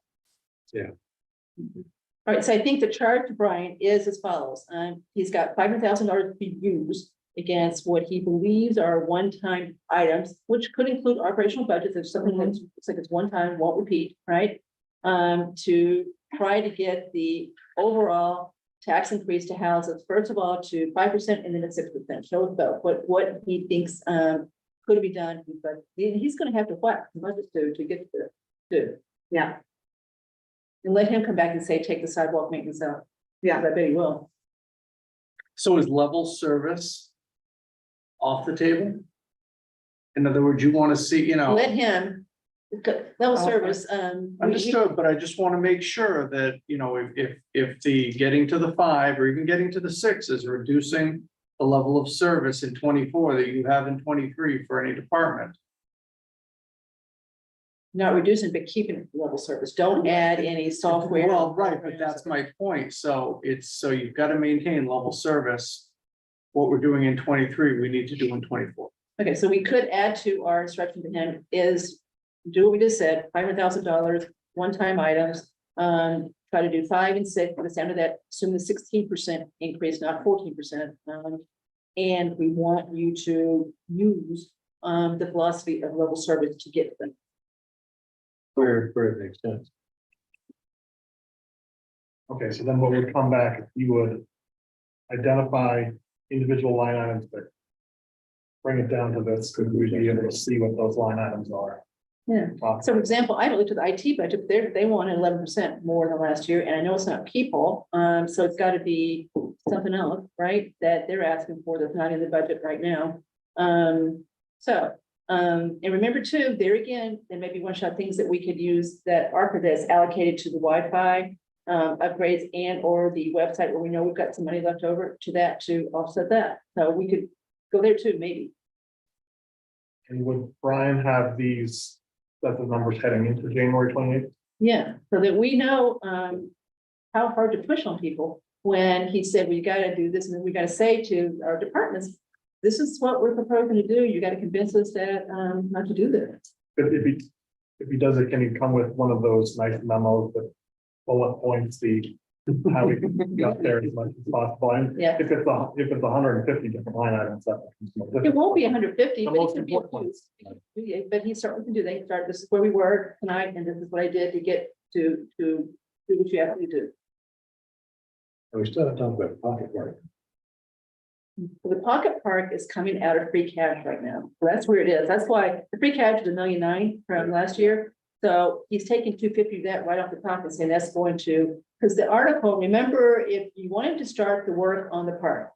Speaker 2: right, so I think the charge to Brian is as follows. He's got $500,000 to be used against what he believes are one-time items, which could include operational budgets, if something that looks like it's one time, won't repeat, right? To try to get the overall tax increase to houses, first of all, to 5% and then at 6%. Show us both what he thinks could be done, but he's gonna have to whack the budget to get to.
Speaker 1: Yeah,
Speaker 2: And let him come back and say, take the sidewalk maintenance out.
Speaker 1: yeah.
Speaker 2: I bet he will.
Speaker 5: So is level service off the table? In other words, you want to see, you know,
Speaker 2: Let him, level service,
Speaker 5: understood, but I just want to make sure that, you know, if the getting to the 5 or even getting to the 6 is reducing the level of service in 24 that you have in 23 for any department.
Speaker 2: not reducing, but keeping level service. Don't add any software.
Speaker 5: Well, right, but that's my point. So you've got to maintain level service. What we're doing in 23, we need to do in 24.
Speaker 2: Okay, so we could add to our instruction to him is do what we just said, $500,000, one-time items. Try to do 5 and 6, but it's down to that, assume the 16% increase, not 14%. And we want you to use the philosophy of level service to get them.
Speaker 9: Where it makes sense.
Speaker 11: Okay, so then what would come back, if you would identify individual line items, but bring it down to this, because we'd be able to see what those line items are.
Speaker 2: Yeah. So for example, I looked at the IT budget, they wanted 11% more than last year, and I know it's not people, so it's gotta be something else, right? That they're asking for that's not in the budget right now. And remember too, there again, there may be one-shot things that we could use that ARPA that's allocated to the Wi-Fi upgrades and or the website where we know we've got some money left over to that to offset that. So we could go there too, maybe.
Speaker 11: And would Brian have these, that the numbers heading into January 28th?
Speaker 2: Yeah, so that we know how hard to push on people when he said, we gotta do this, and then we gotta say to our departments, this is what we're proposing to do. You gotta convince us that not to do this.
Speaker 11: If he does it, can he come with one of those nice memos that bullet points the, how we got there as much as possible? And
Speaker 2: Yeah.
Speaker 11: if it's 150 different line items, that
Speaker 2: It won't be 150,
Speaker 11: The
Speaker 2: but it
Speaker 11: most
Speaker 2: can be a
Speaker 11: important
Speaker 2: few. But he certainly can do, they can start, this is where we were tonight, and this is what I did to get to do what you have to do.
Speaker 9: And we still have to talk about pocket work.
Speaker 2: The pocket park is coming out of free cash right now. So that's where it is. That's why the free cash is $1.9 million from last year. So he's taking 250 of that right off the top and saying that's going to, because the article, remember, if you wanted to start the work on the park,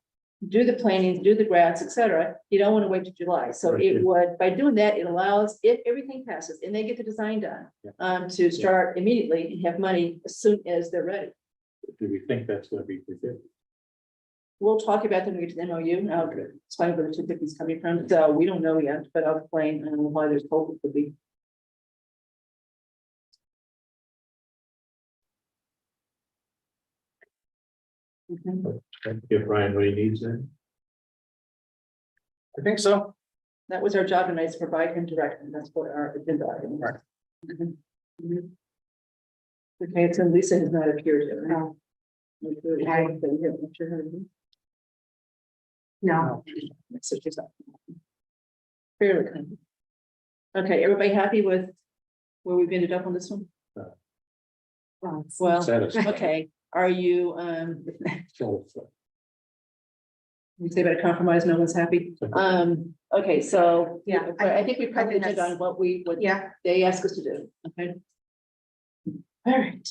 Speaker 2: do the planning, do the grass, etc., you don't want to wait till July. So
Speaker 9: Right.
Speaker 2: it would, by doing that, it allows, if everything passes and they get the design done, to start immediately and have money as soon as they're ready.
Speaker 9: Do we think that's gonna be fulfilled?
Speaker 2: We'll talk about them when we get to the MOU. Now, explain where the 250 is coming from. So we don't know yet, but I'll explain why there's hope it could be. Okay.
Speaker 9: Give Brian what he needs then?
Speaker 5: I think so.
Speaker 2: That was our job tonight, is to provide him direction. That's what our agenda item was. Mhm. Mhm. Okay, so Lisa has not appeared yet. right?
Speaker 1: No,
Speaker 2: So she's up. Fairly kind. Okay, everybody happy with where we've ended up on this one? Well,
Speaker 9: Satisfied.
Speaker 2: okay, are you, we say about a compromise, no one's happy. Okay, so,
Speaker 1: Yeah,
Speaker 2: I think we
Speaker 1: I
Speaker 2: probably
Speaker 1: think
Speaker 2: did
Speaker 1: that's-
Speaker 2: on what
Speaker 1: Yeah,
Speaker 2: they asked us to do, okay? All right.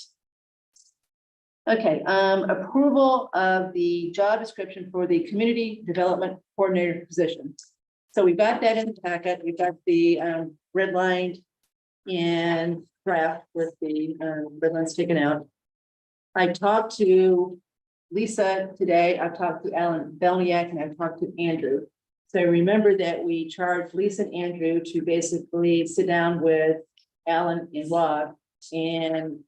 Speaker 2: Okay, approval of the job description for the community development coordinator position. So we've got that in the packet, we've got the red line and draft with the red lines taken out. I talked to Lisa today, I've talked to Alan Belniak, and I've talked to Andrew. So remember that we charged Lisa and Andrew to basically sit down with Alan and Rob and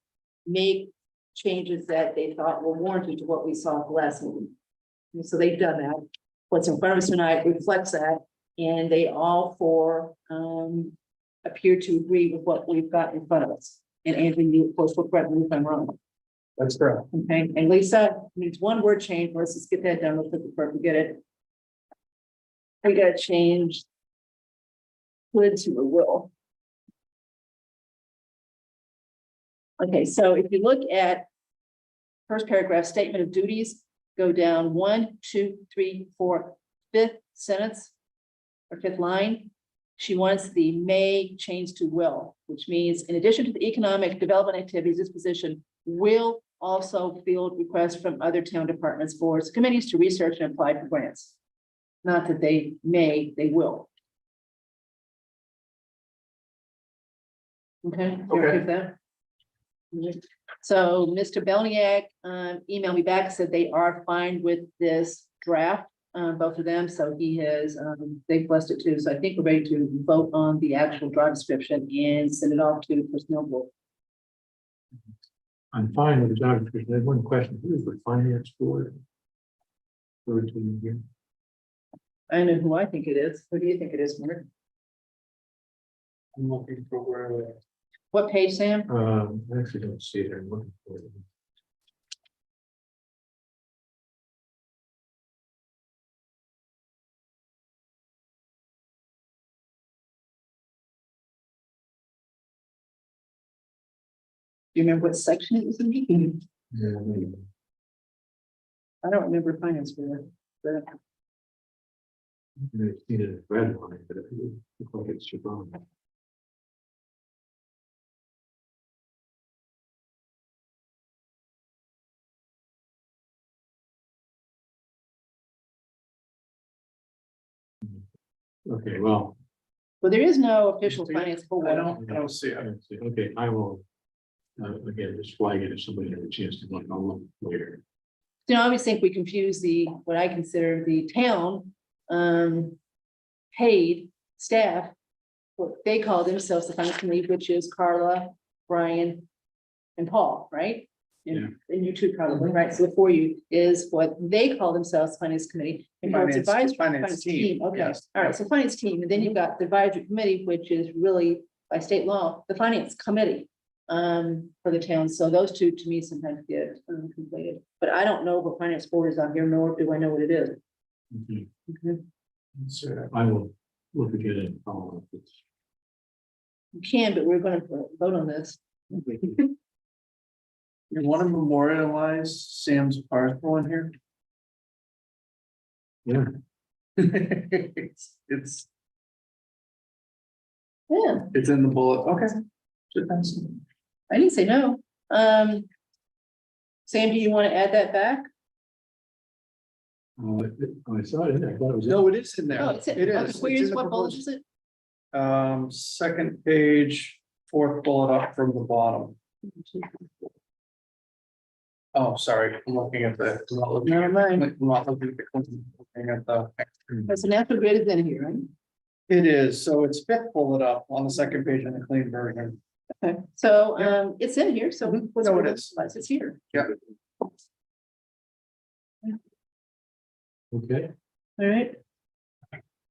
Speaker 2: make changes that they thought were warranted to what we saw at the last meeting. And so they've done that. What's in front of us tonight reflects that, and they all four appear to agree with what we've got in front of us. And Andrew, you of course will correct me if I'm wrong.
Speaker 11: That's correct.
Speaker 2: Okay, and Lisa needs one word change. Let's just get that done real quick before we get it. We gotta change would to a will. Okay, so if you look at first paragraph, statement of duties, go down 1, 2, 3, 4, fifth sentence or fifth line. She wants the may change to will, which means in addition to the economic development activities, this position will also field requests from other town departments, boards, committees to research and apply for grants. Not that they may, they will. Okay. you okay with that? So Mr. Belniak emailed me back, said they are fine with this draft, both of them. So he has, they blessed it too. So I think we're ready to vote on the actual job description and send it off to the personnel board.
Speaker 9: I'm fine with the job description. I have one question. Who is the finance board? Go to here.
Speaker 2: I know who I think it is. Who do you think it is, Mark?
Speaker 5: I'm looking for where.
Speaker 2: What page, Sam?
Speaker 9: I actually don't see it. I'm looking for it.
Speaker 2: Do you remember what section it was in?
Speaker 9: Yeah, maybe.
Speaker 2: I don't remember finance board. But
Speaker 9: I've seen it in red line, but it looks like it's wrong. Okay, well.
Speaker 2: there is no official finance board.
Speaker 5: I don't see it.
Speaker 9: Okay, I will. Again, just flag it if somebody has a chance to look, I'll look later.
Speaker 2: You know, I always think we confuse the, what I consider the town, paid staff. What they call themselves the finance committee, which is Carla, Brian, and Paul, right? And you two probably, right? So before you is what they call themselves, finance committee. And it's advisory,
Speaker 5: Finance team,
Speaker 2: okay,
Speaker 5: yes.
Speaker 2: all right, so finance team, and then you've got the advisory committee, which is really by state law, the finance committee. For the town, so those two to me sometimes get conflated, but I don't know what finance board is on here, nor do I know what it is.
Speaker 9: Okay.
Speaker 2: Okay.
Speaker 5: So,
Speaker 9: I will look again and follow up.
Speaker 2: You can, but we're gonna vote on this.
Speaker 5: you want to memorialize Sam's article in here?
Speaker 9: Yeah.
Speaker 5: It's
Speaker 2: Yeah,
Speaker 5: in the bullet, okay.
Speaker 2: I didn't say no. Sam, do you want to add that back?
Speaker 9: I saw it in there. I thought it was.
Speaker 5: No, it is in there.
Speaker 2: Oh, it's in,
Speaker 5: It
Speaker 2: okay,
Speaker 5: is.
Speaker 2: where
Speaker 5: It's
Speaker 2: is,
Speaker 5: in the
Speaker 2: what bullet
Speaker 5: proposed-
Speaker 2: is it?
Speaker 5: Second page, fourth bullet up from the bottom. Oh, sorry, I'm looking at the. I'm not looking
Speaker 2: Never
Speaker 5: at-
Speaker 2: mind.
Speaker 5: I'm not looking at the.
Speaker 2: That's an after grid is in here, right?
Speaker 5: It is, so it's fifth bullet up on the second page in the clean version.
Speaker 2: Okay, so,
Speaker 5: Yeah.
Speaker 2: it's in here, so.
Speaker 5: Mhm.
Speaker 2: what's
Speaker 5: No, it
Speaker 2: the-
Speaker 5: is.
Speaker 2: It's here.
Speaker 5: Yeah.
Speaker 9: Okay.
Speaker 2: All right.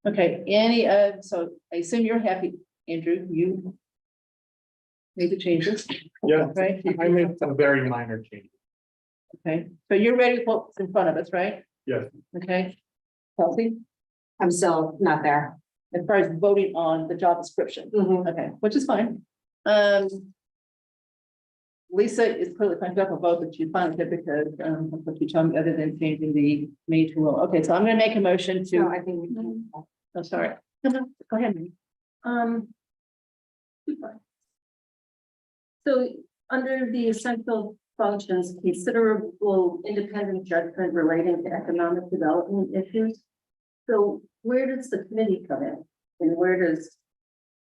Speaker 2: Okay, any, so I assume you're happy, Andrew, you made the changes,
Speaker 11: Yeah,
Speaker 2: right?
Speaker 11: I made a very minor change.
Speaker 2: Okay, so you're ready with what's in front of us, right?
Speaker 11: Yes.
Speaker 2: Okay. Kelsey,
Speaker 1: I'm still not there.
Speaker 2: as far as voting on the job description. Okay, which is fine. Lisa is clearly cranked up a vote that you found it because, what you told me, other than changing the made to will. Okay, so I'm gonna make a motion to.
Speaker 1: No, I think. we can-
Speaker 2: Oh, sorry. No, go ahead. Mary.
Speaker 6: So under the essential functions, considerable independent judgment relating to economic development issues. So where does the committee come in? And where does,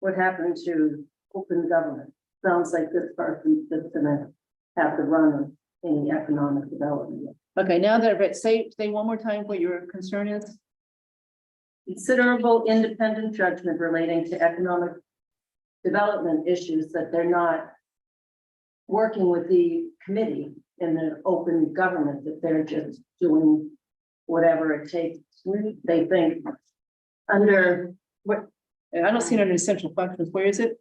Speaker 6: what happened to open government? Sounds like this person is gonna have to run any economic development.
Speaker 2: Okay, now that I've read, say one more time what your concern is.
Speaker 6: Considerable independent judgment relating to economic development issues that they're not working with the committee in the open government, that they're just doing whatever it takes. They think under what,
Speaker 2: I don't see it under essential functions. Where is it?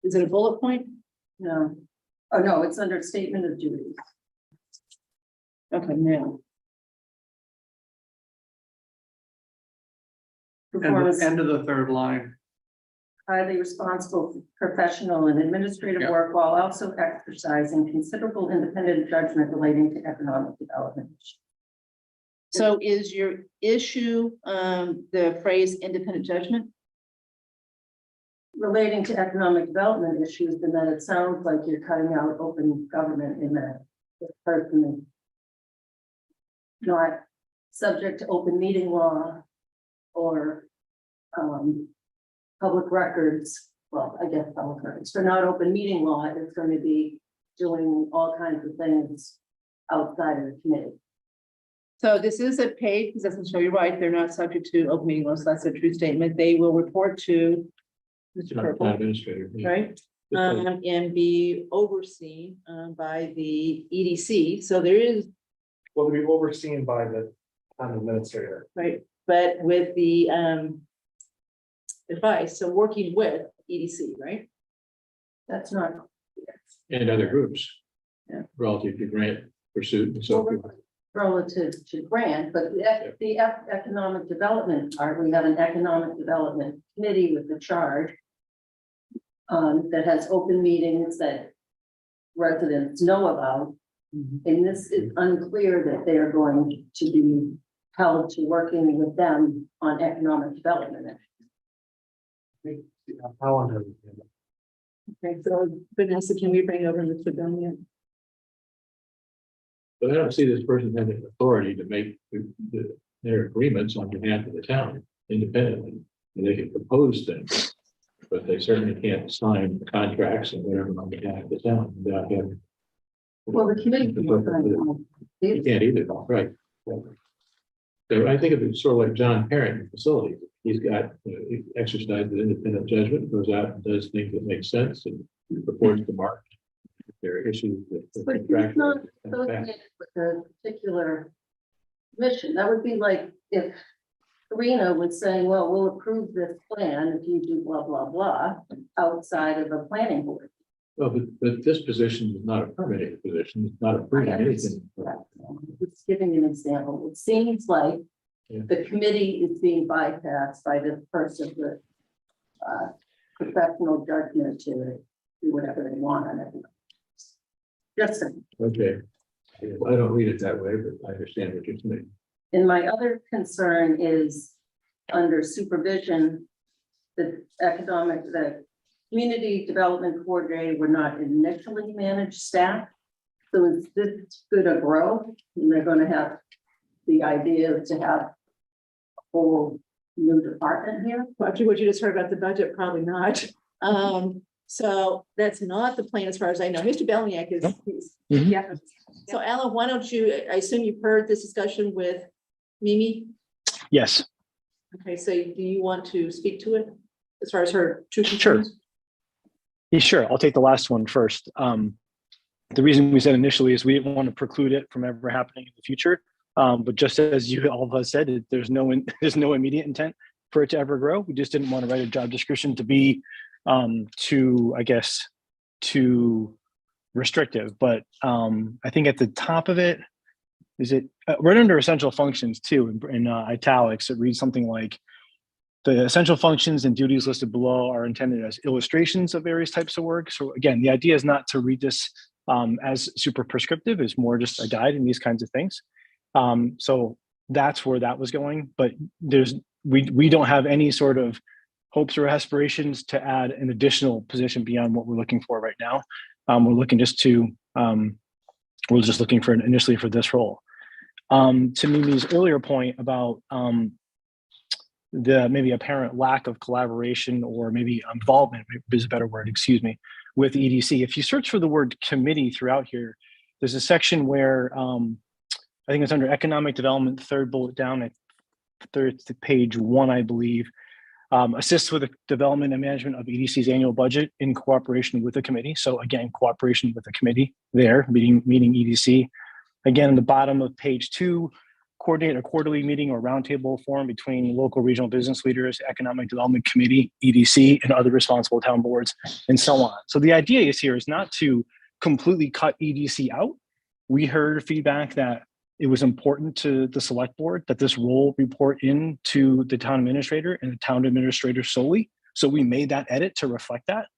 Speaker 2: Is it a bullet point?
Speaker 6: no. Oh, no, it's under statement of duties.
Speaker 2: Okay, now.
Speaker 6: Performance
Speaker 5: End of the third line.
Speaker 6: highly responsible professional and administrative
Speaker 5: Yeah.
Speaker 6: work while also exercising considerable independent judgment relating to economic development.
Speaker 2: So is your issue, the phrase independent judgment?
Speaker 6: Relating to economic development issues, and then it sounds like you're cutting out open government in that this person is not subject to open meeting law or public records. Well, I guess public records, but not open meeting law is going to be doing all kinds of things outside of the committee.
Speaker 2: So this is a paid, because doesn't show you right, they're not subject to open meeting laws, so that's a true statement. They will report to Mr.
Speaker 9: Town
Speaker 2: Purple,
Speaker 9: administrator. Yeah.
Speaker 2: right? And be overseen by the EDC. So there is,
Speaker 11: Will be overseen by the town administrator.
Speaker 2: right, but with the advice, so working with EDC, right?
Speaker 6: That's not.
Speaker 9: And other groups.
Speaker 2: Yeah.
Speaker 9: Relative to grant pursuit and so forth.
Speaker 6: Relative to grant, but the economic development part, we have an economic development committee with the charge. That has open meetings that residents know about. And this is unclear that they are going to be held to working with them on economic development.
Speaker 11: How under.
Speaker 2: Okay, so Vanessa, can we bring over Mr. Dunn?
Speaker 9: But I don't see this person having authority to make their agreements on behalf of the town independently. And they can propose things, but they certainly can't sign contracts and whatever on behalf of the town without having.
Speaker 6: Well, the committee.
Speaker 9: You can't either, right? So I think of it sort of like John Parent in facilities. He's got, he exercises independent judgment, goes out and does things that make sense and reports to Mark. If there are issues that.
Speaker 6: But it's not associated with a particular mission. That would be like if Karina was saying, well, we'll approve this plan if you do blah, blah, blah, outside of a planning board.
Speaker 9: Well, but this position is not a permitting position. It's not approving anything.
Speaker 6: It's giving an example. It seems like
Speaker 9: Yeah.
Speaker 6: the committee is being bypassed by this person with professional judgment to do whatever they want on it. Just saying.
Speaker 9: Okay. I don't read it that way, but I understand what you're saying.
Speaker 6: And my other concern is under supervision, the community development coordinator were not initially managed staff. So is this gonna grow? And they're gonna have the idea to have a whole new department here?
Speaker 2: After what you just heard about the budget, probably not. So that's not the plan as far as I know. Mr. Belniak is.
Speaker 1: Yeah.
Speaker 2: So Alan, why don't you, I assume you've heard this discussion with Mimi?
Speaker 12: Yes,
Speaker 2: Okay, so do you want to speak to it as far as her two
Speaker 12: Sure.
Speaker 2: concerns?
Speaker 12: yeah, sure. I'll take the last one first. The reason we said initially is we didn't want to preclude it from ever happening in the future. But just as you all of us said, there's no immediate intent for it to ever grow. We just didn't want to write a job description to be too restrictive. But I think at the top of it, is it right under essential functions too, in italics, it reads something like, the essential functions and duties listed below are intended as illustrations of various types of work. So again, the idea is not to read this as super prescriptive, it's more just a guide in these kinds of things. So that's where that was going, but we don't have any sort of hopes or aspirations to add an additional position beyond what we're looking for right now. We're just looking for initially for this role. To Mimi's earlier point about the maybe apparent lack of collaboration or maybe involvement is a better word, excuse me, with EDC. If you search for the word committee throughout here, there's a section where I think it's under economic development, third bullet down at page 1, I believe, assists with the development and management of EDC's annual budget in cooperation with the committee. So again, cooperation with the committee there, meeting EDC. Again, in the bottom of page 2, coordinate a quarterly meeting or roundtable forum between local regional business leaders, economic development committee, EDC, and other responsible town boards, and so on. So the idea is not to completely cut EDC out. We heard feedback that it was important to the select board that this role report in to the town administrator and the town administrator solely. So we made that edit to reflect that.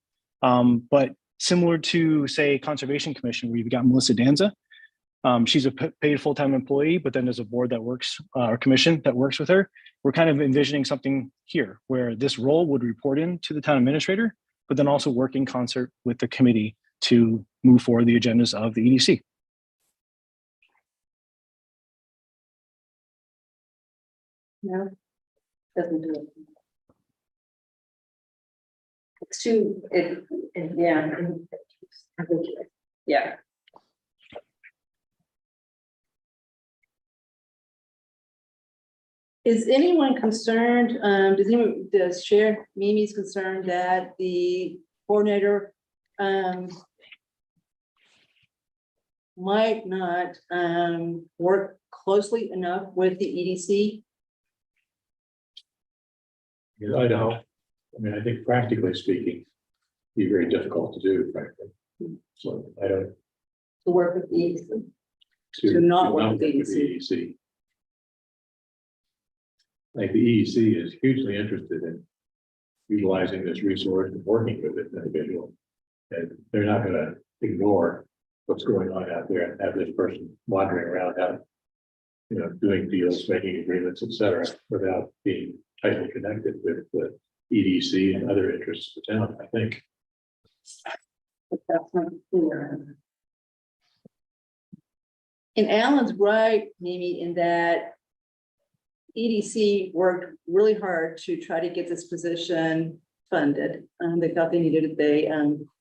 Speaker 12: But similar to, say, Conservation Commission, where you've got Melissa Danza, she's a paid full-time employee, but then there's a board that works, or commission that works with her. We're kind of envisioning something here where this role would report in to the town administrator, but then also work in concert with the committee to move forward the agendas of the EDC.
Speaker 2: No, doesn't do it. It's too, yeah. Yeah. Is anyone concerned, does Chair Mimi's concerned that the coordinator might not work closely enough with the EDC?
Speaker 9: I don't. I mean, I think practically speaking, be very difficult to do, frankly. So I don't.
Speaker 2: To work with the EDC? To not work with the
Speaker 9: EDC. Like the EDC is hugely interested in utilizing this resource and working with this individual. And they're not going to ignore what's going on out there and have this person wandering around out, doing deals, making agreements, et cetera, without being tightly connected with the EDC and other interests of the town, I think.
Speaker 2: But that's not clear. And Alan's right, Mimi, in that EDC worked really hard to try to get this position funded. They thought they needed it. They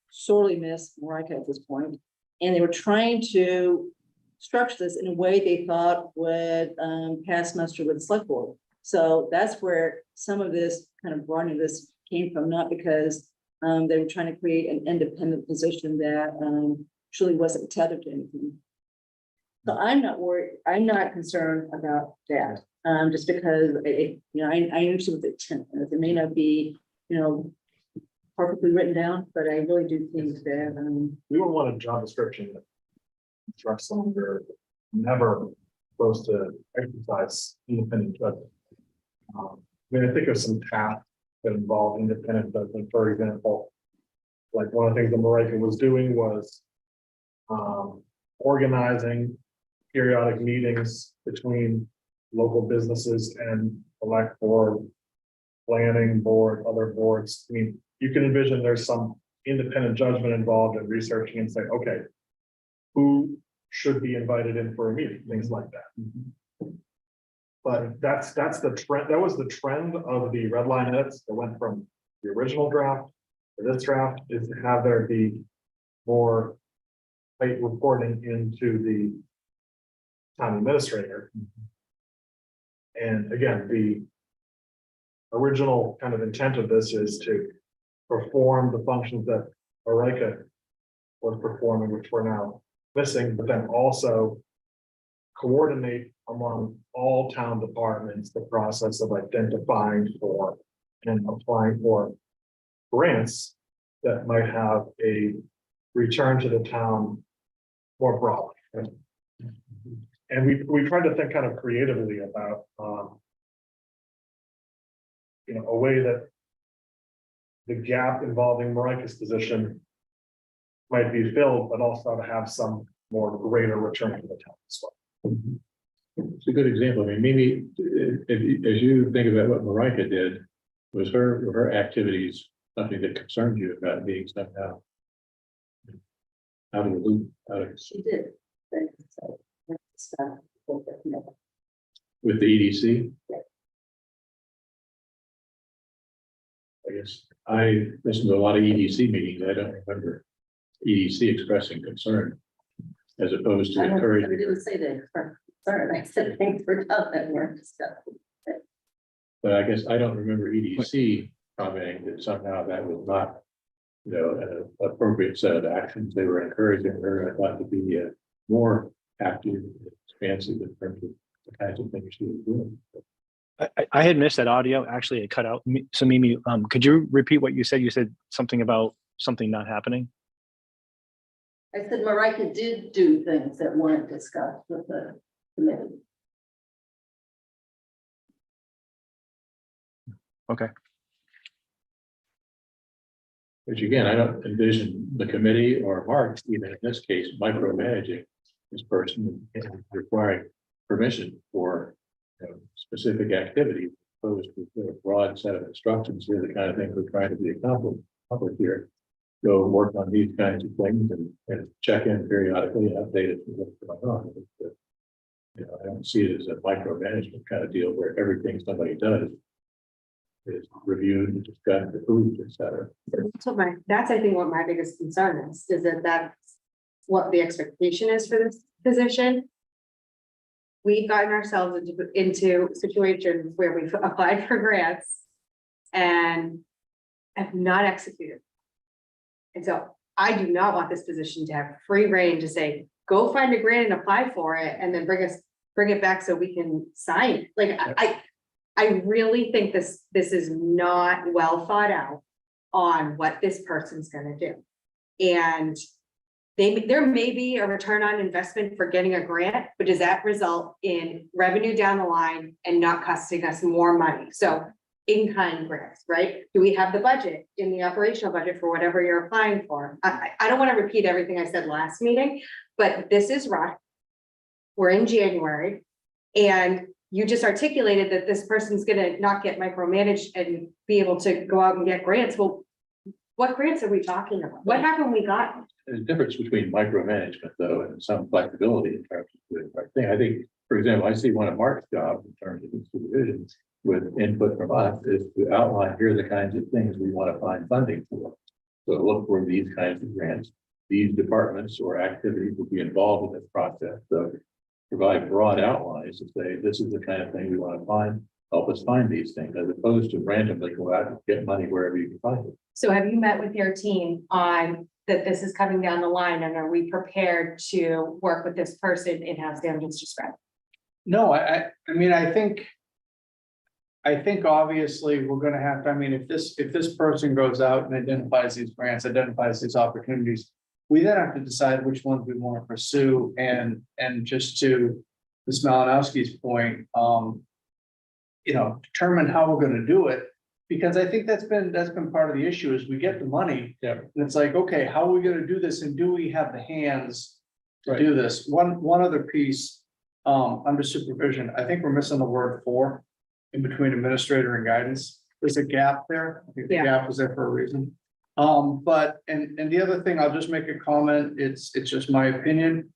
Speaker 2: sorely missed Marika at this point. And they were trying to structure this in a way they thought would pass muster with the select board. So that's where some of this kind of running this came from, not because they were trying to create an independent position that truly wasn't tethered to anything. So I'm not worried. I'm not concerned about that. Just because I understand what the intent is. It may not be, perfectly written down, but I really do think that
Speaker 11: We would want a job description that instructs them they're never supposed to exercise independent judgment. I think of some tasks that involve independent judgment. For example, like one of the things that Marika was doing was organizing periodic meetings between local businesses and select board, planning board, other boards. I mean, you can envision there's some independent judgment involved in researching and saying, okay, who should be invited in for a meeting, things like that. But that's the trend. That was the trend of the red line edits that went from the original draft to this draft, is to have there be more tight reporting into the town administrator. And again, the original kind of intent of this is to perform the functions that Marika was performing, which we're now missing, but then also coordinate among all town departments the process of identifying for and applying for grants that might have a return to the town more broadly. And we tried to think kind of creatively about, a way that the gap involving Marika's position might be filled, but also to have some more greater return to the town as well.
Speaker 9: It's a good example. I mean, maybe as you think about what Marika did, was her activities something that concerned you about being somehow out of the loop,
Speaker 6: She did.
Speaker 9: with the EDC?
Speaker 6: Yeah.
Speaker 9: I guess I listened to a lot of EDC meetings. I don't remember EDC expressing concern as opposed to
Speaker 6: I
Speaker 9: encouraging.
Speaker 6: didn't say that. Sorry, I said thanks for telling me.
Speaker 9: But I guess I don't remember EDC commenting that somehow that was not, an appropriate set of actions. They were encouraging her, I thought, to be more active, expansive in terms of the kinds of things she was doing.
Speaker 12: I had missed that audio. Actually, it cut out. So Mimi, could you repeat what you said? You said something about something not happening.
Speaker 6: I said Marika did do things that weren't discussed with the committee.
Speaker 12: Okay.
Speaker 9: Which again, I don't envision the committee or Mark, even in this case, micromanaging this person and requiring permission for specific activity, opposed to a broad set of instructions. Here, the kind of thing we're trying to be accomplished here. Go work on these kinds of things and check in periodically and update it with what's going on. I don't see it as a micromanagement kind of deal where everything somebody does is reviewed, discussed, approved, et cetera.
Speaker 1: So that's, I think, what my biggest concern is that that's what the expectation is for this position. We've gotten ourselves into situations where we've applied for grants and have not executed. And so I do not want this position to have free reign to say, go find a grant and apply for it, and then bring it back so we can sign it. Like, I really think this is not well thought out on what this person's gonna do. And there may be a return on investment for getting a grant, but does that result in revenue down the line and not costing us more money? So in-kind grants, right? Do we have the budget in the operational budget for whatever you're applying for? I don't want to repeat everything I said last meeting, but this is rough. We're in January, and you just articulated that this person's gonna not get micromanaged and be able to go out and get grants. Well, what grants are we talking about? What haven't we gotten?
Speaker 9: There's a difference between micromanagement, though, and some flexibility in terms of doing the right thing. I think, for example, I see one of Mark's jobs in terms of his supervision with input from us is to outline, here are the kinds of things we want to find funding for. So look for these kinds of grants. These departments or activities will be involved in this process. So provide broad outlines to say, this is the kind of thing we want to find. Help us find these things, as opposed to randomly go out and get money wherever you can find it.
Speaker 1: So have you met with your team on that this is coming down the line, and are we prepared to work with this person in-house Dan just described?
Speaker 5: No, I mean, I think obviously we're gonna have to, I mean, if this person goes out and identifies these grants, identifies these opportunities, we then have to decide which ones we want to pursue, and just to Ms. Malinowski's point, determine how we're gonna do it. Because I think that's been part of the issue, is we get the money.
Speaker 9: Yeah.
Speaker 5: And it's like, okay, how are we gonna do this, and do we have the hands to do this? One other piece, under supervision, I think we're missing the word "for" in between administrator and guidance. There's a gap there. I think the gap was there for a reason. But the other thing, I'll just make a comment, it's just my opinion.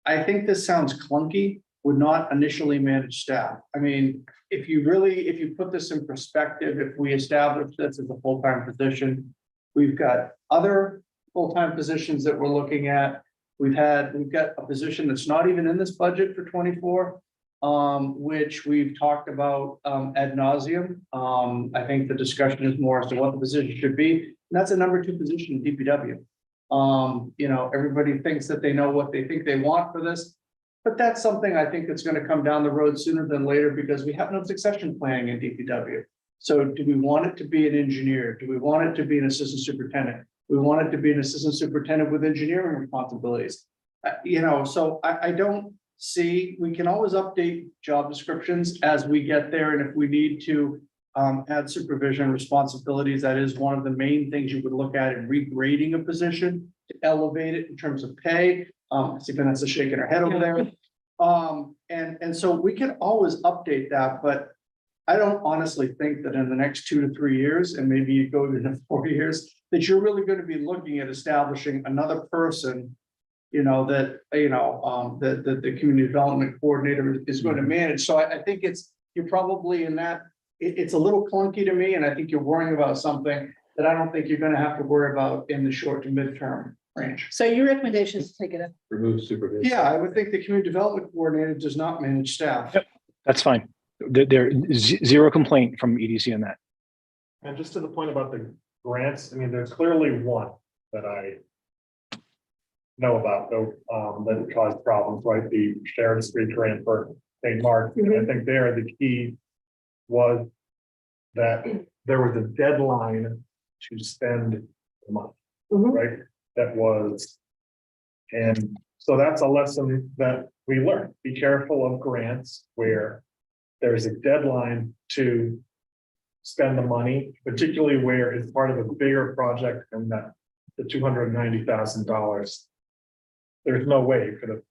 Speaker 5: I think this sounds clunky, would not initially manage staff. I mean, if you put this in perspective, if we establish this as a full-time position, we've got other full-time positions that we're looking at. We've got a position that's not even in this budget for 24, which we've talked about ad nauseum. I think the discussion is more as to what the position should be. And that's a number 2 position in DPW. Everybody thinks that they know what they think they want for this. But that's something I think that's going to come down the road sooner than later, because we have no succession planning in DPW. So do we want it to be an engineer? Do we want it to be an assistant superintendent? We want it to be an assistant superintendent with engineering responsibilities. So I don't C, we can always update job descriptions as we get there, and if we need to add supervision responsibilities, that is one of the main things you would look at in regrading a position to elevate it in terms of pay. I see Vanessa shaking her head over there. And so we can always update that, but I don't honestly think that in the next 2 to 3 years, and maybe you go into 4 years, that you're really going to be looking at establishing another person, that the community development coordinator is going to manage. So I think you're probably in that, it's a little clunky to me, and I think you're worrying about something that I don't think you're going to have to worry about in the short to midterm range.
Speaker 2: So your recommendation is to take it up.
Speaker 9: Remove supervision.
Speaker 5: Yeah, I would think the community development coordinator does not manage staff.
Speaker 12: Yep. That's fine. Zero complaint from EDC on that.
Speaker 11: And just to the point about the grants, I mean, there's clearly one that I know about, though, that caused problems, right? The Sharon Street grant for St. Mark. And I think there, the key was that there was a deadline to spend the money, right? That was, and so that's a lesson that we learned. Be careful of grants where there's a deadline to spend the money, particularly where it's part of a bigger project and that the $290,000. There's no way you could have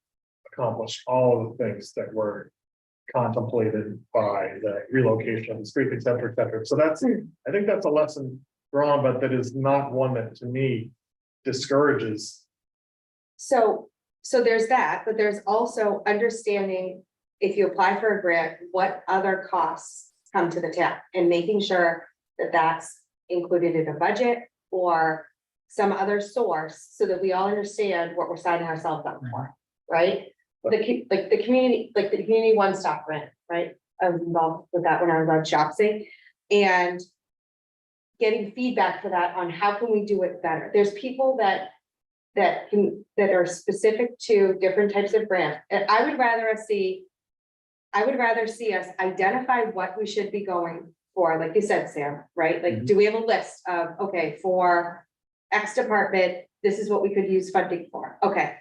Speaker 11: accomplished all of the things that were contemplated by the relocation of the street, et cetera, et cetera. So that's, I think that's a lesson drawn, but that is not one that to me discourages.
Speaker 1: So there's that, but there's also understanding if you apply for a grant, what other costs come to the town and making sure that that's included in the budget or some other source so that we all understand what we're signing ourselves up for, right? The community one-stop grant, right? I was involved with that when I was on Shopsy and getting feedback for that on how can we do it better. There's people that are specific to different types of grants. And I would rather see us identify what we should be going for, like you said, Sam, right? Like, do we have a list of, okay, for X department, this is what we could use funding for? Okay.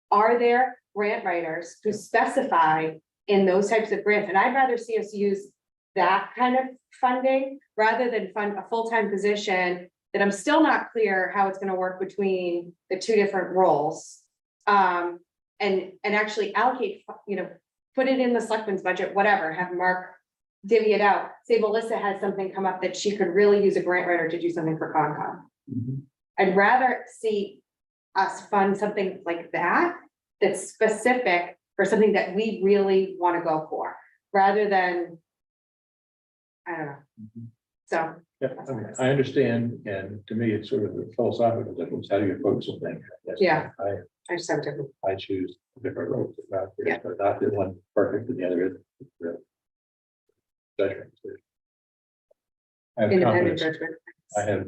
Speaker 1: Are there grant writers who specify in those types of grants? And I'd rather see us use that kind of funding rather than fund a full-time position that I'm still not clear how it's going to work between the two different roles. And actually allocate, put it in the selectmen's budget, whatever, have Mark divvy it out. Say Melissa has something come up that she could really use a grant writer to do something for Concom. I'd rather see us fund something like that, that's specific for something that we really want to go for, rather than, I don't know. So.
Speaker 9: Yeah, I mean, I understand, and to me, it's sort of a philosophical difference. How do you approach something?
Speaker 1: Yeah. I just have a different.
Speaker 9: I choose different roads about this,
Speaker 1: Yeah.
Speaker 9: but not the one perfect and the other is judgment. I have
Speaker 1: Independent
Speaker 9: confidence.
Speaker 1: judgment.
Speaker 9: I have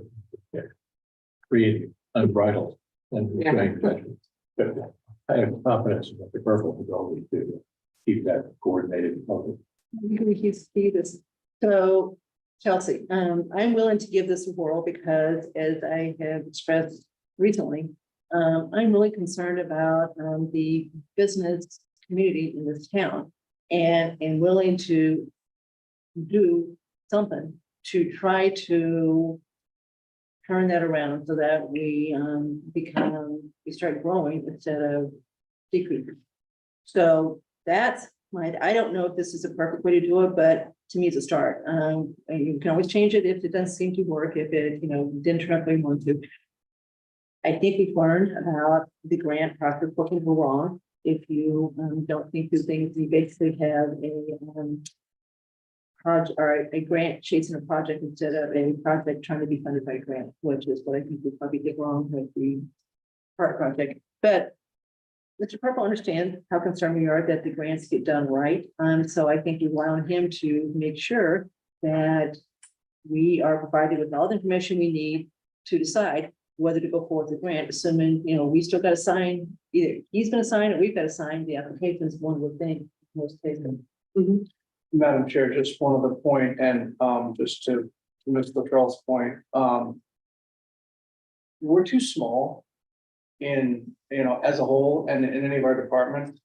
Speaker 9: created unbridled and
Speaker 1: Yeah.
Speaker 9: doing judgment. But I have confidence in the purple ability to keep that coordinated.
Speaker 2: We can see this. So Chelsea, I'm willing to give this a whirl because as I have expressed recently, I'm really concerned about the business community in this town and willing to do something to try to turn that around so that we start growing instead of decreasing. So that's I don't know if this is a perfect way to do it, but to me, it's a start. And you can always change it if it doesn't seem to work, if it, didn't turn out the way you want to. I think we've learned about the grant process looking wrong. If you don't think through things, you basically have a project or a grant chasing a project instead of a project trying to be funded by a grant, which is what I think we probably did wrong with the park project. But Mr. Purple understands how concerned we are that the grants get done right. So I think we rely on him to make sure that we are provided with all the information we need to decide whether to go forward with the grant, assuming, we still got to sign, either he's going to sign or we've got to sign the applications, one would think, most cases.
Speaker 5: Madam Chair, just one other point, and just to Ms. Luttrell's point, we're too small in, as a whole and in any of our departments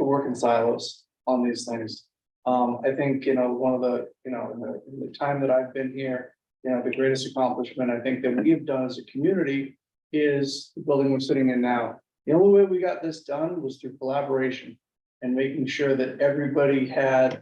Speaker 5: work in silos on these things. I think, one of the, in the time that I've been here, the greatest accomplishment I think that we've done as a community is the building we're sitting in now. The only way we got this done was through collaboration and making sure that everybody had a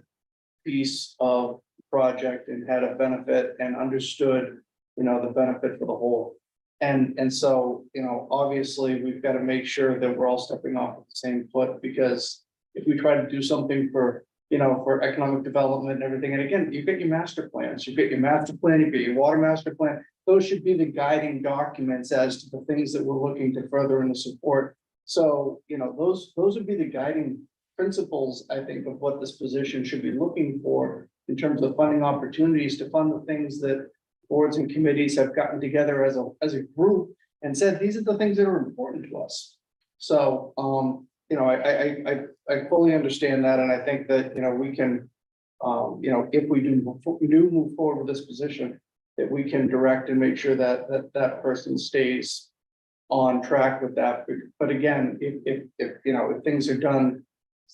Speaker 5: piece of the project and had a benefit and understood, the benefit for the whole. And so, obviously, we've got to make sure that we're all stepping off at the same foot, because if we try to do something for, for economic development and everything, and again, you've got your master plans, you've got your master plan, you've got your water master plan. Those should be the guiding documents as to the things that we're looking to further and to support. So, those would be the guiding principles, I think, of what this position should be looking for in terms of funding opportunities to fund the things that boards and committees have gotten together as a group and said, these are the things that are important to us. So, I fully understand that. And I think that, we can, if we do move forward with this position, that we can direct and make sure that person stays on track with that. But again, if things are done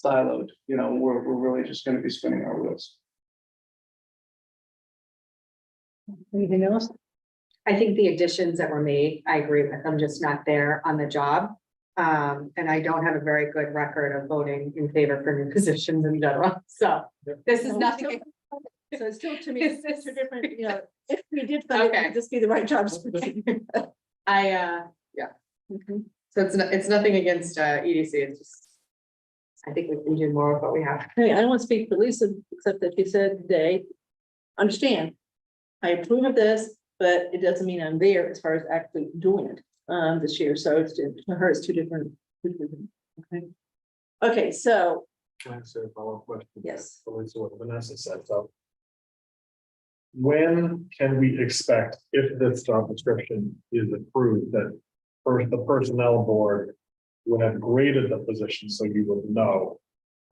Speaker 5: siloed, we're really just going to be spinning our wheels.
Speaker 2: Anything else?
Speaker 1: I think the additions that were made, I agree with. I'm just not there on the job. And I don't have a very good record of voting in favor for new positions in general. So this is nothing.
Speaker 2: So it's still, to me, it's two different, if we did, fund it,
Speaker 1: Okay.
Speaker 2: it'd just be the right job description.
Speaker 1: Yeah. So it's nothing against EDC. It's just, I think we can do more of what we have.
Speaker 2: Hey, I don't want to speak for Lisa, except that she said today, understand, I approve of this, but it doesn't mean I'm there as far as actually doing it this year. So it's, to her, it's two different. Okay. Okay, so
Speaker 11: Can I ask a follow-up question?
Speaker 2: yes.
Speaker 11: Relates to what Vanessa said, so. When can we expect, if this job description is approved, that first the personnel board would have graded the position, so you would know?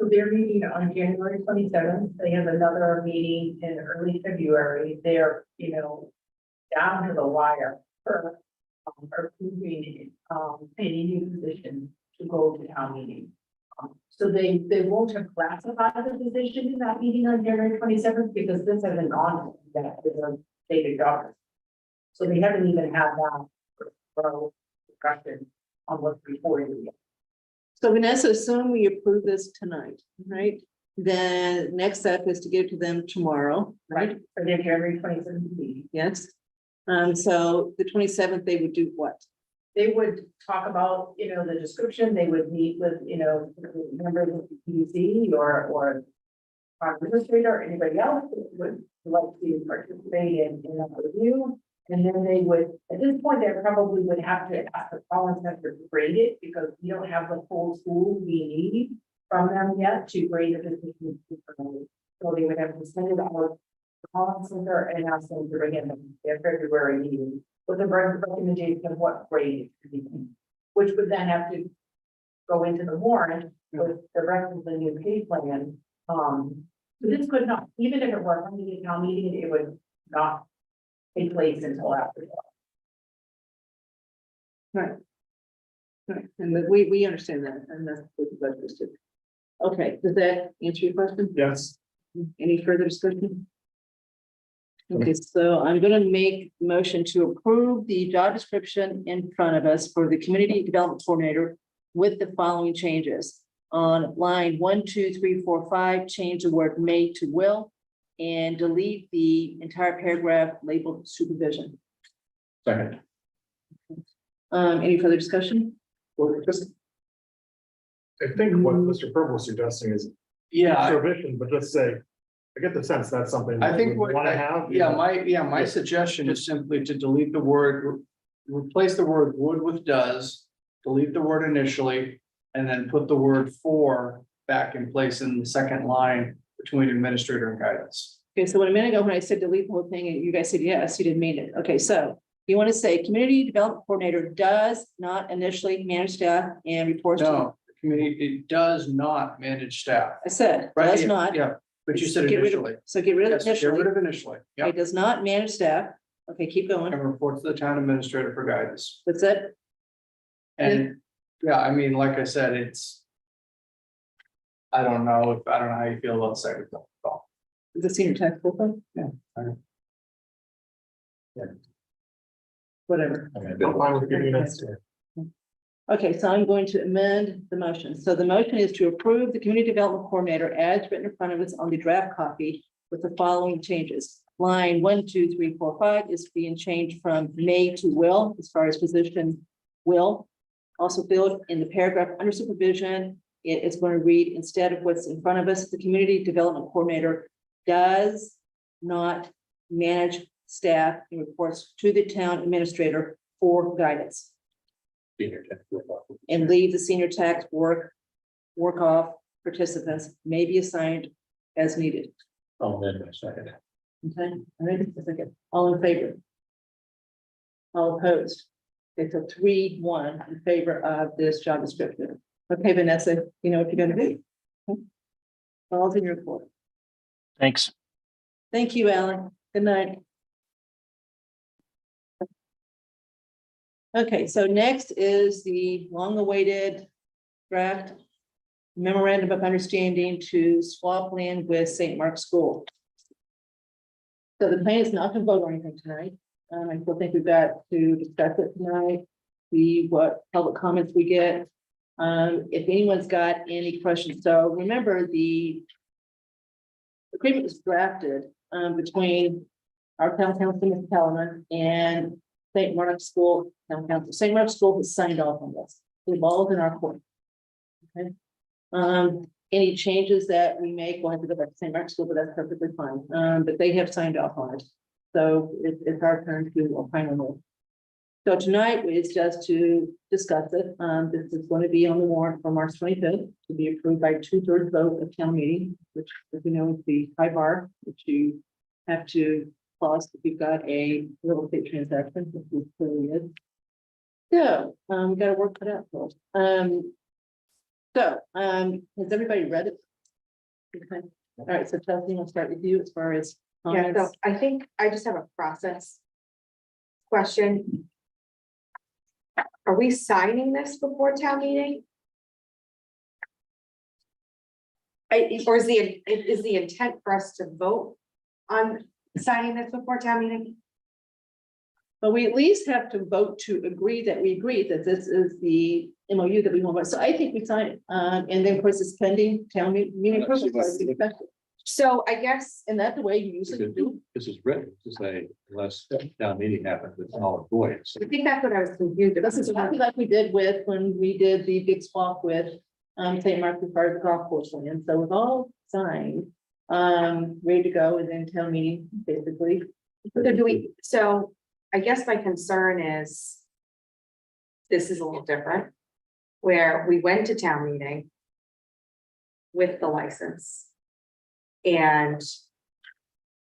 Speaker 13: So they're meeting on January 27th. They have another meeting in early February. They're, down to the wire for approving any new position to go to town meeting. So they won't have classified the position in that meeting on January 27th because this hasn't gone yet with a stated job. So they haven't even had that for discussion on what's reported yet.
Speaker 2: So Vanessa, assume we approve this tonight, right? Then next step is to give it to them tomorrow, right?
Speaker 13: For their January 27th meeting.
Speaker 2: Yes. So the 27th, they would do what?
Speaker 13: They would talk about, the description, they would meet with, members of the PUC or our administrator or anybody else that would like to participate in that review. And then they would, at this point, they probably would have to ask the Collins Center to grade it because we don't have the full tool we need from them yet to grade the position. So they would have to send it out to the Collins Center and ask them to bring in their February meeting with a recommendation of what grade it should be, which would then have to go into the warrant with the rest of the new pay plan. So this could not, even if it were on the town meeting, it would not take place until after.
Speaker 2: Right. Right, and we understand that, and that's what the budget is. Okay, does that answer your question?
Speaker 11: Yes.
Speaker 2: Any further discussion? Okay, so I'm gonna make the motion to approve the job description in front of us for the community development coordinator with the following changes. On line 1, 2, 3, 4, 5, change the word may to will and delete the entire paragraph labeled supervision.
Speaker 11: Second.
Speaker 2: Any further discussion?
Speaker 11: Well, just. I think what Mr. Purple was suggesting is
Speaker 5: Yeah,
Speaker 11: supervision, but just say, I get the sense that's something.
Speaker 5: I think
Speaker 11: we
Speaker 5: what,
Speaker 11: want to have.
Speaker 5: my suggestion is simply to delete the word, replace the word would with does, delete the word initially, and then put the word for back in place in the second line between administrator and guidance.
Speaker 2: Okay, so a minute ago, when I said delete the whole thing, and you guys said yes, you didn't mean it. Okay, so you want to say community development coordinator does not initially manage staff and reports to.
Speaker 5: No, the community, it does not manage staff.
Speaker 2: I said,
Speaker 5: Right?
Speaker 2: does
Speaker 5: Yeah,
Speaker 2: not.
Speaker 5: Yeah, but you said
Speaker 2: Get rid of-
Speaker 5: initially.
Speaker 2: So get rid of
Speaker 5: Yes, get
Speaker 2: initially.
Speaker 5: rid of initially. Yeah,
Speaker 2: It does not manage staff. Okay, keep going.
Speaker 5: and report to the town administrator for guidance.
Speaker 2: That's it.
Speaker 5: And, yeah, I mean, like I said, I don't know how you feel about the second. Call.
Speaker 2: Is the senior tax full time?
Speaker 5: Yeah.
Speaker 2: Whatever.
Speaker 11: I'm fine with giving it to.
Speaker 2: Okay, so I'm going to amend the motion. So the motion is to approve the community development coordinator as written in front of us on the draft copy with the following changes. Line 1, 2, 3, 4, 5 is being changed from may to will, as far as position will. Also filled in the paragraph under supervision, it is going to read, instead of what's in front of us, the community development coordinator does not manage staff and reports to the town administrator for guidance. And leave the senior tax work off participants may be assigned as needed.
Speaker 9: Oh, then a second.
Speaker 2: Okay, all right, a second. All in favor? All opposed? It's a 3-1 in favor of this job description. Okay, Vanessa, you know what you're gonna do. Okay. All's in your court.
Speaker 12: Thanks.
Speaker 2: Thank you, Alan. Good night. Okay, so next is the long-awaited draft memorandum of understanding to swap land with St. Mark's School. So the plan is not to vote on anything tonight. I still think we've got to discuss it tonight, see what public comments we get. If anyone's got any questions, so remember the agreement was drafted between our town council, Mr. Kellerman, and St. Mark's School town council. St. Mark's School has signed off on this. It's all in our court. Okay. Any changes that we make, we'll have to go back to St. Mark's School, but that's perfectly fine. But they have signed off on it. So it's our turn to opine on it. So tonight is just to discuss it. This is going to be on the warrant for March 25th to be approved by 2/3 vote of town meeting, which, as you know, is the high bar, which you have to plus if you've got a real estate transaction, which clearly is. So, we got to work that out. First. Has everybody read it? Okay. All right, so Chelsea, I'll start with you as far as
Speaker 1: Yeah, so
Speaker 2: comments.
Speaker 1: I think I just have a process question. Are we signing this before town meeting? Or is the intent for us to vote on signing this before town meeting?
Speaker 2: But we at least have to vote to agree that we agree that this is the MOU that we want. So I think we sign it. And then of course it's pending town meeting approval. So it's expected.
Speaker 1: So I guess,
Speaker 2: And that's the way you usually do.
Speaker 9: This is written to say unless town meeting happens, it's all void. So
Speaker 1: I think that's what I was confused about.
Speaker 2: This is exactly like we did with when we did the big swap with St. Mark's as far as the golf course land. So it's all signed, ready to go, and then town meeting basically.
Speaker 1: So I guess my concern is. This is a little different. Where we went to town meeting. With the license. And.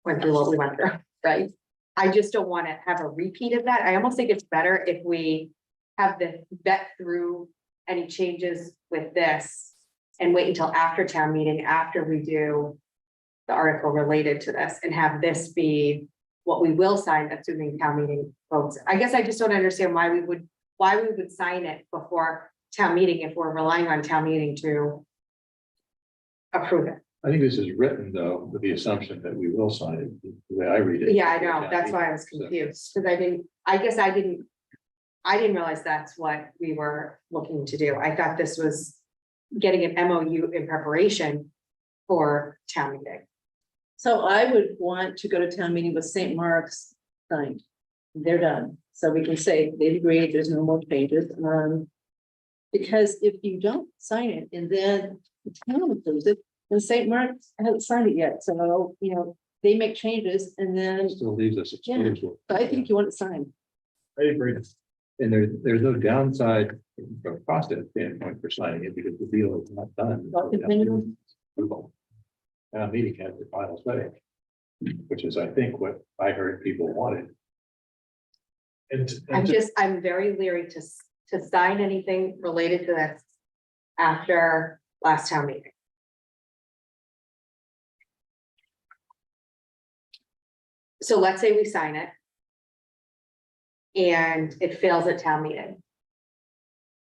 Speaker 1: Went through what we went through, right? I just don't want to have a repeat of that. I almost think it's better if we have the vet through any changes with this. And wait until after town meeting, after we do the article related to this and have this be what we will sign, assuming town meeting votes. I guess I just don't understand why we would sign it before town meeting if we're relying on town meeting to approve it.
Speaker 9: I think this is written though, with the assumption that we will sign it, the way I read it.
Speaker 1: Yeah, I know. That's why I was confused, because I didn't realize that's what we were looking to do. I thought this was getting an MOU in preparation for town meeting.
Speaker 2: So I would want to go to town meeting with St. Mark's signed. They're done. So we can say they've agreed, there's no more changes. Because if you don't sign it and then the town approves it, then St. Mark's hasn't signed it yet. So, you know, they make changes and then
Speaker 9: Still leaves us exposed.
Speaker 2: I think you want it signed.
Speaker 11: I agree.
Speaker 9: And there's no downside from a process standpoint for signing it because the deal is not done.
Speaker 2: Well, continue.
Speaker 9: Meeting has the final say, which is, I think, what I heard people wanted.
Speaker 11: And
Speaker 1: I'm very leery to sign anything related to this after last town meeting. So let's say we sign it. And it fails at town meeting.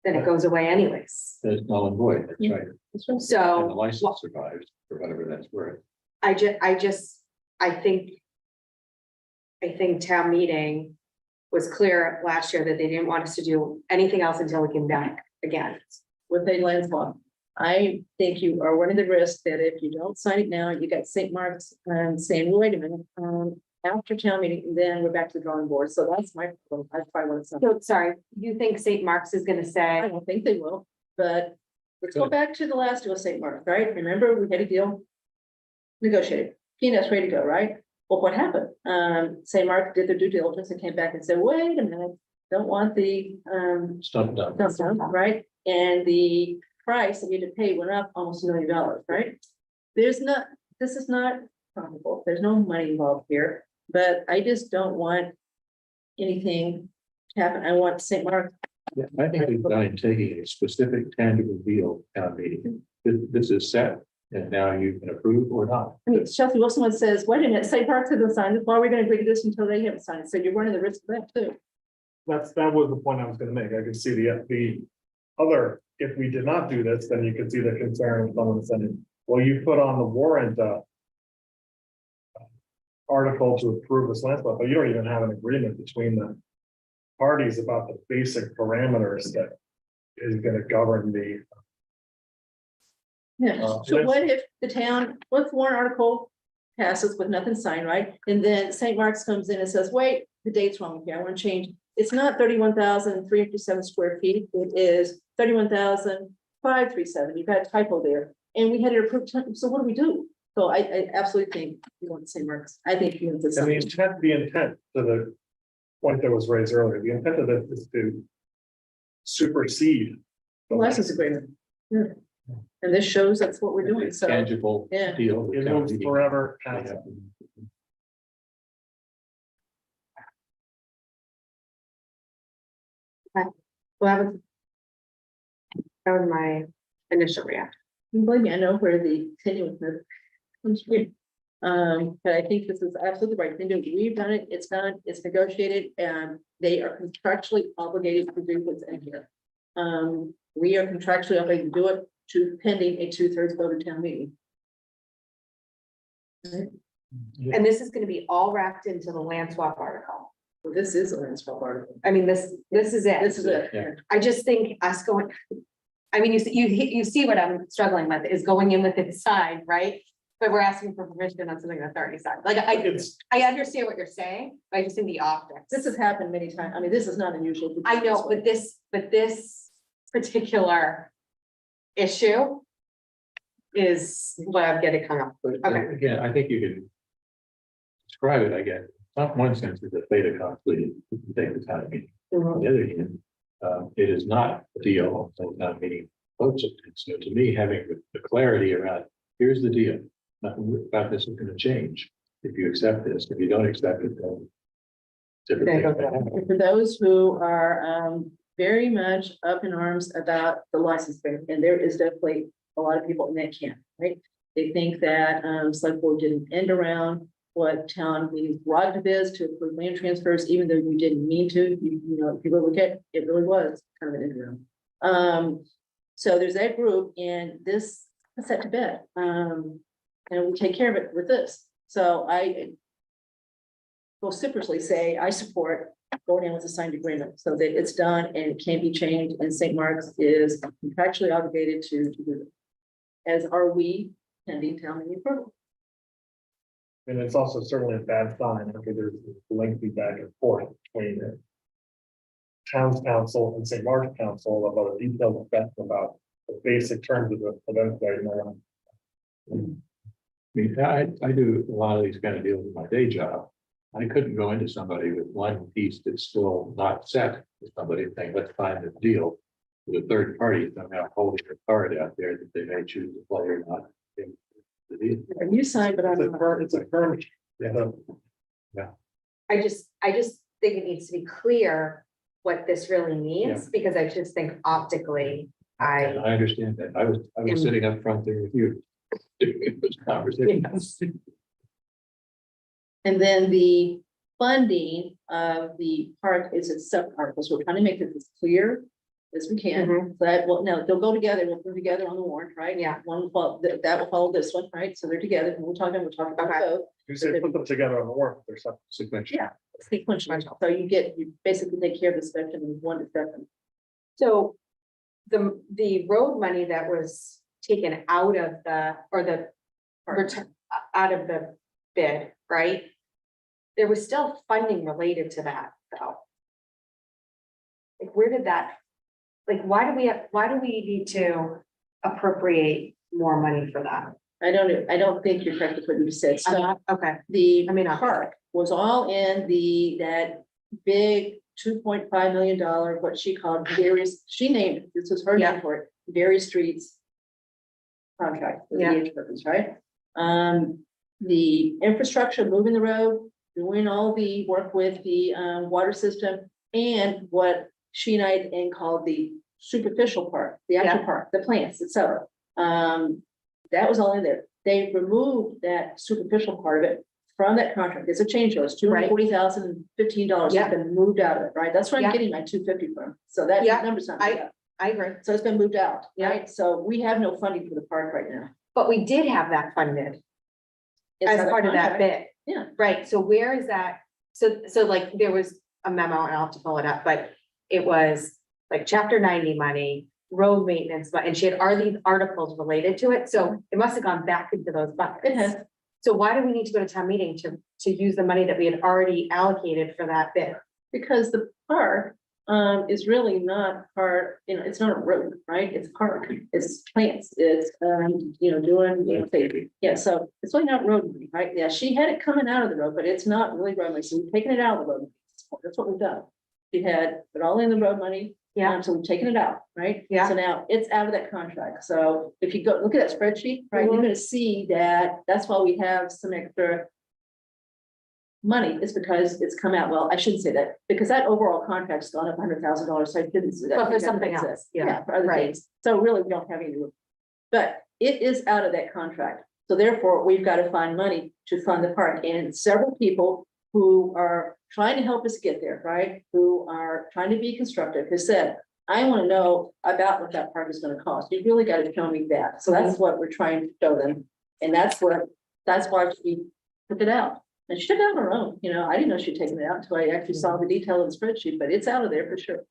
Speaker 1: then it goes away anyways.
Speaker 9: It's null and void, that's right. And the
Speaker 1: So
Speaker 9: license survives for whatever that's worth.
Speaker 1: I think town meeting was clear last year that they didn't want us to do anything else until we came back again.
Speaker 2: With a land swap. I think you are running the risk that if you don't sign it now, you got St. Mark's saying, well, wait a minute, after town meeting, then we're back to the drawing board. So that's my problem. That's why I want to.
Speaker 1: So, sorry, you think St. Mark's is gonna
Speaker 2: I
Speaker 1: say,
Speaker 2: don't think they will, but let's go back to the last deal with St. Mark's, right? Remember, we had a deal negotiated, peanuts ready to go, right? Well, what happened? St. Mark did their due diligence and came back and said, wait a minute, don't want the
Speaker 9: Stop done.
Speaker 2: right? And the price that you had to pay went up almost $1 million, right? This is not profitable. There's no money involved here, but I just don't want anything to happen. I want St. Mark.
Speaker 9: Yeah, I think we've done taking a specific tangible deal town meeting. This is set and now you can approve or not.
Speaker 2: I mean, Chelsea Wilson says, wait a minute, St. Mark hasn't signed it. Why are we gonna agree to this until they haven't signed it? So you're running the risk of that too.
Speaker 11: That was the point I was gonna make. I could see the other, if we did not do this, then you could see the concern of someone saying, well, you put on the warrant, article to approve this land swap, but you don't even have an agreement between the parties about the basic parameters that is gonna govern the.
Speaker 2: Yeah, so what if the town, what if warrant article passes with nothing signed, right? And then St. Mark's comes in and says, wait, the date's wrong here, I want to change. It's not 31,307 square feet, it is 31,537. You've got a typo there. And we had it approved, so what do we do? So I absolutely think you want St. Mark's. I think you want this.
Speaker 11: And the intent to the point that was raised earlier, the intent of this is to supersede.
Speaker 2: The license agreement. Yeah. And this shows that's what we're doing, so.
Speaker 9: Tangible
Speaker 2: Yeah.
Speaker 9: deal.
Speaker 11: It moves forever past.
Speaker 1: well, that was my initial reaction.
Speaker 2: Believe me, I know where the tenuousness comes from. But I think this is absolutely the right thing to do. We've done it, it's done, it's negotiated, and they are contractually obligated to do what's in here. We are contractually obligated to do it to pending a 2/3 vote of town meeting.
Speaker 1: And this is gonna be all wrapped into the land swap article.
Speaker 2: So this is a land swap article.
Speaker 1: I mean, this is it.
Speaker 2: This is it.
Speaker 9: Yeah.
Speaker 1: I just think us going, I mean, you see what I'm struggling with is going in with it signed, right? But we're asking for permission on something that's already signed. Like, I understand what you're saying, but I just think the optics.
Speaker 2: This has happened many times. I mean, this is not unusual.
Speaker 1: I know, but this particular issue is what I'm getting hung up with. Okay.
Speaker 9: Again, I think you could describe it, I guess, not one sense is a fait accompli, thing that's happening. On the other hand, it is not a deal, so not meaning votes. So to me, having the clarity around, here's the deal, nothing about this is gonna change. If you accept this, if you don't accept it, then. different things might happen.
Speaker 2: For those who are very much up in arms about the license plate, and there is definitely a lot of people in that camp, right? They think that select board didn't end around what town meeting prerogative is to approve land transfers, even though you didn't mean to. You know, if you look at it, really was kind of an end around. So there's that group, and this is set to bed. And we take care of it with this. So I vociferously say I support going in with a signed agreement so that it's done and it can't be changed, and St. Mark's is contractually obligated to do it. As are we pending town meeting approval.
Speaker 11: And it's also certainly a bad sign, okay, there's lengthy back and forth between the town's council and St. Mark's council about a detailed discussion about the basic terms of the event.
Speaker 9: I mean, I do a lot of these kind of deals with my day job. I couldn't go into somebody with one piece that's still not set with somebody saying, let's find this deal. With a third party somehow holding a card out there that they may choose to play or not.
Speaker 2: And you signed, but I'm not.
Speaker 11: It's a firm.
Speaker 9: Yeah.
Speaker 1: I just think it needs to be clear what this really means, because I just think optically,
Speaker 9: And I understand that. I was sitting up front there with you. It was a conversation.
Speaker 2: And then the funding of the park is a sub article. So we're trying to make this as clear as we can.
Speaker 1: Mhm.
Speaker 2: But, well, no, they'll go together, we'll put together on the warrant, right?
Speaker 1: Yeah.
Speaker 2: One will follow, that will follow this one, right? So they're together, and we'll talk about
Speaker 1: Okay.
Speaker 2: both.
Speaker 11: You say put them together on the work, there's some sequential.
Speaker 2: Yeah. Sequential, so you basically take care of the spectrum in one discussion.
Speaker 1: So the road money that was taken out of out of the bid, right? There was still funding related to that, though. Like, where did that, like, why do we need to appropriate more money for that?
Speaker 2: I don't think you're correct with what you said.
Speaker 1: I'm
Speaker 2: So
Speaker 1: not- Okay,
Speaker 2: the
Speaker 1: I mean, I'm-
Speaker 2: park was all in that big $2.5 million, what she called she named it, this was her
Speaker 1: Yeah.
Speaker 2: name for it, various streets contract, for the
Speaker 1: Yeah.
Speaker 2: age purpose, right? The infrastructure, moving the road, doing all the work with the water system, and what she and I called the superficial part, the actual
Speaker 1: Yeah.
Speaker 2: part, the plants, et cetera. That was all in there. They removed that superficial part of it from that contract. It's a change order. It's $240,015
Speaker 1: Yeah.
Speaker 2: has been moved out of it, right? That's where
Speaker 1: Yeah.
Speaker 2: I'm getting my 250 from. So that
Speaker 1: Yeah.
Speaker 2: number's not.
Speaker 1: I agree,
Speaker 2: So it's been moved out,
Speaker 1: Yeah.
Speaker 2: right? So we have no funding for the park right now.
Speaker 1: but we did have that funded
Speaker 2: It's
Speaker 1: as
Speaker 2: not a
Speaker 1: part of that
Speaker 2: contract.
Speaker 1: bid.
Speaker 2: Yeah.
Speaker 1: Right, so where is that? So like, there was a memo, and I'll have to pull it up, but it was like chapter 90 money, road maintenance, and she had all these articles related to it, so it must have gone back into those buckets.
Speaker 2: It has.
Speaker 1: So why do we need to go to town meeting to use the money that we had already allocated for that bid?
Speaker 2: Because the park is really not part, it's not a road, right? It's a park, it's plants, it's doing, yeah, so it's really not road, money, right? Yeah, she had it coming out of the road, but it's not really road money, so we've taken it out of the road. That's what we've done. She had it all in the road money.
Speaker 1: Yeah.
Speaker 2: So we've taken it out, right?
Speaker 1: Yeah.
Speaker 2: So now it's out of that contract. So if you go, look at that spreadsheet, right, you're
Speaker 1: Mhm.
Speaker 2: gonna see that's why we have some extra money, is because it's come out. Well, I shouldn't say that, because that overall contract's gone up $100,000, so I didn't see that.
Speaker 1: But for
Speaker 2: That's what
Speaker 1: something
Speaker 2: it says.
Speaker 1: else, yeah,
Speaker 2: For other
Speaker 1: right.
Speaker 2: things. So really, we don't have any room. But it is out of that contract. So therefore, we've got to find money to fund the park, and several people who are trying to help us get there, right? Who are trying to be constructive, has said, I want to know about what that park is going to cost. You really got to show me that. So that's what we're trying to show them. And that's why she took it out. And she took it out on her own, I didn't know she'd taken it out until I actually saw the detail of the spreadsheet, but it's out of there for sure.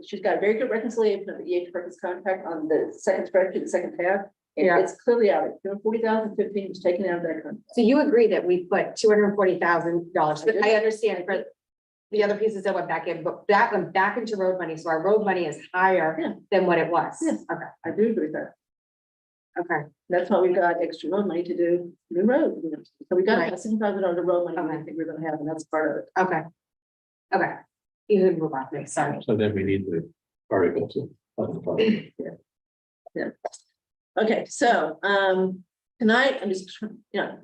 Speaker 2: She's got a very good reconciliation of the EH purpose contract on the second spreadsheet, the second tab. And
Speaker 1: Yeah.
Speaker 2: it's clearly out. $40,015 was taken out of that contract.
Speaker 1: So you agree that we put $240,000,
Speaker 2: I do.
Speaker 1: I understand for the other pieces that went back in, but that went back into road money, so our road money is
Speaker 2: Yeah.
Speaker 1: higher than what it was.
Speaker 2: Yes.
Speaker 1: Okay,
Speaker 2: I do agree with that.
Speaker 1: okay,
Speaker 2: That's why we've got extra road money to do new road. So we got
Speaker 1: Right.
Speaker 2: $6,000 of road money,
Speaker 1: Okay.
Speaker 2: I think we're gonna have, and that's part of it.
Speaker 1: okay. Okay. You can move on, please, sorry.
Speaker 9: So then we need the article to.
Speaker 2: Okay, so, tonight, I'm just,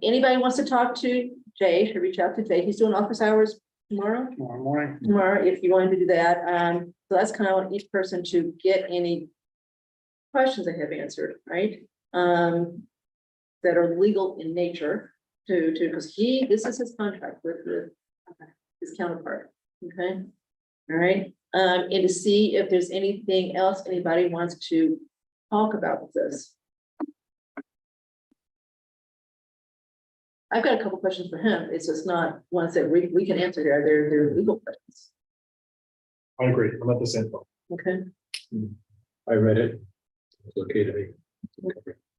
Speaker 2: anybody wants to talk to Jay, should reach out to Jay. He's doing office hours tomorrow. Tomorrow, if you wanted to do that. So that's kind of want each person to get any questions they have answered, right? That are legal in nature because this is his contract with his counterpart, okay? All right, and to see if there's anything else anybody wants to talk about with this. I've got a couple questions for him. It's just not ones that we can answer here. They're legal questions,
Speaker 11: I agree, I'm at the same point.
Speaker 2: okay?
Speaker 9: I read it. It's okay to me.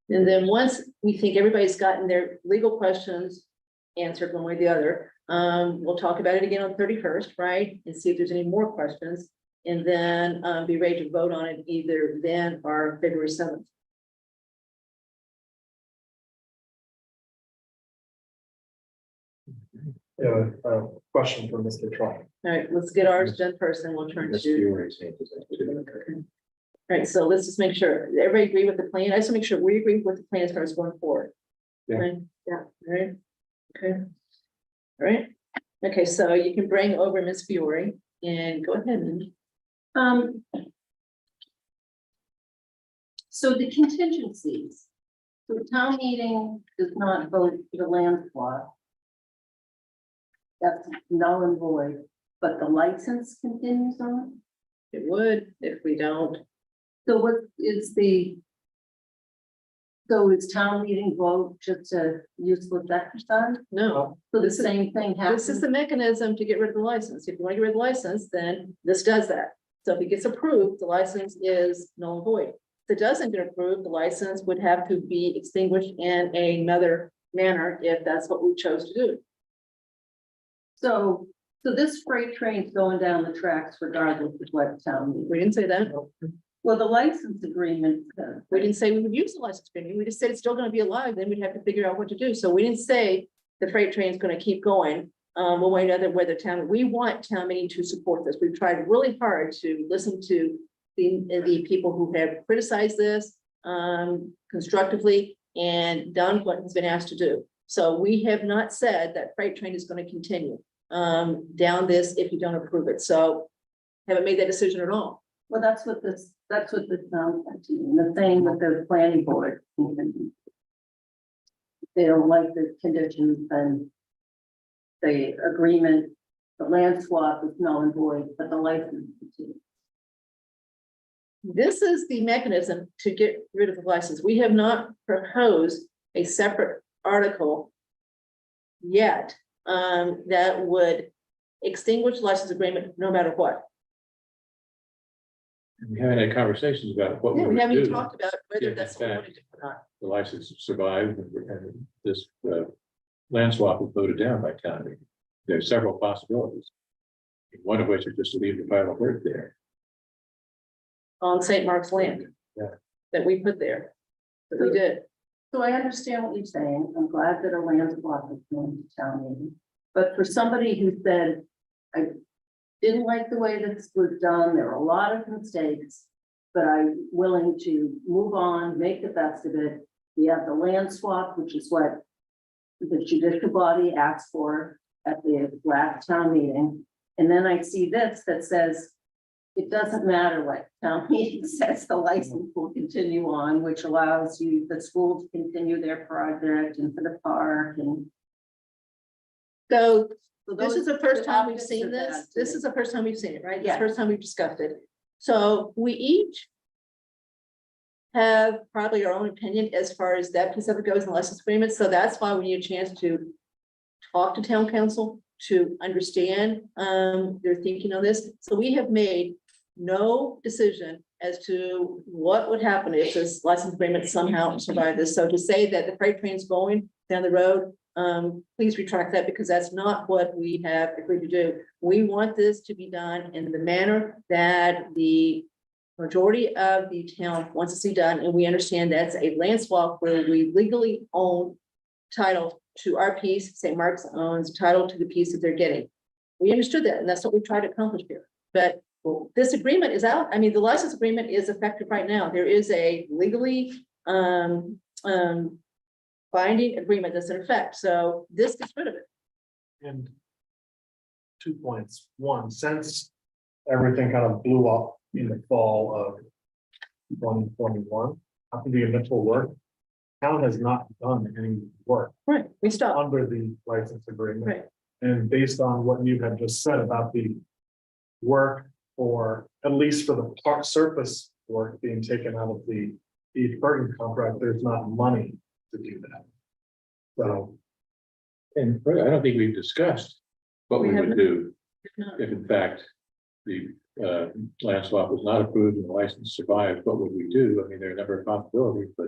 Speaker 2: And then once we think everybody's gotten their legal questions answered one way or the other, we'll talk about it again on 31st, right? And see if there's any more questions. And then be ready to vote on it either then or February 7th.
Speaker 11: Yeah, question for Mr. Trump.
Speaker 2: All right, let's get ours done first, and we'll turn
Speaker 9: That's
Speaker 2: to.
Speaker 9: your example.
Speaker 2: All right, so let's just make sure, everybody agree with the plan? I just want to make sure we agree with the plan as far as going forward.
Speaker 9: Yeah.
Speaker 2: Okay, yeah, all right, okay. All right, okay, so you can bring over Ms. Fiore and go ahead and.
Speaker 6: So the contingencies, so the town meeting does not vote for the land plot. That's null and void, but the license continues on.
Speaker 2: it would. If we don't,
Speaker 6: So what is the? So is town meeting vote just a useless exercise?
Speaker 2: no.
Speaker 6: So the
Speaker 2: This is-
Speaker 6: same thing happens?
Speaker 2: This is the mechanism to get rid of the license. If you want to get rid of the license, then this does that. So if it gets approved, the license is null and void. If it doesn't get approved, the license would have to be extinguished in another manner if that's what we chose to do.
Speaker 6: So this freight train's going down the tracks regardless of what town meeting.
Speaker 2: We didn't say that.
Speaker 6: Well, the license agreement,
Speaker 2: We didn't say we would use the license agreement. We just said it's still gonna be alive, then we'd have to figure out what to do. So we didn't say the freight train's gonna keep going. One way or another, whether we want town meeting to support this. We've tried really hard to listen to the people who have criticized this constructively and done what has been asked to do. So we have not said that freight train is gonna continue down this if you don't approve it. So haven't made that decision at all.
Speaker 6: well, that's what this sounds like to me. The thing with the planning board. They don't like the conditions and the agreement, the land swap is null and void, but the license. continues.
Speaker 2: This is the mechanism to get rid of the license. We have not proposed a separate article yet that would extinguish license agreement no matter what.
Speaker 9: And we haven't had conversations about what we
Speaker 2: Yeah, we
Speaker 9: would
Speaker 2: haven't even
Speaker 9: do.
Speaker 2: talked about whether
Speaker 9: if in
Speaker 2: that's what we want
Speaker 9: fact
Speaker 2: to do or not.
Speaker 9: The license survived and this land swap was voted down by town meeting. There are several possibilities. One of which is just to leave the final word there.
Speaker 2: On St. Mark's land.
Speaker 9: Yeah.
Speaker 2: That we put there. That we did.
Speaker 6: So I understand what you're saying. I'm glad that a land swap is going to town meeting. But for somebody who said, I didn't like the way this was done, there were a lot of mistakes, but I'm willing to move on, make the best of it. We have the land swap, which is what the judicial body asked for at the last town meeting. And then I see this that says, it doesn't matter what town meeting says, the license will continue on, which allows you, the school to continue their project and for the park and.
Speaker 2: So
Speaker 6: So
Speaker 2: this
Speaker 6: those-
Speaker 2: is the first time we've
Speaker 6: optics
Speaker 2: seen
Speaker 6: of
Speaker 2: this.
Speaker 6: that to
Speaker 2: This
Speaker 6: me.
Speaker 2: is the first time we've seen it, right? It's the
Speaker 6: Yeah.
Speaker 2: first time we've discussed it. So we each have probably our own opinion as far as that piece of it goes in the license agreement. So that's why we need a chance to talk to town council to understand their thinking on this. So we have made no decision as to what would happen if this license agreement somehow survived this. So to say that the freight train's going down the road, please retract that because that's not what we have agreed to do. We want this to be done in the manner that the majority of the town wants to see done, and we understand that's a land swap where we legally own title to our piece. St. Mark's owns title to the piece that they're getting. We understood that, and that's what we tried to accomplish here. But this agreement is out. I mean, the license agreement is effective right now. There is a legally binding agreement that's in effect. So this gets rid of it.
Speaker 11: And 2 points. One, since everything kind of blew up in the fall of 2021, after the initial work, town has not done any work
Speaker 2: Right. We stopped.
Speaker 11: under the license agreement.
Speaker 2: Right.
Speaker 11: And based on what you had just said about the work, or at least for the part surface work being taken out of the Burton contract, there's not money to do that. So,
Speaker 9: And I don't think we've discussed what
Speaker 2: We
Speaker 9: we
Speaker 2: haven't.
Speaker 9: would do
Speaker 2: No.
Speaker 9: if in fact the land swap was not approved and the license survived. What would we do? I mean, there are a number of possibilities, but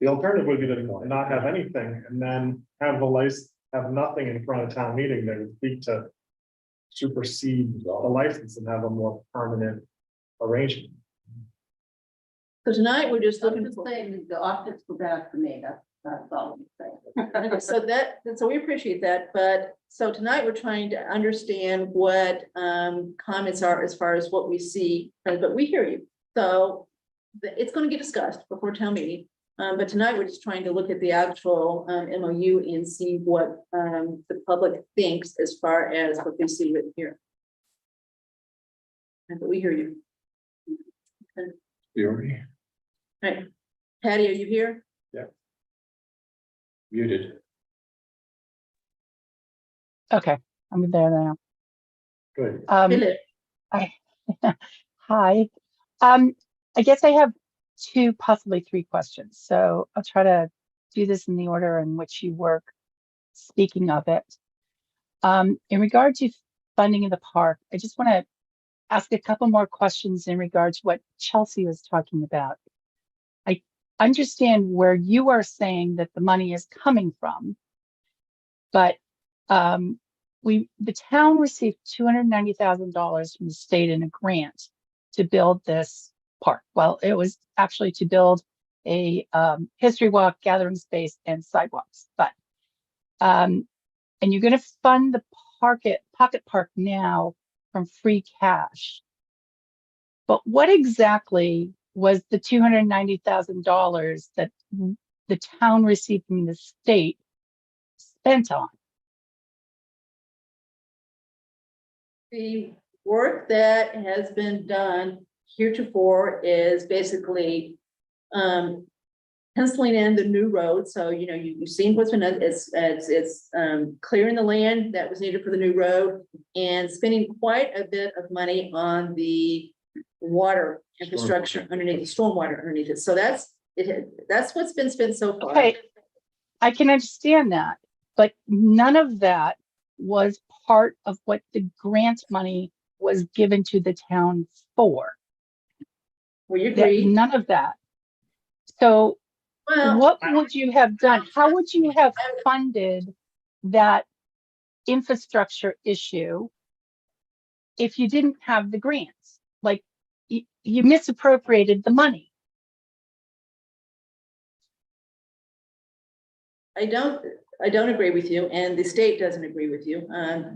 Speaker 11: the alternative would be to not have anything and then have the license, have nothing in front of town meeting that would speak to supersede the license and have a more permanent arrangement.
Speaker 2: So tonight, we're just
Speaker 6: I'm
Speaker 2: looking
Speaker 6: just
Speaker 2: for.
Speaker 6: saying, the optics were bad for me, that's all I'm saying.
Speaker 2: So we appreciate that, but so tonight we're trying to understand what comments are as far as what we see, but we hear you. So it's going to get discussed before town meeting, but tonight we're just trying to look at the actual MOU and see what the public thinks as far as what they see written here. And but we hear you.
Speaker 9: theory
Speaker 2: Right, Patty, are you here?
Speaker 9: muted.
Speaker 4: Okay, I'm there now.
Speaker 9: Good.
Speaker 2: Philip.
Speaker 4: Hi. I guess I have two, possibly three questions. So I'll try to do this in the order in which you work. Speaking of it, in regard to funding in the park, I just want to ask a couple more questions in regard to what Chelsea was talking about. I understand where you are saying that the money is coming from, but the town received $290,000 from the state in a grant to build this park. Well, it was actually to build a history walk, gathering space, and sidewalks. But and you're going to fund the pocket park now from free cash. But what exactly was the $290,000 that the town received from the state spent on?
Speaker 2: The work that has been done heretofore is basically penciling in the new road. So, you know, you've seen what's been done. It's clearing the land that was needed for the new road and spending quite a bit of money on the water infrastructure underneath, the stormwater underneath it. So that's it. That's what's been spent so far.
Speaker 4: Okay, I can understand that, but none of that was part of what the grant money was given to the town for.
Speaker 2: Well, you agree.
Speaker 4: None of that. So
Speaker 2: Well,
Speaker 4: what would you have done? How would you have funded that infrastructure issue if you didn't have the grants? Like you misappropriated the money.
Speaker 2: I don't agree with you, and the state doesn't agree with you.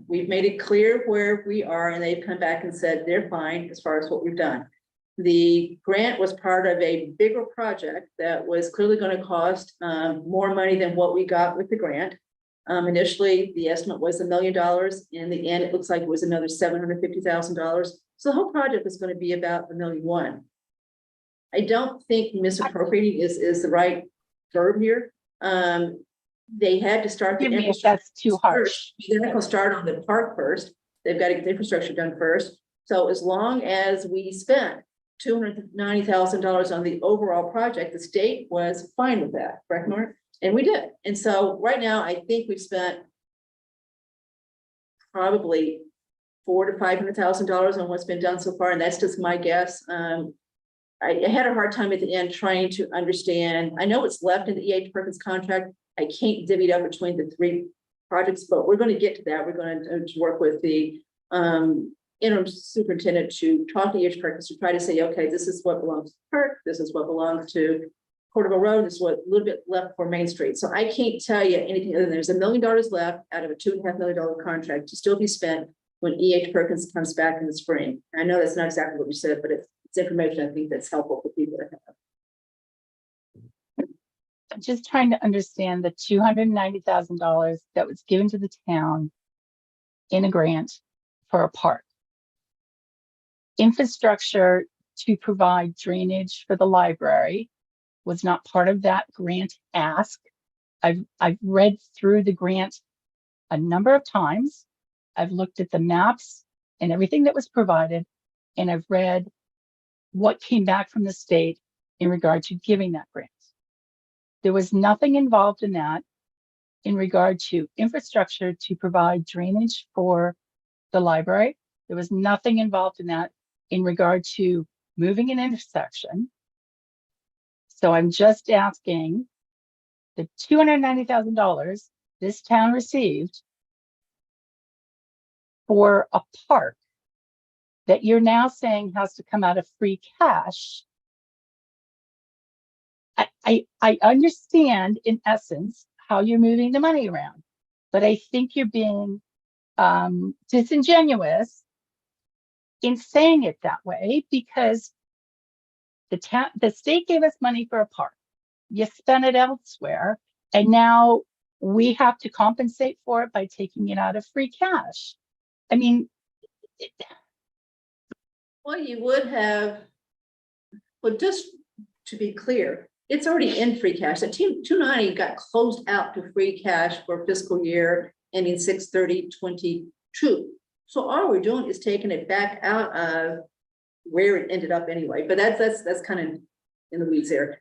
Speaker 2: We've made it clear where we are, and they've come back and said they're fine as far as what we've done. The grant was part of a bigger project that was clearly going to cost more money than what we got with the grant. Initially, the estimate was $1 million. In the end, it looks like it was another $750,000. So the whole project is going to be about $1.1 million. I don't think misappropriating is the right verb here. They had to start the
Speaker 4: Give me if that's too harsh.
Speaker 2: They're not going to start on the park first. They've got to get the infrastructure done first. So as long as we spent $290,000 on the overall project, the state was fine with that, correct, Mark? And we did. And so right now, I think we've spent probably $400,000 to $500,000 on what's been done so far, and that's just my guess. I had a hard time at the end trying to understand. I know what's left in the E.H. Perkins contract. I can't divvy it up between the three projects, but we're going to get to that. We're going to work with the interim superintendent to talk to E.H. Perkins to try to say, okay, this is what belongs to Perk. This is what belongs to Portable Road. This is what a little bit left for Main Street. So I can't tell you anything other than there's $1 million left out of a $2.5 million contract to still be spent when E.H. Perkins comes back in the spring. I know that's not exactly what you said, but it's information I think that's helpful for people to have.
Speaker 4: I'm just trying to understand the $290,000 that was given to the town in a grant for a park. Infrastructure to provide drainage for the library was not part of that grant ask. I've read through the grant a number of times. I've looked at the maps and everything that was provided, and I've read what came back from the state in regard to giving that grant. There was nothing involved in that in regard to infrastructure to provide drainage for the library. There was nothing involved in that in regard to moving an intersection. So I'm just asking, the $290,000 this town received for a park that you're now saying has to come out of free cash. I understand in essence how you're moving the money around, but I think you're being disingenuous in saying it that way, because the state gave us money for a park. You spent it elsewhere, and now we have to compensate for it by taking it out of free cash. I mean,
Speaker 2: Well, you would have, well, just to be clear, it's already in free cash. That 290 got closed out to free cash for fiscal year ending 6/30/22. So all we're doing is taking it back out of where it ended up anyway, but that's kind of in the weeds there.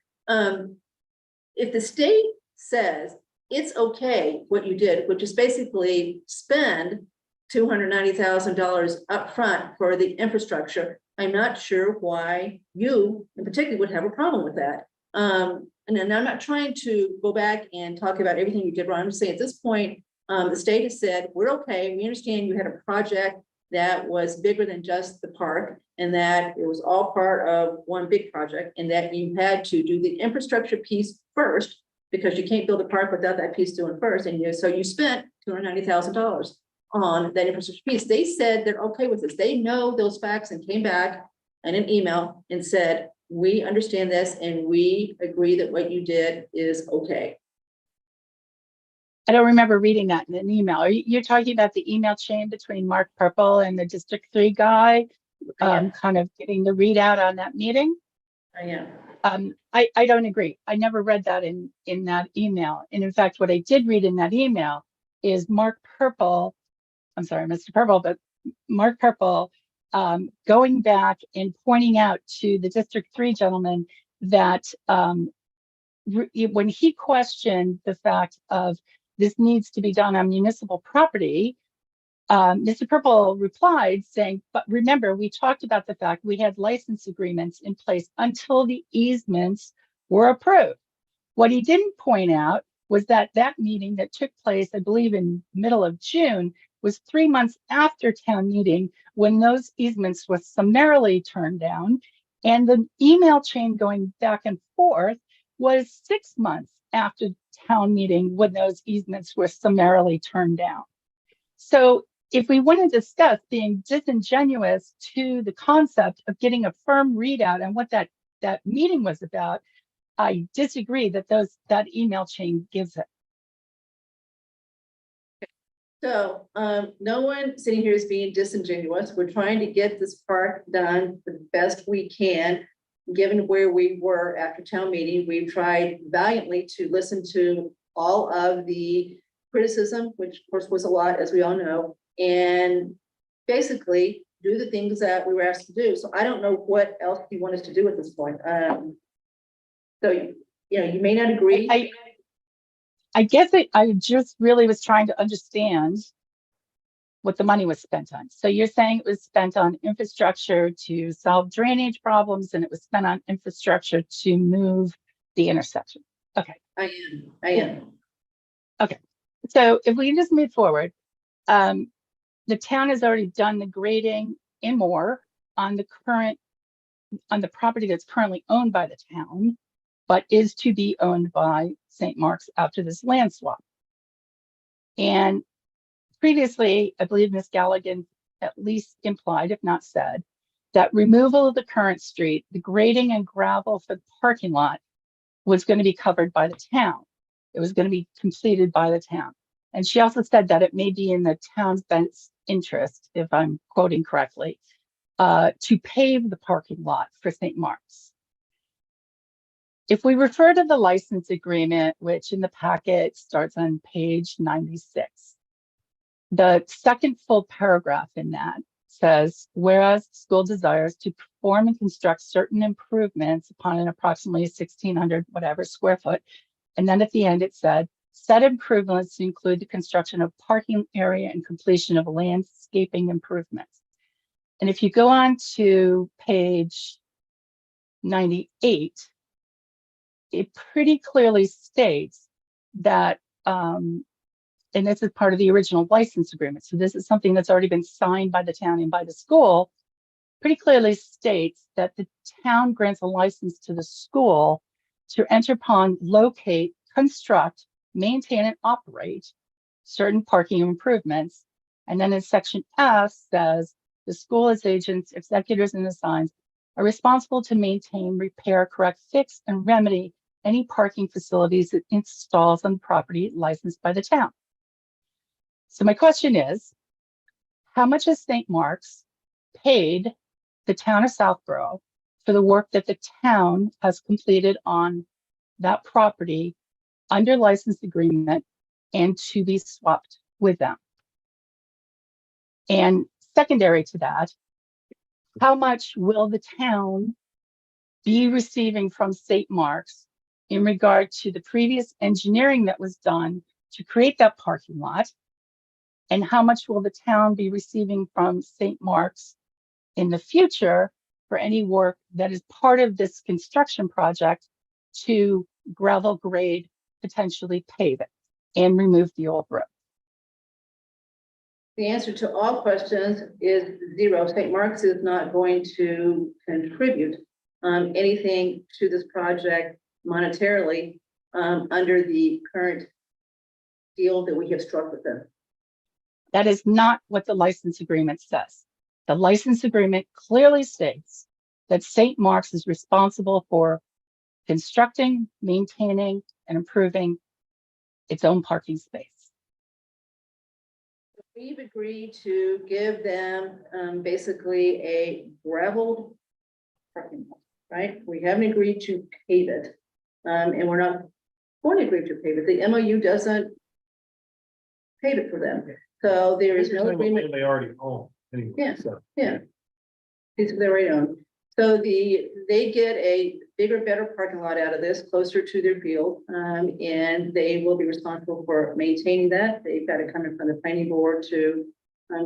Speaker 2: If the state says it's okay what you did, which is basically spend $290,000 upfront for the infrastructure, I'm not sure why you in particular would have a problem with that. And then I'm not trying to go back and talk about everything you did wrong. I'm just saying at this point, the state has said, we're okay. We understand you had a project that was bigger than just the park and that it was all part of one big project and that you had to do the infrastructure piece first because you can't build a park without that piece doing first. And so you spent $290,000 on that infrastructure piece. They said they're okay with this. They know those facts and came back in an email and said, we understand this and we agree that what you did is okay.
Speaker 4: I don't remember reading that in an email. You're talking about the email chain between Mark Purple and the District 3 guy, kind of getting the readout on that meeting?
Speaker 2: I am.
Speaker 4: I don't agree. I never read that in that email. And in fact, what I did read in that email is Mark Purple, I'm sorry, Mr. Purple, but Mark Purple going back and pointing out to the District 3 gentleman that when he questioned the fact of this needs to be done on municipal property, Mr. Purple replied saying, but remember, we talked about the fact we had license agreements in place until the easements were approved. What he didn't point out was that that meeting that took place, I believe in middle of June, was 3 months after town meeting when those easements were summarily turned down. And the email chain going back and forth was 6 months after town meeting when those easements were summarily turned down. So if we want to discuss being disingenuous to the concept of getting a firm readout and what that meeting was about, I disagree that that email chain gives it.
Speaker 2: So no one sitting here is being disingenuous. We're trying to get this park done the best we can, given where we were after town meeting. We've tried valiantly to listen to all of the criticism, which of course was a lot, as we all know, and basically do the things that we were asked to do. So I don't know what else you want us to do at this point. So, you may not agree.
Speaker 4: I guess I just really was trying to understand what the money was spent on. So you're saying it was spent on infrastructure to solve drainage problems and it was spent on infrastructure to move the intersection. Okay.
Speaker 2: I am.
Speaker 4: Okay. So if we can just move forward, the town has already done the grading and more on the property that's currently owned by the town, but is to be owned by St. Mark's after this land swap. And previously, I believe Ms. Galligan at least implied, if not said, that removal of the current street, the grading and gravel for the parking lot was going to be covered by the town. It was going to be completed by the town. And she also said that it may be in the town's best interest, if I'm quoting correctly, to pave the parking lot for St. Mark's. If we refer to the license agreement, which in the packet starts on page 96, the second full paragraph in that says, whereas the school desires to perform and construct certain improvements upon an approximately 1,600 whatever square foot. And then at the end it said, said improvements include the construction of parking area and completion of landscaping improvements. And if you go on to page 98, it pretty clearly states that, and this is part of the original license agreement, so this is something that's already been signed by the town and by the school, pretty clearly states that the town grants a license to the school to enter upon, locate, construct, maintain, and operate certain parking improvements. And then in section F says, the school as agents, executors, and assigns are responsible to maintain, repair, correct, fix, and remedy any parking facilities it installs on property licensed by the town. So my question is, how much has St. Mark's paid the town of Southborough for the work that the town has completed on that property under license agreement and to be swapped with them? And secondary to that, how much will the town be receiving from St. Mark's in regard to the previous engineering that was done to create that parking lot? And how much will the town be receiving from St. Mark's in the future for any work that is part of this construction project to gravel grade, potentially pave it and remove the old road?
Speaker 2: The answer to all questions is zero. St. Mark's is not going to contribute anything to this project monetarily under the current deal that we have struck with them.
Speaker 4: That is not what the license agreement says. The license agreement clearly states that St. Mark's is responsible for constructing, maintaining, and improving its own parking space.
Speaker 2: We've agreed to give them basically a gravel parking lot, right? We haven't agreed to pave it. And we're not going to agree to pave it. The MOU doesn't pave it for them. So there is no agreement.
Speaker 11: They already own anyway.
Speaker 2: Yeah.
Speaker 11: So.
Speaker 2: Yeah. Piece of their right own. So they get a bigger, better parking lot out of this, closer to their field. And they will be responsible for maintaining that. They've got to come in from the planning board to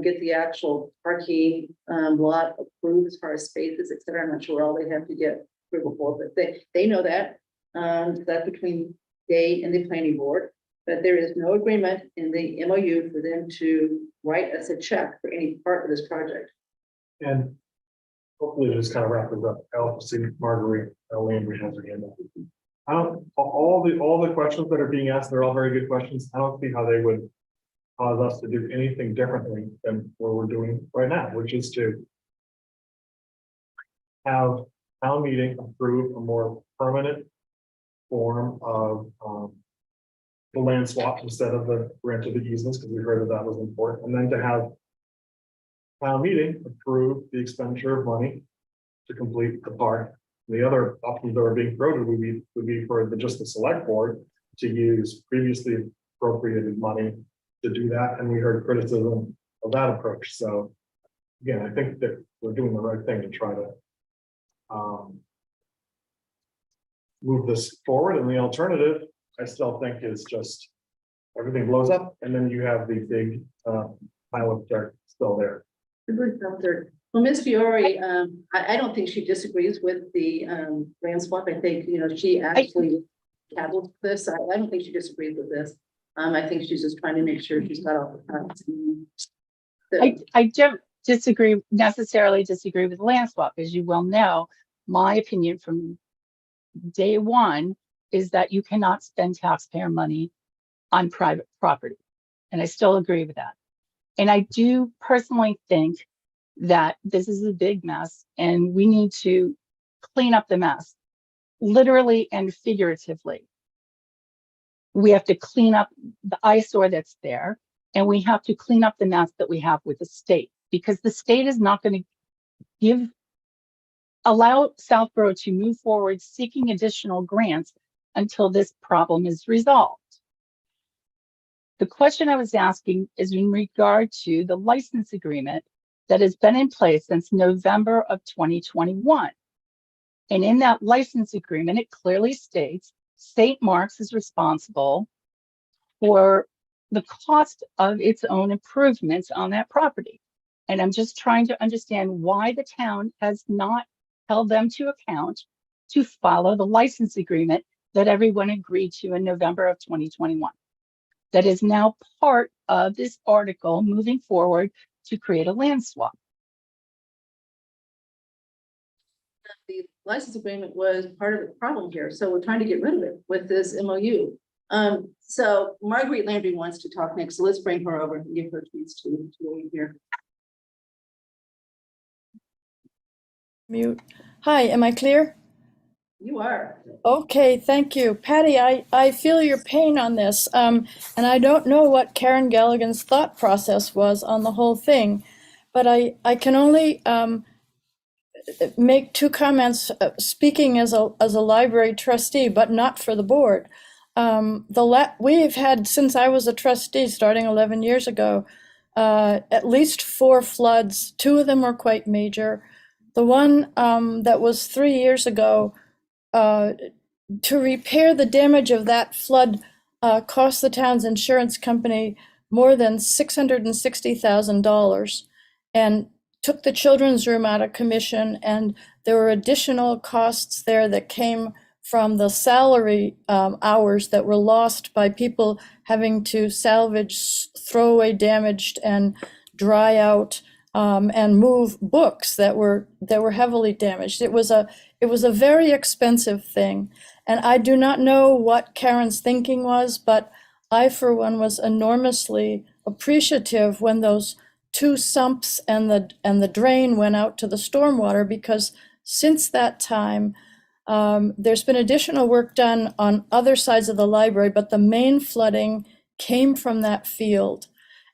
Speaker 2: get the actual parking lot approved as far as spaces, et cetera. I'm not sure all they have to get approval for, but they know that. So that's between they and the planning board. But there is no agreement in the MOU for them to write us a check for any part of this project.
Speaker 11: And hopefully this kind of wraps it up. I'll see Marguerite, Landry has her hand up. I don't, all the questions that are being asked, they're all very good questions. I don't see how they would cause us to do anything differently than what we're doing right now, which is to have town meeting approve a more permanent form of the land swap instead of the grant of the easements, because we heard that that was important, and then to have town meeting approve the expenditure of money to complete the park. The other options that are being floated would be for just the select board to use previously appropriated money to do that, and we heard criticism of that approach. So again, I think that we're doing the right thing to try to move this forward, and the alternative I still think is just everything blows up and then you have the big pile of dirt still there.
Speaker 2: Well, Ms. Fiore, I don't think she disagrees with the land swap. I think, she actually handled this. I don't think she disagrees with this. I think she's just trying to make sure she's got all the facts.
Speaker 4: I don't necessarily disagree with land swap. As you well know, my opinion from day one is that you cannot spend taxpayer money on private property. And I still agree with that. And I do personally think that this is a big mess and we need to clean up the mess, literally and figuratively. We have to clean up the eyesore that's there, and we have to clean up the mess that we have with the state, because the state is not going to allow Southborough to move forward seeking additional grants until this problem is resolved. The question I was asking is in regard to the license agreement that has been in place since November of 2021. And in that license agreement, it clearly states St. Mark's is responsible for the cost of its own improvements on that property. And I'm just trying to understand why the town has not held them to account to follow the license agreement that everyone agreed to in November of 2021. That is now part of this article moving forward to create a land swap.
Speaker 2: The license agreement was part of the problem here, so we're trying to get rid of it with this MOU. So Marguerite Landry wants to talk next, so let's bring her over and give her tweets to here.
Speaker 14: Mute. Hi, am I clear?
Speaker 2: You are.
Speaker 14: Okay, thank you. Patty, I feel your pain on this. And I don't know what Karen Galligan's thought process was on the whole thing, but I can only make two comments, speaking as a library trustee, but not for the board. We've had, since I was a trustee starting 11 years ago, at least 4 floods. 2 of them were quite major. The one that was 3 years ago, to repair the damage of that flood cost the town's insurance company more than $660,000 and took the children's room out of commission. And there were additional costs there that came from the salary hours that were lost by people having to salvage, throw away damaged and dry out and move books that were heavily damaged. It was a very expensive thing. And I do not know what Karen's thinking was, but I, for one, was enormously appreciative when those two sumps and the drain went out to the stormwater, because since that time, there's been additional work done on other sides of the library, but the main flooding came from that field.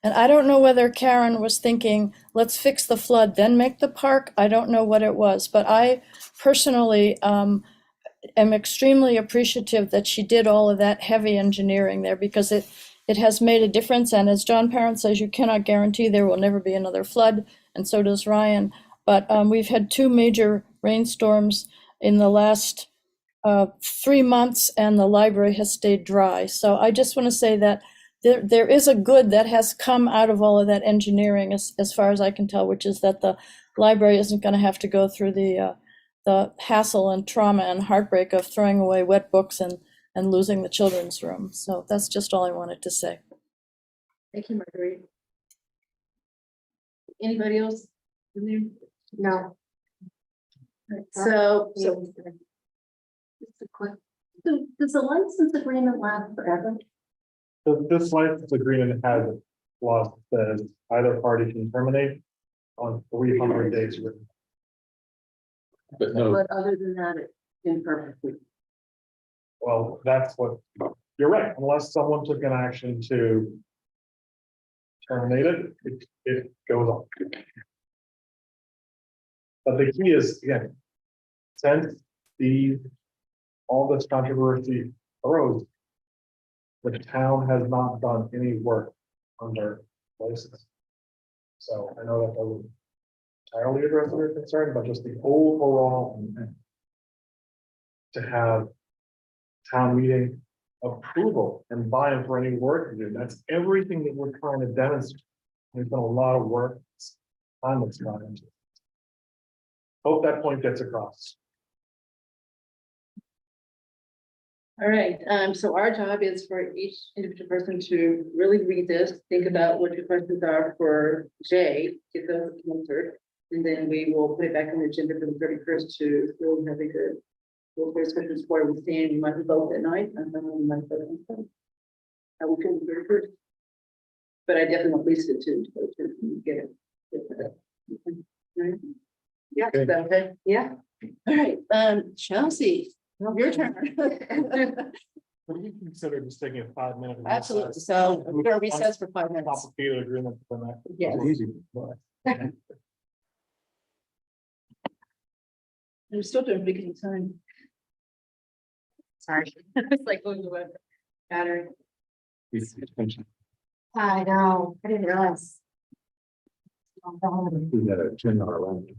Speaker 14: And I don't know whether Karen was thinking, let's fix the flood, then make the park. I don't know what it was, but I personally am extremely appreciative that she did all of that heavy engineering there, because it has made a difference. And as John Parent says, you cannot guarantee there will never be another flood, and so does Ryan. But we've had 2 major rainstorms in the last 3 months, and the library has stayed dry. So I just want to say that there is a good that has come out of all of that engineering, as far as I can tell, which is that the library isn't going to have to go through the hassle and trauma and heartbreak of throwing away wet books and losing the children's room. So that's just all I wanted to say.
Speaker 2: Thank you, Marguerite. Anybody else in there?
Speaker 1: No.
Speaker 2: So,
Speaker 6: Just a quick, does the license agreement last forever?
Speaker 11: So this license agreement has a clause that says either party can terminate on 300 days written.
Speaker 9: But no,
Speaker 2: but other than that, it's imperfectly.
Speaker 11: Well, that's what, you're right, unless someone took an action to terminate it, it goes on. But the key is, again, since all this controversy arose, the town has not done any work on their license. So I know that doesn't entirely address your concern, but just the overall intent to have town meeting approval and buy-in for any work to do. That's everything that we're trying to demonstrate. There's been a lot of work, time that's gone into it. Hope that point gets across.
Speaker 2: All right, so our job is for each individual person to really read this, think about what your questions are for Jay, get those answered. And then we will put it back on the agenda for the 31st to really have a good. Well, there's questions for we stand, you might vote at night, and then we might vote on Sunday. I will feel the 31st. But I definitely want Lisa to go to get it. Yeah, is that okay?
Speaker 1: Yeah.
Speaker 2: All right, Chelsea, your turn.
Speaker 11: What do you consider just taking a 5-minute?
Speaker 2: Absolutely, so we're gonna recess for 5 minutes.
Speaker 11: Complicated agreement for that.
Speaker 2: Yes.
Speaker 11: Easy, but-
Speaker 2: I'm still doing pretty good time.
Speaker 1: Sorry. It's like going to a battery.
Speaker 9: it's attention.
Speaker 1: I know, I didn't realize.
Speaker 9: We had a 10-hour lunch.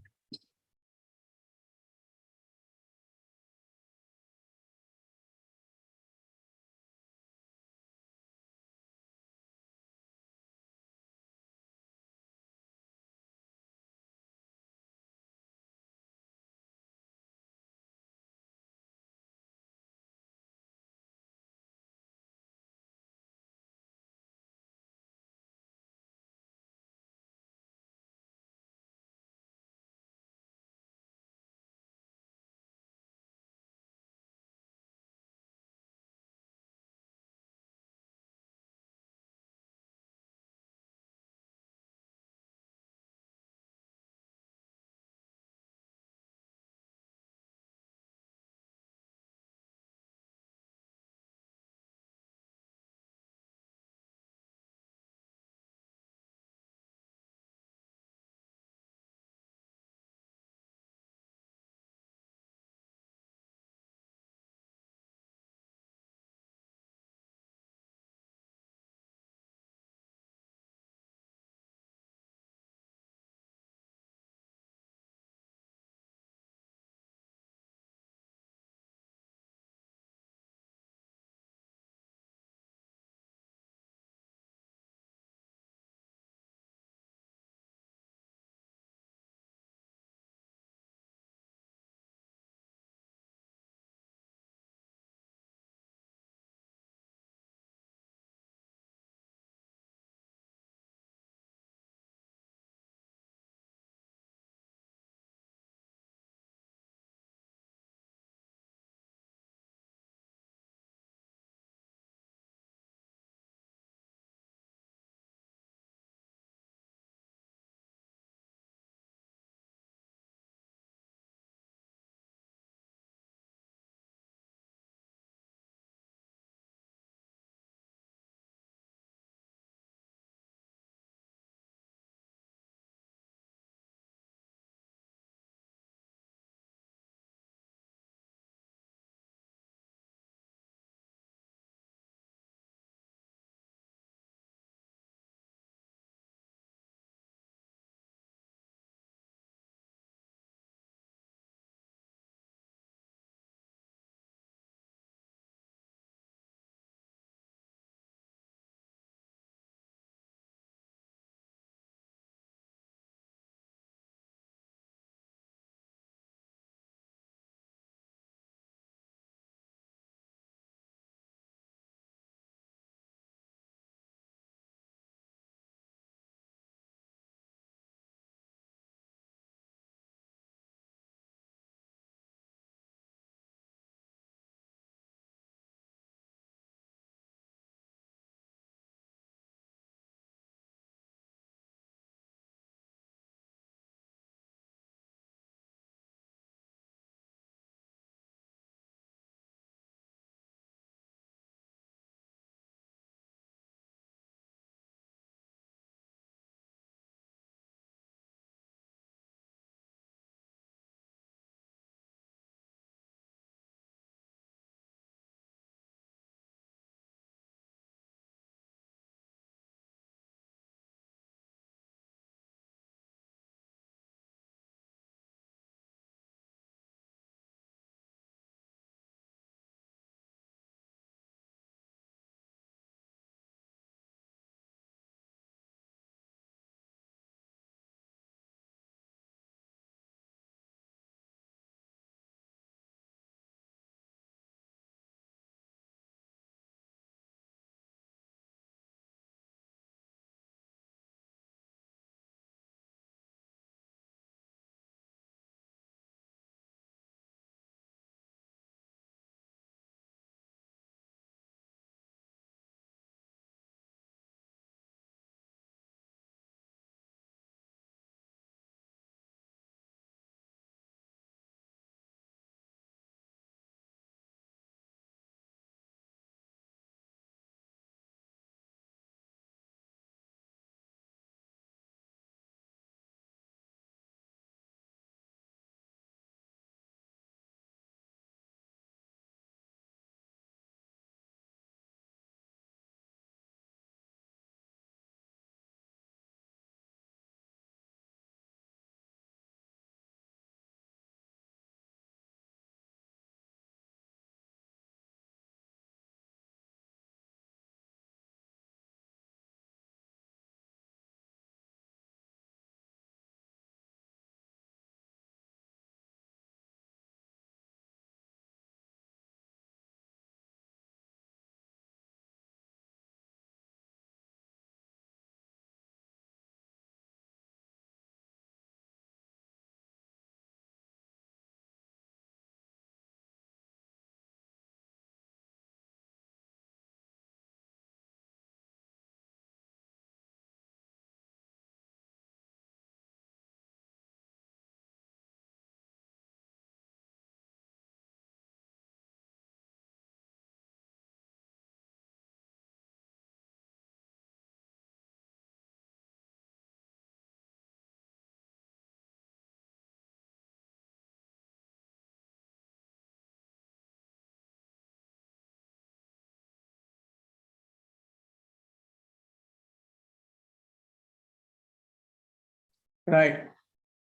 Speaker 2: Right.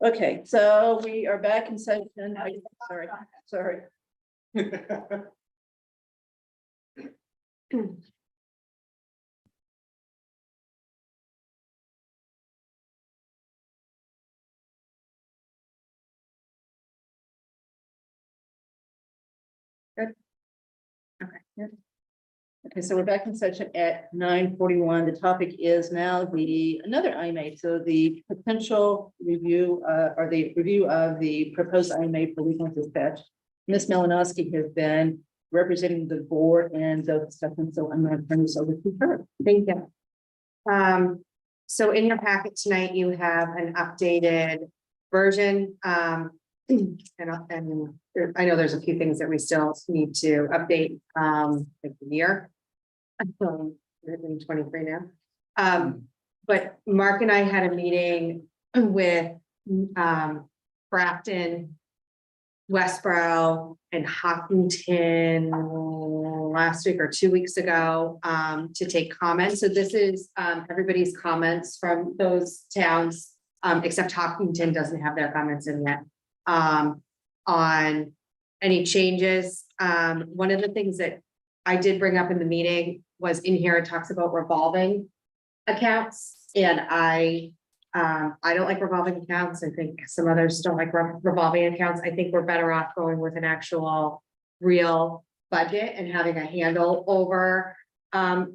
Speaker 2: Okay, so we are back in session. Sorry. Okay, so we're back in session at 9:41. The topic is now another IMA. So the potential review, or the review of the proposed IMA for regional dispatch. Ms. Malinowski has been representing the board and the discussion, so I'm going to turn this over to her.
Speaker 1: Thank you. So in your packet tonight, you have an updated version. And I know there's a few things that we still need to update, like the year. We're in 23 now. But Mark and I had a meeting with, Grafton, Westboro, and Hopkinton last week or 2 weeks ago, to take comments. So this is, everybody's comments from those towns, except Hopkinton doesn't have their comments in yet, on any changes. One of the things that I did bring up in the meeting was in here, it talks about revolving accounts, and I don't like revolving accounts. I think some others don't like revolving accounts. I think we're better off going with an actual real budget and having a handle over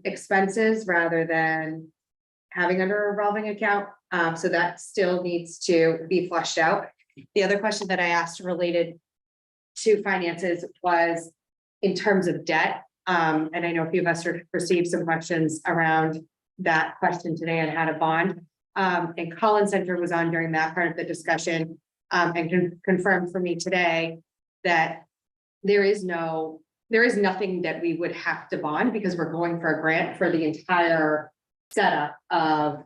Speaker 1: expenses rather than having under a revolving account. So that still needs to be flushed out. The other question that I asked related to finances was in terms of debt. And I know a few of us received some questions around that question today on how to bond. And Colin Center was on during that part of the discussion, and confirmed for me today that there is nothing that we would have to bond because we're going for a grant for the entire setup of,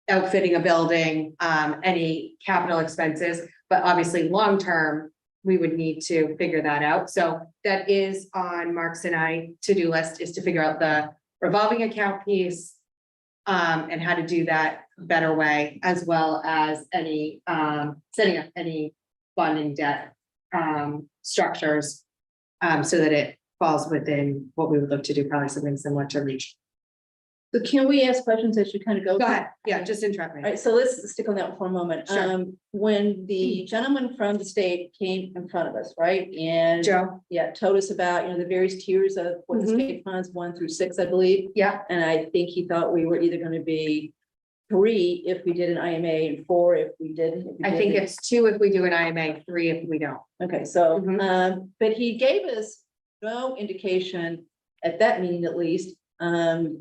Speaker 1: outfitting a building, any capital expenses, but obviously long-term, we would need to figure that out. So that is on Mark's and I to-do list, is to figure out the revolving account piece, and how to do that better way, as well as any, setting up any bonding debt, structures, so that it falls within what we would look to do, probably something similar to reach.
Speaker 2: So can we ask questions as you kind of go?
Speaker 1: Go ahead. Yeah, just interrupt me.
Speaker 2: All right, so let's stick on that for a moment.
Speaker 1: Sure.
Speaker 2: When the gentleman from the state came in front of us, right? And
Speaker 1: Joe?
Speaker 2: yeah, told us about, the various tiers of what the state funds, 1 through 6, I believe.
Speaker 1: Yeah.
Speaker 2: And I think he thought we were either going to be 3 if we did an IMA and 4 if we didn't.
Speaker 1: I think it's 2 if we do an IMA, 3 if we don't.
Speaker 2: Okay, so, but he gave us no indication at that meeting, at least,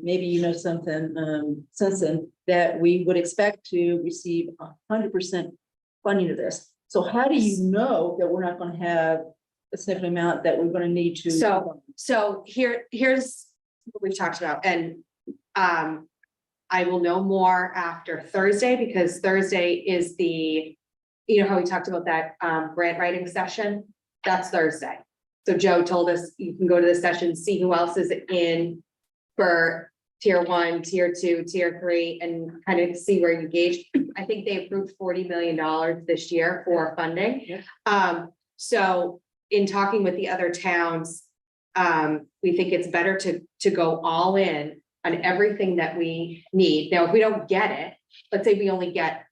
Speaker 2: maybe something, something that we would expect to receive 100% funding of this. So how do you know that we're not going to have a significant amount that we're going to need to?
Speaker 1: So here's what we've talked about, and I will know more after Thursday, because Thursday is the, how we talked about that grant writing session. That's Thursday. So Joe told us you can go to the session, see who else is in for tier 1, tier 2, tier 3, and kind of see where you gauge. I think they approved $40 million this year for funding.
Speaker 2: Yeah.
Speaker 1: So in talking with the other towns, we think it's better to go all in on everything that we need. Now, if we don't get it, let's say we only get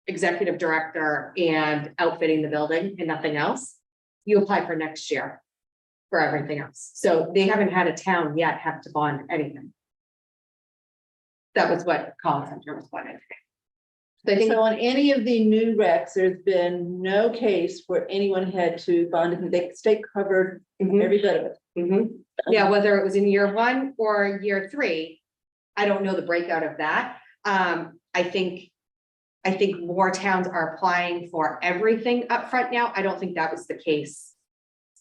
Speaker 1: executive director and outfitting the building and nothing else, you apply for next year for everything else. So they haven't had a town yet have to bond anything. That was what Colin Center was bonding.
Speaker 2: So I think on any of the new recs, there's been no case where anyone had to bond, and the state covered every bit of it.
Speaker 1: Yeah, whether it was in year 1 or year 3, I don't know the breakout of that. I think more towns are applying for everything up front now. I don't think that was the case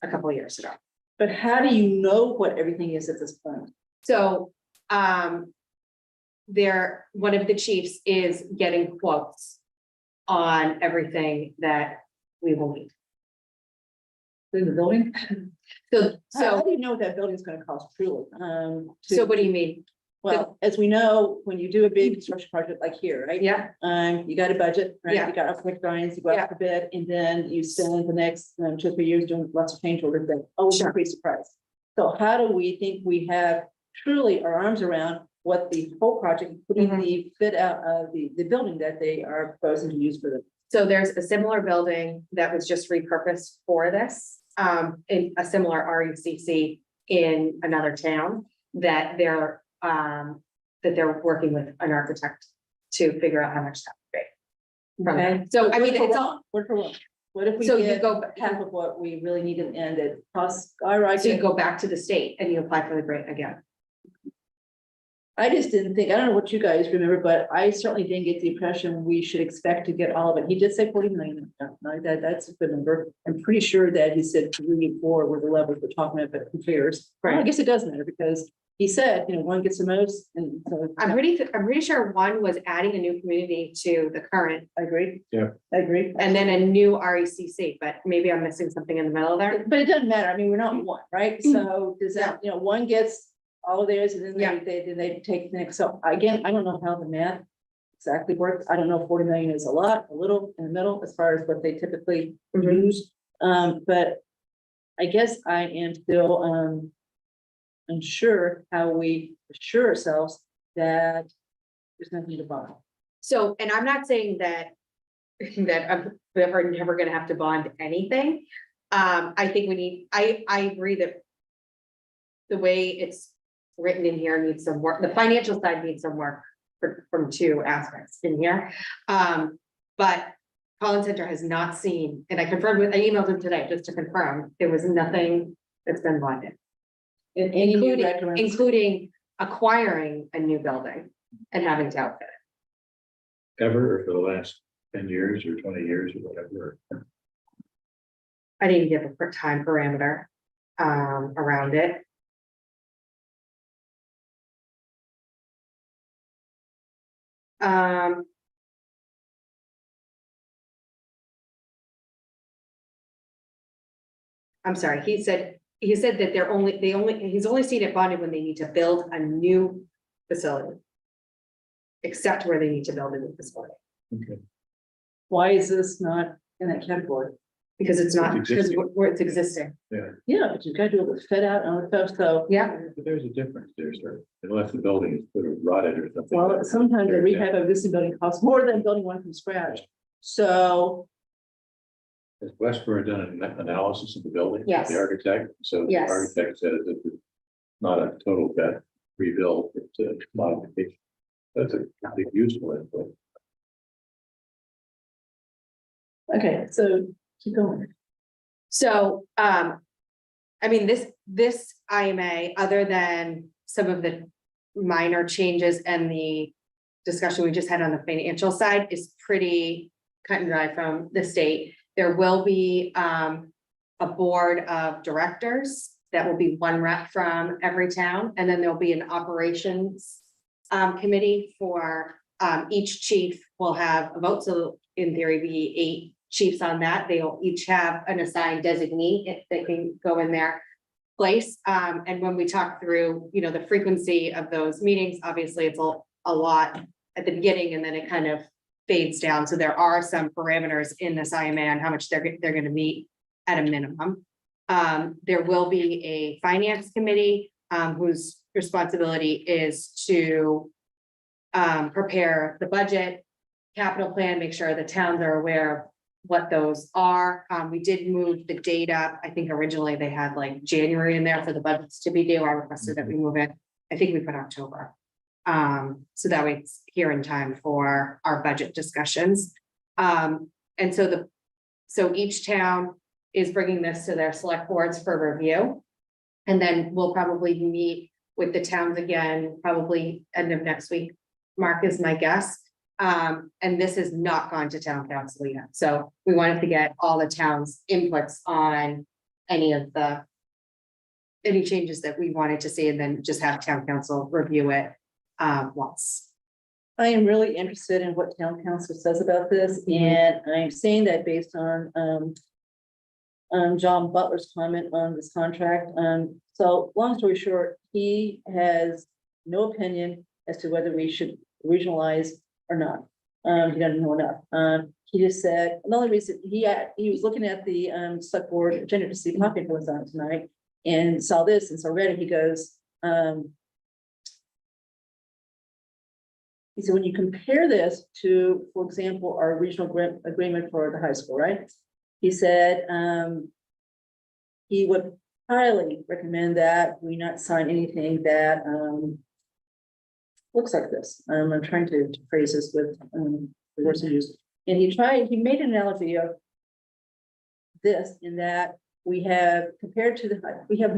Speaker 1: a couple of years ago.
Speaker 2: But how do you know what everything is at this point?
Speaker 1: So, one of the chiefs is getting quotes on everything that we will need.
Speaker 2: In the building?
Speaker 1: So
Speaker 2: How do you know what that building is going to cost truly?
Speaker 1: So what do you mean?
Speaker 2: Well, as we know, when you do a big construction project like here, right?
Speaker 1: Yeah,
Speaker 2: You got a budget, right?
Speaker 1: Yeah.
Speaker 2: You got upfront drawings, you go out for bid, and then you spend the next 2 or 3 years doing lots of change orders that always
Speaker 1: Sure.
Speaker 2: increase the price. So how do we think we have truly our arms around what the whole project, including the fit out of the building that they are proposing to use for the.
Speaker 1: so there's a similar building that was just repurposed for this, in a similar RUCC in another town that they're working with an architect to figure out how much that would be. From
Speaker 2: Okay.
Speaker 1: that. So I mean,
Speaker 2: Word for
Speaker 1: it's
Speaker 2: word,
Speaker 1: all,
Speaker 2: word for word. What if we
Speaker 1: so you
Speaker 2: get
Speaker 1: go,
Speaker 2: half of what we really need and it costs skyrocketing?
Speaker 1: so you go back to the state and you apply for the grant again.
Speaker 2: I just didn't think, I don't know what you guys remember, but I certainly didn't get the impression we should expect to get all of it. He did say 40 million. That's a good number. I'm pretty sure that he said 3 and 4 were the levels we're talking about, but who cares? Well, I
Speaker 1: Right.
Speaker 2: guess it does matter because he said, one gets the most and so.
Speaker 1: I'm pretty sure one was adding a new community to the current,
Speaker 2: I agree.
Speaker 9: Yeah.
Speaker 2: I agree.
Speaker 1: and then a new RECC, but maybe I'm missing something in the middle there.
Speaker 2: But it doesn't matter. I mean, we're not one, right? So does that, one gets all of theirs and then
Speaker 1: Yeah.
Speaker 2: they take the next. So again, I don't know how the math exactly works. I don't know if 40 million is a lot, a little in the middle as far as what they typically use. But I guess I am still unsure how we assure ourselves that there's nothing to bond.
Speaker 1: So, and I'm not saying that I'm never gonna have to bond anything. I think we need, I agree that the way it's written in here needs some work. The financial side needs some work from 2 aspects in here. But Collins Center has not seen, and I emailed him today just to confirm, there was nothing that's been bonded. Including acquiring a new building and having to outfit it.
Speaker 9: Ever, or for the last 10 years or 20 years or whatever.
Speaker 1: I didn't give a time parameter around it. I'm sorry, he said that he's only seen it bonded when they need to build a new facility. Except where they need to build a new facility,
Speaker 9: Okay.
Speaker 2: Why is this not in that category?
Speaker 1: because it's not,
Speaker 9: It's
Speaker 1: because
Speaker 9: existing.
Speaker 1: where it's existing,
Speaker 2: Yeah, but you've got to do it with fit out and all that stuff. So,
Speaker 1: yeah.
Speaker 9: But there's a difference there, sir. Unless the building is sort of rotted or something.
Speaker 2: well, sometimes a rehab of this building costs more than building one from scratch. So,
Speaker 9: Has Westboro done an analysis of the building?
Speaker 1: Yes.
Speaker 9: The architect, so the
Speaker 1: Yes.
Speaker 9: architect says that it's not a total gut rebuild, it's a modification. That's a big useful input.
Speaker 2: okay, so keep going.
Speaker 1: So, I mean, this IMA, other than some of the minor changes and the discussion we just had on the financial side, is pretty cut and dry from the state. There will be a board of directors that will be 1 rep from every town, and then there'll be an operations committee for each chief will have a vote, so in theory be 8 chiefs on that. They'll each have an assigned designee if they can go in their place. And when we talk through, the frequency of those meetings, obviously it's a lot at the beginning and then it kind of fades down. So there are some parameters in this IMA on how much they're going to meet at a minimum. There will be a finance committee whose responsibility is to prepare the budget, capital plan, make sure the towns are aware of what those are. We did move the date up. I think originally they had like January in there for the budgets to be due. I requested that we move it. I think we put October. So that way it's here in time for our budget discussions. And so each town is bringing this to their select boards for review. And then we'll probably meet with the towns again, probably end of next week. Mark is my guess. And this has not gone to town council yet. So we wanted to get all the towns' inputs on any changes that we wanted to see, and then just have town council review it once.
Speaker 2: I am really interested in what town council says about this, and I'm saying that based on John Butler's comment on this contract. So long story short, he has no opinion as to whether we should regionalize or not. He doesn't know enough. He just said, the only reason he was looking at the select board agenda to see what was on tonight and saw this and so read it, he goes, he said, when you compare this to, for example, our regional agreement for the high school, right? He said, he would highly recommend that we not sign anything that, looks like this. I'm trying to phrase this with, the words I use. And he made an analogy of this in that we have compared to we have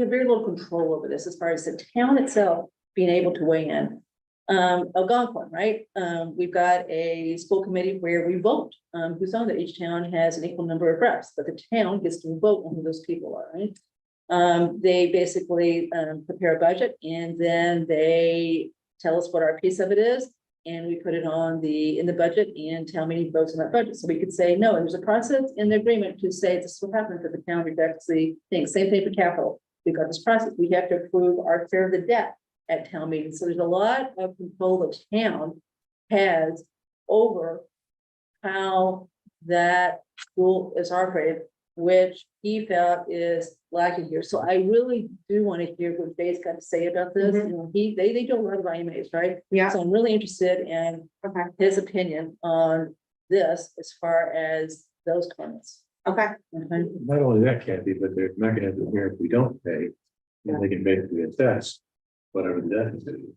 Speaker 2: very little control over this as far as the town itself being able to weigh in. Algonquin, right? We've got a school committee where we vote, who's on that each town has an equal number of reps, but the town gets to vote on who those people are, right? They basically prepare a budget and then they tell us what our piece of it is. And we put it on in the budget and town meeting votes on that budget. So we could say, no, and there's a process in the agreement to say this is what happens if the town rejects the thing. Same thing for capital. We've got this process. We have to approve our share of the debt at town meetings. So there's a lot of control the town has over how that school is operated, which he felt is lacking here. So I really do want to hear what Dave's got to say about this. You know, they do a lot of IMAs, right?
Speaker 1: Yeah.
Speaker 2: So I'm really interested in his opinion on this as far as those comments.
Speaker 1: Okay.
Speaker 2: Okay.
Speaker 9: Not only that, Kathy, but there's mechanism here, if we don't pay, then they can basically assess whatever the deficit is.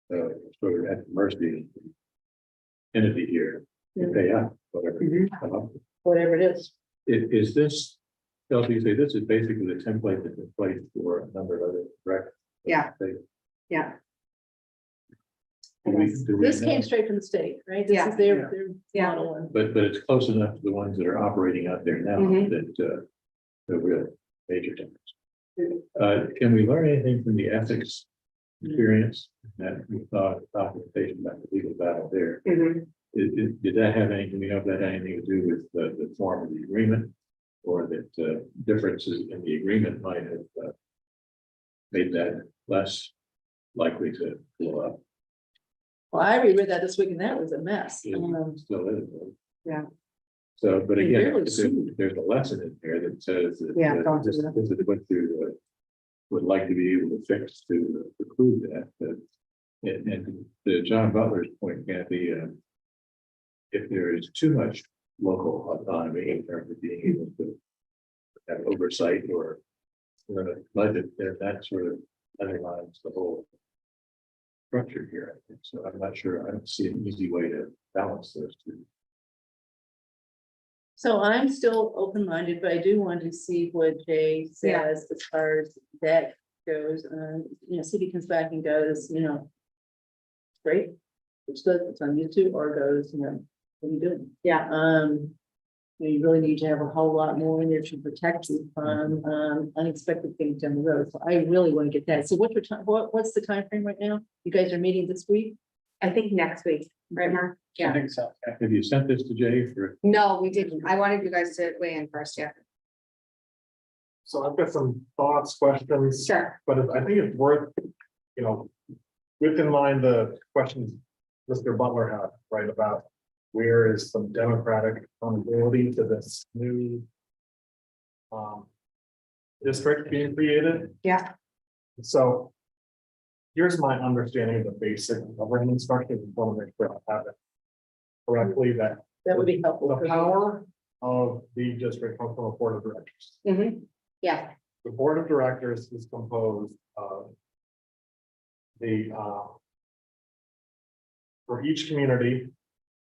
Speaker 9: So it's sort of at the mercy of the entity here to pay up whatever. come up with.
Speaker 2: Whatever it is.
Speaker 9: Is this, Kelsey, you say this is basically the template that's in place for a number of other records?
Speaker 1: Yeah. Yeah.
Speaker 2: This came straight from the state, right? This
Speaker 1: Yeah.
Speaker 2: is their
Speaker 1: Yeah.
Speaker 2: model. And
Speaker 9: But it's close enough to the ones that are operating out there now
Speaker 1: Mhm.
Speaker 9: that they're real major difference. Can we learn anything from the ethics experience that we thought documentation about the legal battle there?
Speaker 1: Mhm.
Speaker 9: Did that have anything, we know if that had anything to do with the form of the agreement? Or that differences in the agreement might have made that less likely to blow up?
Speaker 2: well, I reread that this week and that was a mess.
Speaker 9: It still is. Right?
Speaker 1: Yeah.
Speaker 9: So, but
Speaker 2: They
Speaker 9: again,
Speaker 2: barely
Speaker 9: if
Speaker 2: sued.
Speaker 9: there's a lesson in there that says that.
Speaker 1: Yeah, don't do
Speaker 9: this
Speaker 1: that.
Speaker 9: is what you would like to be able to fix to preclude that. And to John Butler's point, Kathy, if there is too much local autonomy in terms of being able to have oversight or run a budget, then that sort of underlines the whole structure here, I think. So I'm not sure, I don't see an easy way to balance those two.
Speaker 2: So I'm still open-minded, but I do want to see what Jay says as far as that goes. You know, see if he comes back and goes, you know, great, it's good, it's on YouTube, or goes, you know, what are you doing?
Speaker 1: Yeah.
Speaker 2: You really need to have a whole lot more in there to protect you from unexpected things down the road. So I really want to get that. So what's your time, what's the time frame right now? You guys are meeting this week?
Speaker 1: I think next week, right, Mark?
Speaker 5: I
Speaker 1: Yeah.
Speaker 5: think so.
Speaker 9: Have you sent this to Jay for?
Speaker 1: No, we didn't. I wanted you guys to weigh in first, yeah.
Speaker 11: So I've got some thoughts, questions.
Speaker 1: Sure.
Speaker 11: But I think it's worth, with in mind the questions Mr. Butler had, right, about where is some democratic accountability to this new district being created.
Speaker 1: Yeah.
Speaker 11: So here's my understanding of the basic governing structure. I want to make sure I have it correctly, that
Speaker 2: That would be helpful.
Speaker 11: the power of the district comes from a board of directors.
Speaker 1: Mm-hmm. Yeah.
Speaker 11: The board of directors is composed of the for each community,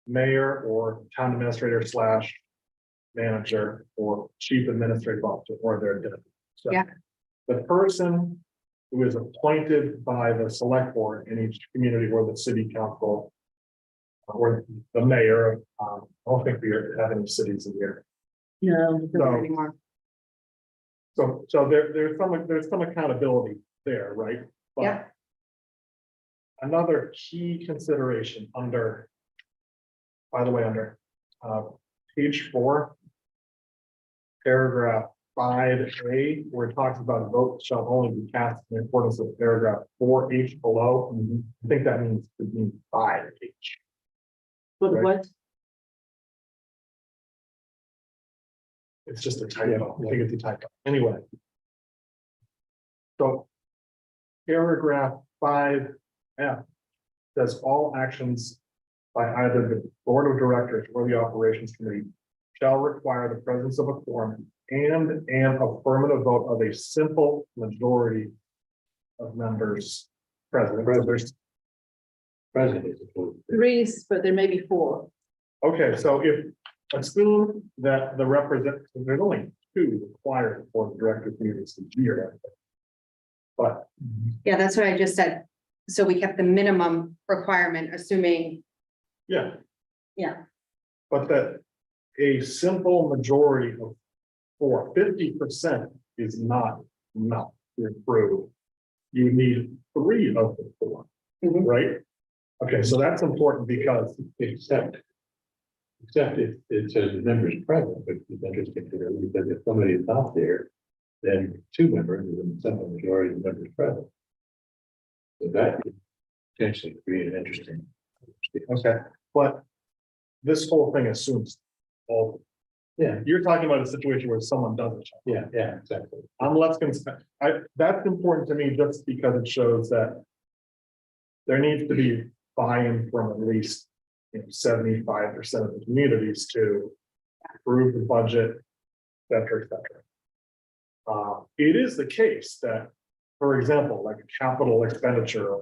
Speaker 11: mayor or town administrator / manager or chief administrative officer or their deputy. So
Speaker 1: Yeah.
Speaker 11: the person who is appointed by the select board in each community or the city council or the mayor, I don't think we have any cities in here.
Speaker 2: No.
Speaker 11: So-
Speaker 1: Anymore.
Speaker 11: So there's some accountability there, right? But
Speaker 1: Yeah.
Speaker 11: another key consideration under, by the way, under page 4, paragraph 5A, where it talks about votes shall only be cast in accordance with paragraph 4H below. I think that means it means 5H.
Speaker 2: But
Speaker 11: Right.
Speaker 2: what?
Speaker 11: It's just a typo. I think it's a typo. Anyway. So paragraph 5F says all actions by either the board of directors or the operations committee shall require the presence of a quorum and an affirmative vote of a simple majority of members present. So there's,
Speaker 9: President is opposed.
Speaker 2: Three, but there may be four.
Speaker 11: okay, so if, assume that the there's only two required for the director committees a year. But
Speaker 1: Yeah, that's what I just said. So we kept the minimum requirement, assuming,
Speaker 11: yeah,
Speaker 1: yeah,
Speaker 11: but that a simple majority of 50% is not enough to approve. You need 3 of the 4,
Speaker 1: Mhm.
Speaker 11: right? Okay, so that's important because
Speaker 9: Except it says the members present, which is interesting to me, because if somebody is not there, then 2 members is a simple majority of the members present. So that could potentially create an interesting.
Speaker 11: okay, but this whole thing assumes all.
Speaker 9: Yeah,
Speaker 11: You're talking about a situation where someone doesn't show.
Speaker 9: yeah, exactly.
Speaker 11: I'm less concerned. That's important to me just because it shows that there needs to be buy-in from at least 75% of the communities to approve the budget, et cetera, et cetera. It is the case that, for example, like a capital expenditure,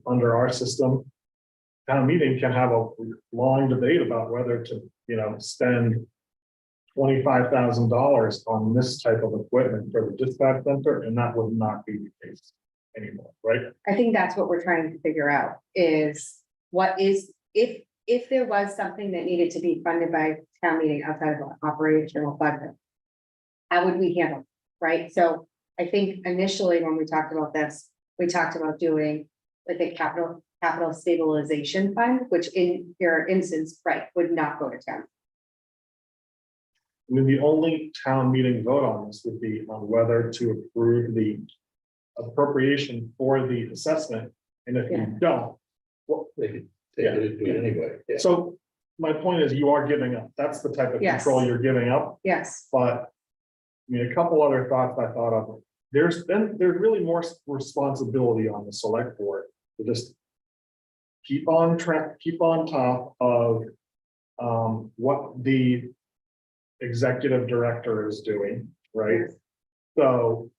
Speaker 11: under our system, town meeting can have a long debate about whether to, spend $25,000 on this type of equipment for the dispatch center, and that would not be the case anymore, right?
Speaker 1: I think that's what we're trying to figure out is what is, if there was something that needed to be funded by town meeting outside of an operational budget, how would we handle it, right? So I think initially when we talked about this, we talked about doing like a capital stabilization fund, which in your instance, right, would not go to town.
Speaker 11: I mean, the only town meeting vote on this would be on whether to approve the appropriation for the assessment, and if you don't, well,
Speaker 9: They could take it into it anyway. Yeah.
Speaker 11: so my point is you are giving up. That's the type of
Speaker 1: Yes.
Speaker 11: control you're giving up.
Speaker 1: Yes,
Speaker 11: But I mean, a couple other thoughts I thought of. There's really more responsibility on the select board to just keep on track, keep on top of what the executive director is doing, right? So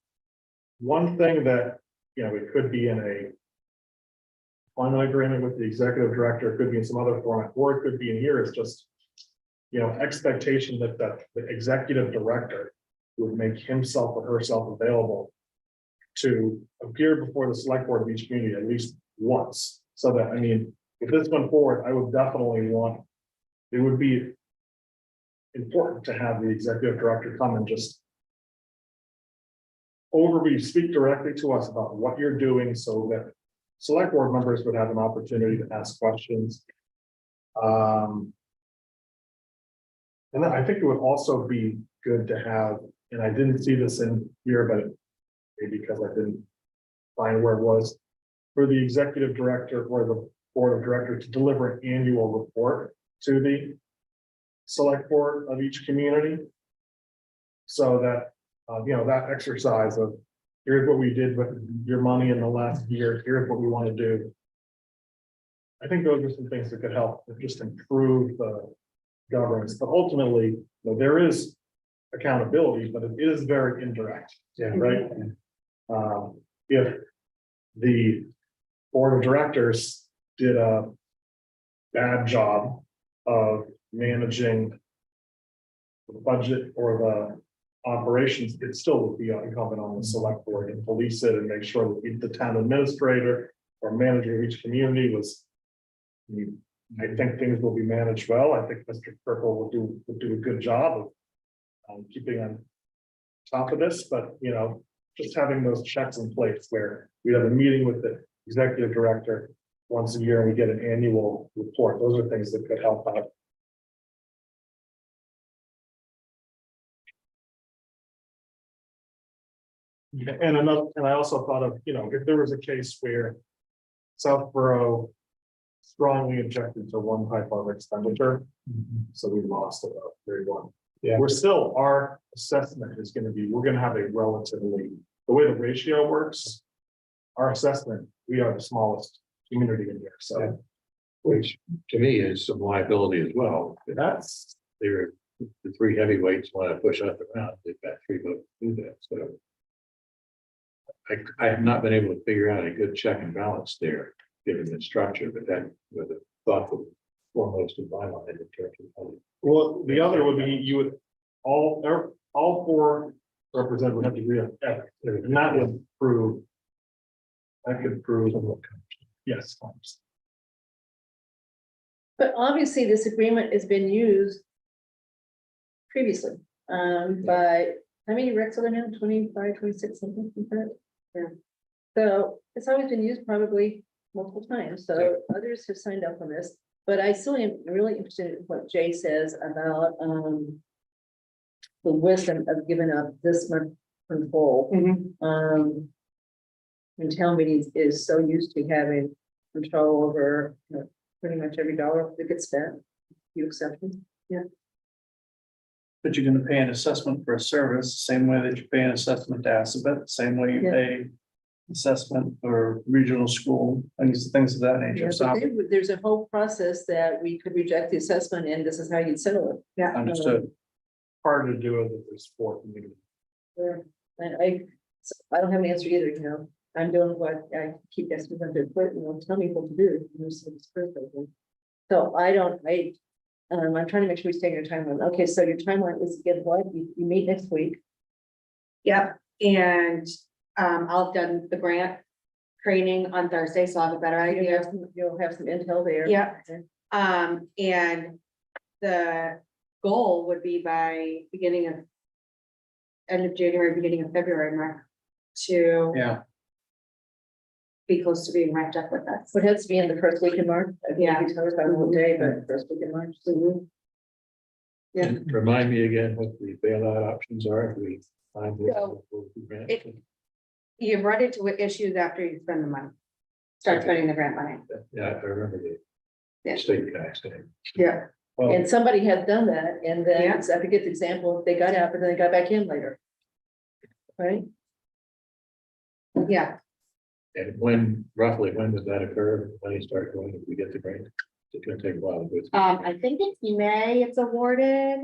Speaker 11: one thing that, it could be in a final agreement with the executive director, it could be in some other format, or it could be in here, is just, expectation that the executive director would make himself or herself available to appear before the select board of each community at least once. So that, I mean, if this went forward, I would definitely want, it would be important to have the executive director come and just speak directly to us about what you're doing so that select board members would have an opportunity to ask questions. And then I think it would also be good to have, and I didn't see this in here, but maybe because I didn't find where it was, for the executive director or the board of directors to deliver an annual report to the select board of each community. So that, that exercise of here's what we did with your money in the last year, here's what we want to do. I think those are some things that could help just improve the governance, but ultimately, there is accountability, but it is very indirect.
Speaker 9: Yeah.
Speaker 11: Right. If the board of directors did a bad job of managing the budget or the operations, it still would be incumbent on the select board to police it and make sure that the town administrator or manager of each community was. I think things will be managed well. I think Mr. Purple will do a good job of keeping on top of this, but just having those checks in place where we have a meeting with the executive director once a year and we get an annual report. Those are things that could help out. And I also thought of, if there was a case where Southborough strongly objected to one type of expenditure, so we lost about 31.
Speaker 9: Yeah.
Speaker 11: We're still, our assessment is gonna be, we're gonna have a relatively, the way the ratio works, our assessment, we are the smallest community in here, so
Speaker 9: Which to me is some liability as well.
Speaker 11: that's,
Speaker 9: They're the three heavyweights want to push us around. They've got three votes to do that, so. I have not been able to figure out a good check and balance there, given the structure, but that was a thoughtful foremost in my mind in terms of.
Speaker 11: well, the other would be, you would, all four representatives would have to agree on ethics, and that would prove. That could prove, yes.
Speaker 2: But obviously, this agreement has been used previously, by, how many recs are there now? 25, 26, something like that? Yeah. So it's always been used probably multiple times, so others have signed up on this, but I still am really interested in what Jay says about, the wisdom of giving up this much control. And town meetings is so used to having control over, pretty much every dollar that gets spent. You accept it? Yeah.
Speaker 5: But you're gonna pay an assessment for a service, same way that you pay an assessment to Assabet, same way you
Speaker 2: Yeah.
Speaker 5: pay assessment for regional school, things of that
Speaker 2: Yeah,
Speaker 5: nature.
Speaker 2: but
Speaker 5: So
Speaker 2: there's a whole process that we could reject the assessment and this is how you'd settle it.
Speaker 1: Yeah.
Speaker 5: understood.
Speaker 11: Hard to do it if there's four communities.
Speaker 2: And I don't have an answer either. I'm doing what I keep asking them to put, tell me what to do. So I'm trying to make sure we stay in your timeline. Okay, so your timeline is to get what? You meet next week.
Speaker 1: Yep, and I'll have done the grant training on Thursday, so I'll have a better idea.
Speaker 2: You'll have some intel there.
Speaker 1: Yeah.
Speaker 2: Okay.
Speaker 1: And the goal would be by end of January, beginning of February, Mark, to
Speaker 5: Yeah,
Speaker 1: be close to being wrapped up with that.
Speaker 2: So it has to be in the first week in March.
Speaker 1: Yeah.
Speaker 2: We tell us by one day, but first week in March.
Speaker 1: Yeah.
Speaker 9: And remind me again what the bailout options are if we find this.
Speaker 1: So, You run into issues after you spend the money. Start spending the grant money.
Speaker 9: Yeah, I remember
Speaker 1: Yeah.
Speaker 9: the state guy saying.
Speaker 1: Yeah.
Speaker 11: Well,
Speaker 2: And somebody has done that, and then,
Speaker 1: Yeah.
Speaker 2: I forget the example, they got out, but then they got back in later. Right?
Speaker 1: Yeah,
Speaker 9: And roughly when does that occur? When you start going, if we get the grant? It's gonna take a while to go through.
Speaker 1: I think it's May, it's awarded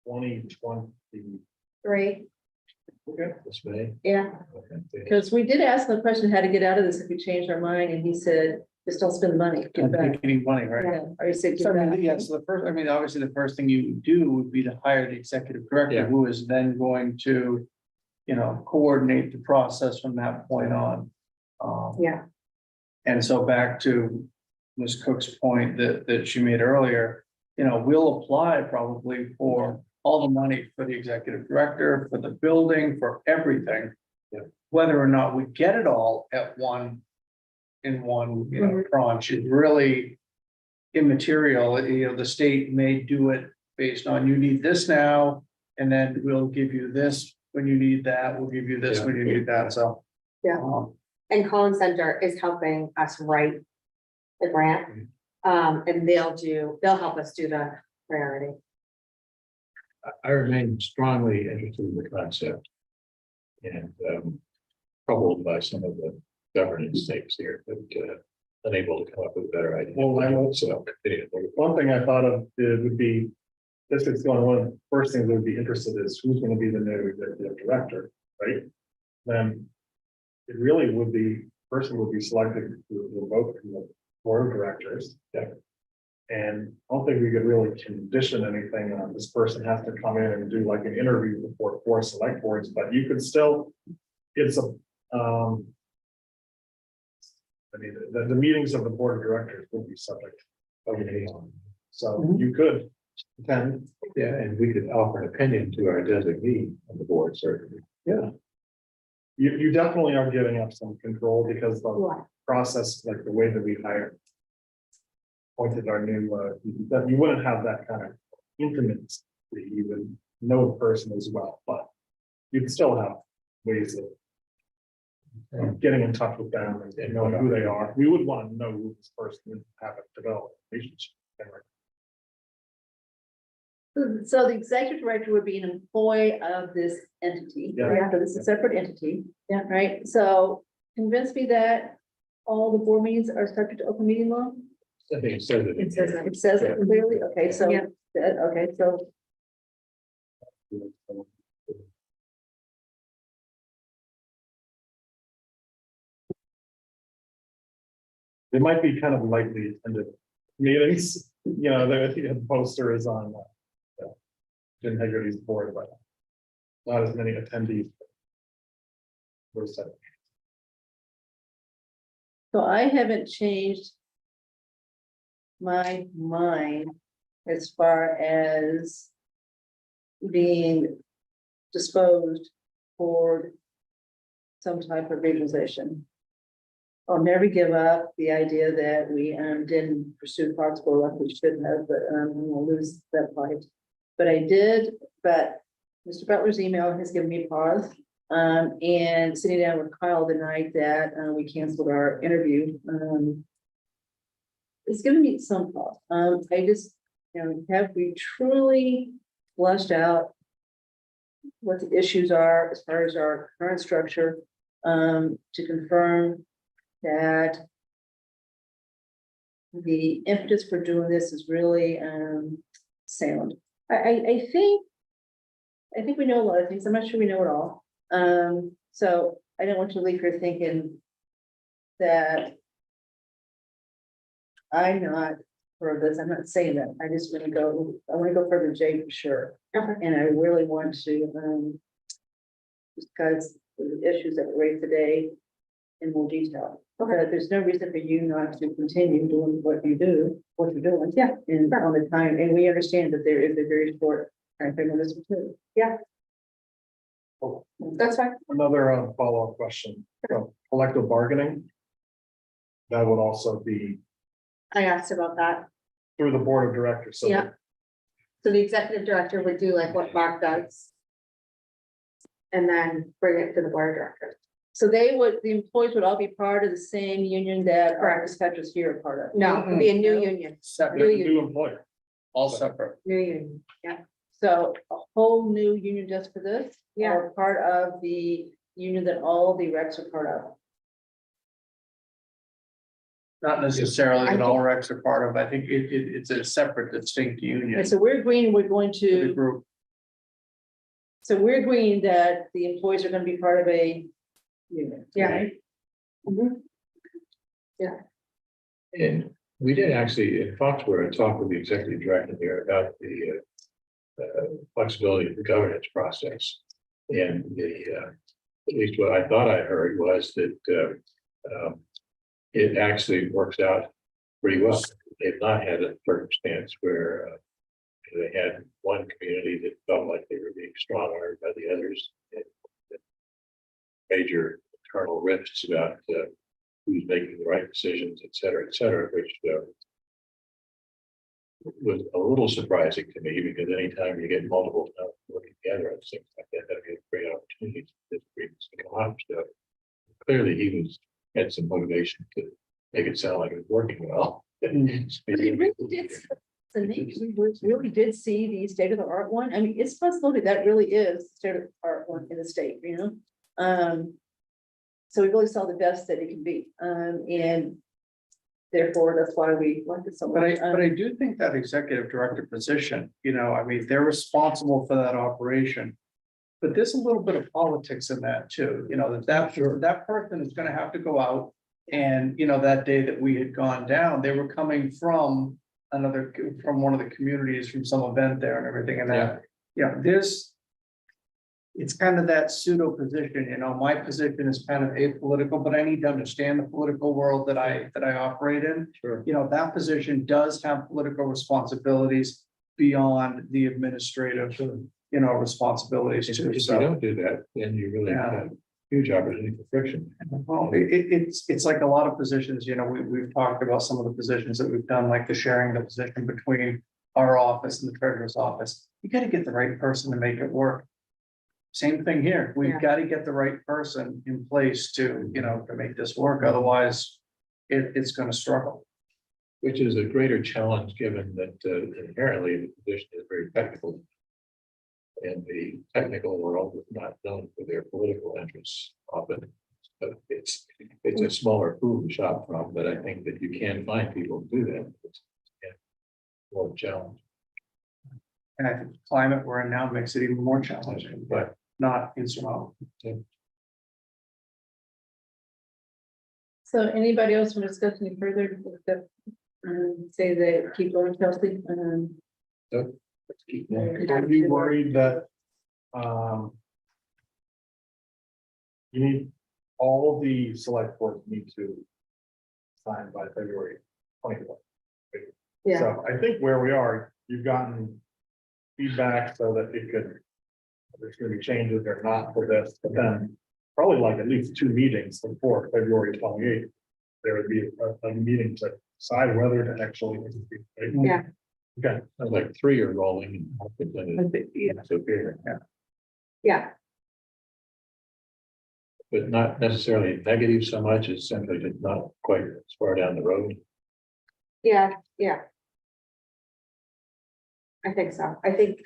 Speaker 11: 2020.
Speaker 1: three,
Speaker 9: This May.
Speaker 1: yeah.
Speaker 9: Okay.
Speaker 2: Because we did ask the question how to get out of this if we changed our mind, and he said, just don't spend the money. Give it
Speaker 5: don't
Speaker 2: back.
Speaker 5: take any money, right?
Speaker 2: Yeah, or he said, give
Speaker 5: So
Speaker 2: it
Speaker 5: I mean,
Speaker 2: back.
Speaker 5: yeah, so obviously the first thing you would do would be to hire the executive director,
Speaker 9: Yeah.
Speaker 5: who is then going to, coordinate the process from that point on.
Speaker 1: Yeah.
Speaker 5: And so back to Ms. Cook's point that she made earlier, we'll apply probably for all the money for the executive director, for the building, for everything.
Speaker 9: Yeah.
Speaker 5: Whether or not we get it all in one tranche is really immaterial. The state may do it based on, you need this now, and then we'll give you this when you need that, we'll give you this when you need that, so.
Speaker 1: Yeah. And Collins Center is helping us write the grant. And they'll help us do the priority.
Speaker 9: I remain strongly interested in the concept. And troubled by some of the governance things here, but unable to come up with a better idea.
Speaker 11: Well, I will-
Speaker 9: So, anyway,
Speaker 11: One thing I thought of would be, this is one of the first things that would be interested is who's gonna be the new executive director, right? Then it really would be, person would be selected through the vote from the board of directors.
Speaker 9: Yeah.
Speaker 11: And I don't think we could really condition anything on this person has to come in and do like an interview before four select boards, but you could still, it's the meetings of the board of directors would be subject. So you could attend.
Speaker 9: yeah, and we could offer an opinion to our designee on the board, certainly.
Speaker 11: Yeah. You definitely are giving up some control because the
Speaker 1: Yeah.
Speaker 11: process, like the way that we hired. Appointed our new, that you wouldn't have that kind of intimacy, you would know the person as well, but. you'd still have ways of getting in touch with them and knowing who they are. We would want to know who this person is, have a developed relationship.
Speaker 2: So the executive director would be an employee of this entity.
Speaker 11: Yeah.
Speaker 2: Right? So this is a separate entity. Yeah. Right, so convince me that all the board meetings are subject to open meeting law?
Speaker 9: I think it says it.
Speaker 1: It says that.
Speaker 2: It says it clearly, okay, so,
Speaker 1: Yeah.
Speaker 2: okay, so
Speaker 11: They might be kind of lightly attended meetings, you know, the poster is on Jim Hagerty's board, but not as many attendees.
Speaker 2: So I haven't changed my mind as far as being disposed toward some type of visualization. I'll never give up the idea that we didn't pursue Foxborough like we should have, but we'll lose that fight. But I did, but Mr. Butler's email has given me pause. And sitting down with Kyle the night that we canceled our interview, it's gonna be some pause. I just, have we truly flushed out what the issues are as far as our current structure, to confirm that the impetus for doing this is really sound. I think we know a lot of things. I'm not sure we know it all. So I don't want you to leave here thinking that I'm not for this. I'm not saying that. I just want to go, I want to go further, Jay, for sure.
Speaker 1: Okay.
Speaker 2: And I really want to discuss the issues that were raised today in more detail. Okay, there's no reason for you not to continue doing what you do, what you're doing. Yeah. And on the time, and we understand that there is a very short time frame on this one too. Yeah.
Speaker 1: That's fine.
Speaker 11: Another follow-up question, collective bargaining. That would also be
Speaker 1: I asked about that.
Speaker 11: through the board of directors, so.
Speaker 1: Yeah. So the executive director would do like what Mark does. And then bring it to the board of directors.
Speaker 2: So the employees would all be part of the same union that our dispatchers here are part of.
Speaker 1: No, it'd be a new union,
Speaker 5: Separate,
Speaker 11: New employer.
Speaker 5: all separate.
Speaker 1: new union, yeah.
Speaker 2: So a whole new union just for this?
Speaker 1: Yeah.
Speaker 2: Or part of the union that all the recs are part of?
Speaker 5: Not necessarily
Speaker 1: I
Speaker 5: that all recs are part of, I think it's a separate distinct union.
Speaker 2: Okay, so we're agreeing, we're going
Speaker 5: to the
Speaker 2: to,
Speaker 5: group.
Speaker 2: so we're agreeing that the employees are gonna be part of a union.
Speaker 1: Yeah.
Speaker 2: right?
Speaker 1: Mhm.
Speaker 9: And we did actually, in Foxborough, talk with the executive director there about the flexibility of the governance process. And at least what I thought I heard was that it actually works out pretty well. They've not had a circumstance where they had one community that felt like they were being strong-armed by the others. And major internal rifts about who's making the right decisions, et cetera, which was a little surprising to me, because anytime you get multiple towns working together, it seems like that'd be a great opportunity to come out. So clearly he had some motivation to make it sound like it was working well.
Speaker 2: But it really did, we really did see the state of the art one. I mean, it's possibility that really is state of the art one in the state, So we really saw the best that it can be, and therefore, that's why we like it so much.
Speaker 5: But I do think that executive director position, I mean, they're responsible for that operation. But there's a little bit of politics in that too, that person is gonna have to go out. And, that day that we had gone down, they were coming from one of the communities, from some event there and everything, and that, it's kind of that pseudo position, my position is kind of apolitical, but I need to understand the political world that I operate in.
Speaker 9: Sure.
Speaker 5: That position does have political responsibilities beyond the administrative, responsibilities too.
Speaker 9: If you
Speaker 5: So,
Speaker 9: don't do that, then you really have huge opportunity for friction.
Speaker 5: well, it's like a lot of positions, we've talked about some of the positions that we've done, like the sharing the position between our office and the treasurer's office. You got to get the right person to make it work. same thing here.
Speaker 1: Yeah.
Speaker 5: We've got to get the right person in place to, to make this work. Otherwise, it's going to struggle.
Speaker 9: Which is a greater challenge, given that inherently the position is very technical. And the technical world is not known for their political interests often. But it's a smaller pool to shop from, but I think that you can find people who do that. It's more challenge,
Speaker 5: And I think the climate we're in now makes it even more challenging, but not insurmountable.
Speaker 2: So anybody else want to discuss any further? Say that keep going, Chelsea.
Speaker 9: So let's keep going.
Speaker 11: Are you worried that, you need, all the select boards need to sign by February 24th?
Speaker 2: Yeah.
Speaker 11: So I think where we are, you've gotten feedback so that it could, there's gonna be changes or not for this, but then probably like at least 2 meetings before February 28th. There would be a meeting to decide whether to actually.
Speaker 1: Yeah.
Speaker 11: Okay.
Speaker 9: Sounds like 3 are rolling. It's okay,
Speaker 1: Yeah,
Speaker 9: but not necessarily negative so much as simply just not quite as far down the road.
Speaker 1: yeah. I think so. I think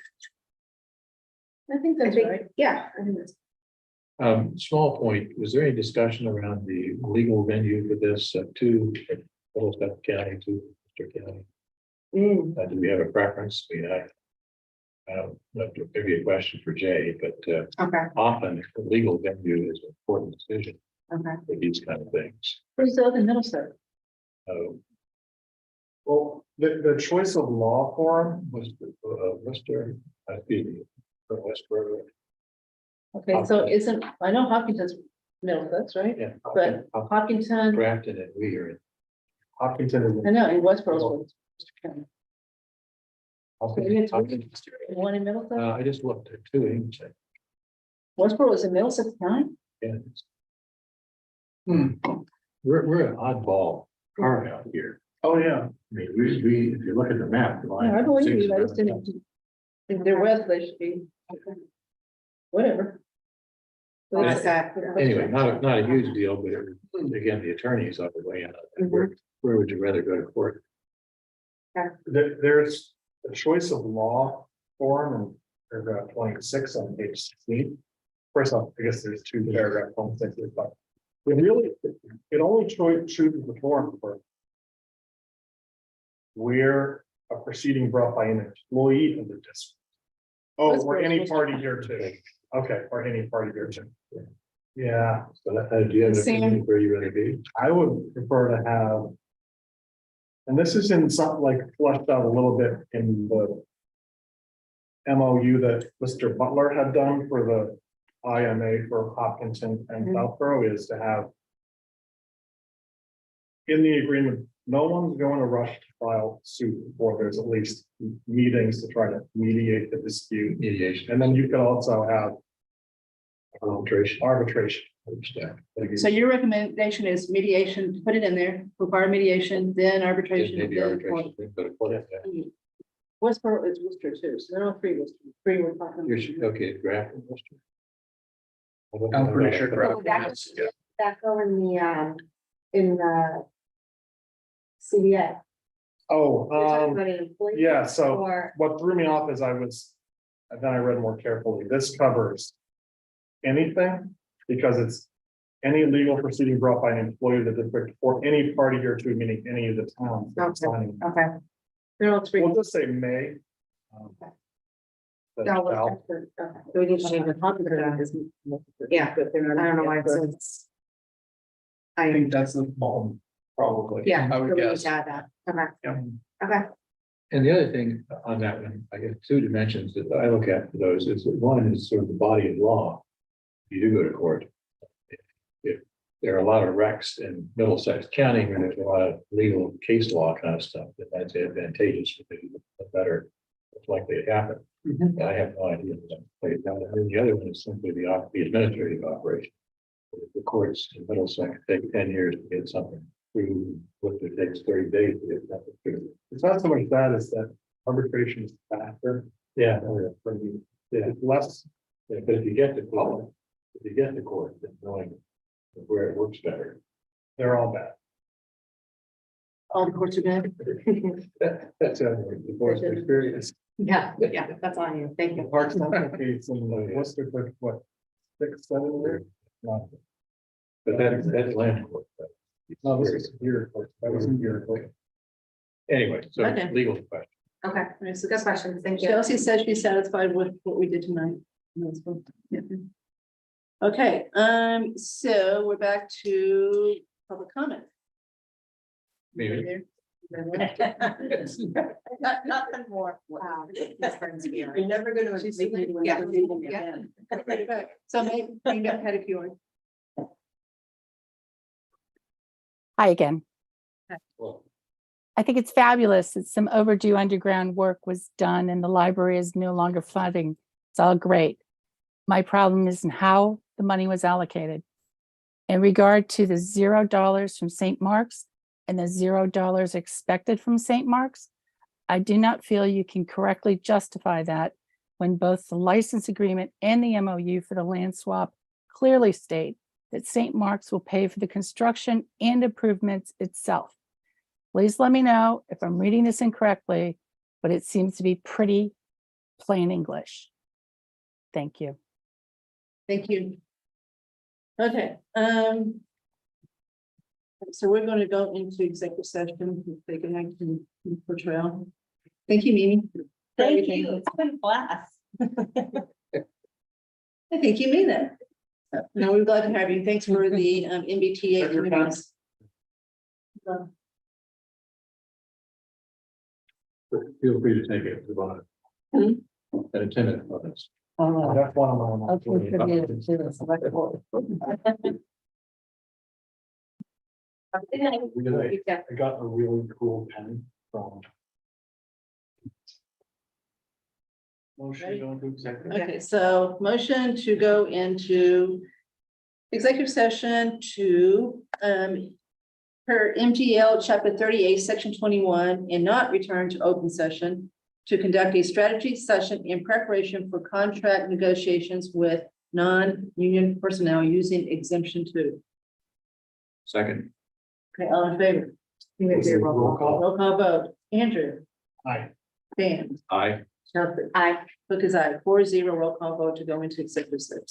Speaker 2: That's right.
Speaker 1: yeah. I think that's-
Speaker 9: Small point, was there any discussion around the legal venue for this to Middlesex County, to Worcester County? Do we have a preference? I mean, maybe a question for Jay, but
Speaker 1: Okay,
Speaker 9: often the legal venue is an important decision
Speaker 1: okay.
Speaker 9: for these kind of things.
Speaker 2: Where's the other Middlesex?
Speaker 11: Well, the choice of law forum,
Speaker 9: Was Worcester, Westboro?
Speaker 2: Okay, so isn't, I know Hopkinton's Middlesex, right?
Speaker 9: Yeah.
Speaker 2: But Hopkinton,
Speaker 9: Grafton and Weir.
Speaker 11: Hopkinton is.
Speaker 2: I know, in Westboro. One in Middlesex?
Speaker 9: I just looked at 2 English.
Speaker 2: Westboro is in Middlesex County?
Speaker 9: Yeah. We're an oddball carve out here.
Speaker 5: Oh, yeah.
Speaker 9: I mean, we, if you look at the map. the line
Speaker 2: Yeah, I believe
Speaker 9: six
Speaker 2: you, I just
Speaker 9: around
Speaker 2: didn't. If they're west, they should be. Whatever.
Speaker 1: What's that?
Speaker 9: Anyway, not a huge deal, but again, the attorneys are the way out. Where would you rather go to court?
Speaker 11: There's a choice of law form and paragraph 26 on page 16. First off, I guess there's 2 paragraph 26, but it only chooses the form for where a proceeding brought by an employee of the district. Oh, or any party here too. Okay, or any party here too. Yeah,
Speaker 9: So do you have an
Speaker 2: Sam?
Speaker 9: opinion where you rather be?
Speaker 11: I would prefer to have. And this is in something like fleshed out a little bit in the MOU that Mr. Butler had done for the IMA for Hopkinton and Southborough, is to have in the agreement, no one's going to rush to file suit before there's at least meetings to try to mediate the dispute.
Speaker 9: Mediation.
Speaker 11: And then you could also have
Speaker 9: Arbitration.
Speaker 2: So your recommendation is mediation, put it in there, require mediation, then arbitration.
Speaker 9: Maybe
Speaker 2: then
Speaker 9: arbitration. But of course,
Speaker 2: Westboro is Worcester too, so they're all 3 Worcester, 3 were talking.
Speaker 9: you're okay, Grafton, Worcester?
Speaker 5: I'm pretty sure.
Speaker 1: So that go in the CBA.
Speaker 11: Oh,
Speaker 1: You're talking about an employee
Speaker 11: yeah, so
Speaker 1: or-
Speaker 11: what threw me off is then I read more carefully. This covers anything because it's any legal proceeding brought by an employee of the district or any party here to, meaning any of the towns. that's signing.
Speaker 1: Okay.
Speaker 2: They're all 3.
Speaker 11: We'll just say may. But
Speaker 1: No,
Speaker 11: shall.
Speaker 1: okay. So we need to change the. Yeah,
Speaker 2: But they're not.
Speaker 1: I don't know why it says.
Speaker 5: I think that's the problem, probably.
Speaker 1: Yeah.
Speaker 5: I
Speaker 1: so
Speaker 5: would
Speaker 1: we need
Speaker 5: guess.
Speaker 1: to add that. Okay,
Speaker 5: Yeah.
Speaker 1: okay.
Speaker 9: And the other thing on that one, I guess 2 dimensions that I look at for those is that one is sort of the body of law. You do go to court. If there are a lot of wrecks in Middlesex County where there's a lot of legal case law kind of stuff, that that's advantageous, the better it's likely to happen. And I have no idea how that plays out. And then the other one is simply the administrative operation. The courts in Middlesex take 10 years to get something through, what it takes 30 days to get something through.
Speaker 11: It's not so much that, it's that arbitration is faster.
Speaker 9: Yeah.
Speaker 11: It's less
Speaker 9: But if you get the court, then knowing where it works better.
Speaker 11: They're all bad.
Speaker 2: All the courts are bad.
Speaker 9: That's a divorce experience.
Speaker 1: Yeah, that's on you. Thank
Speaker 11: The
Speaker 1: you.
Speaker 11: parks, it's in the Worcester, but what, 6, 7 there? No,
Speaker 9: But that's land court.
Speaker 11: no, this is here, that wasn't here.
Speaker 9: Anyway, so
Speaker 2: Okay.
Speaker 9: legal question.
Speaker 1: Okay, so good questions. Thank you.
Speaker 2: Chelsea says she's satisfied with what we did tonight. That's fine. Yeah. Okay, so we're back to public comment.
Speaker 9: Maybe.
Speaker 2: Nothing more.
Speaker 1: Wow.
Speaker 2: You're never gonna.
Speaker 1: Yeah.
Speaker 2: Again. So maybe pedicure.
Speaker 4: Hi again.
Speaker 9: Well,
Speaker 4: I think it's fabulous that some overdue underground work was done and the library is no longer flooding. It's all great. My problem is in how the money was allocated. In regard to the $0 from St. Mark's and the $0 expected from St. Mark's, I do not feel you can correctly justify that when both the license agreement and the MOU for the land swap clearly state that St. Mark's will pay for the construction and improvements itself. Please let me know if I'm reading this incorrectly, but it seems to be pretty plain English. Thank you.
Speaker 2: Thank you. Okay, so we're going to go into executive session, take an action portrayal. Thank you, Mimi.
Speaker 6: Thank you. It's been a blast.
Speaker 2: I think you mean it. No, we're glad to have you. Thanks for the MBTA. commitments.
Speaker 9: feel free to take it to the
Speaker 2: Mhm.
Speaker 9: an attendant of this.
Speaker 11: That's one of my.
Speaker 6: Okay, for the- for the select board.
Speaker 11: I got a really cool pen from. Motion to go into executive.
Speaker 2: Okay, so motion to go into executive session to, per MGL chapter 38, section 21, and not return to open session to conduct a strategy session in preparation for contract negotiations with non-union personnel using exemption 2.
Speaker 9: Second.
Speaker 2: Okay, all in favor?
Speaker 11: Roll call.
Speaker 2: Roll call vote. Andrew,
Speaker 11: Aye.
Speaker 2: Dan,
Speaker 9: Aye.
Speaker 2: Chelsea,
Speaker 1: Aye.
Speaker 2: Hook is aye, 4-0 roll call vote to go into executive session.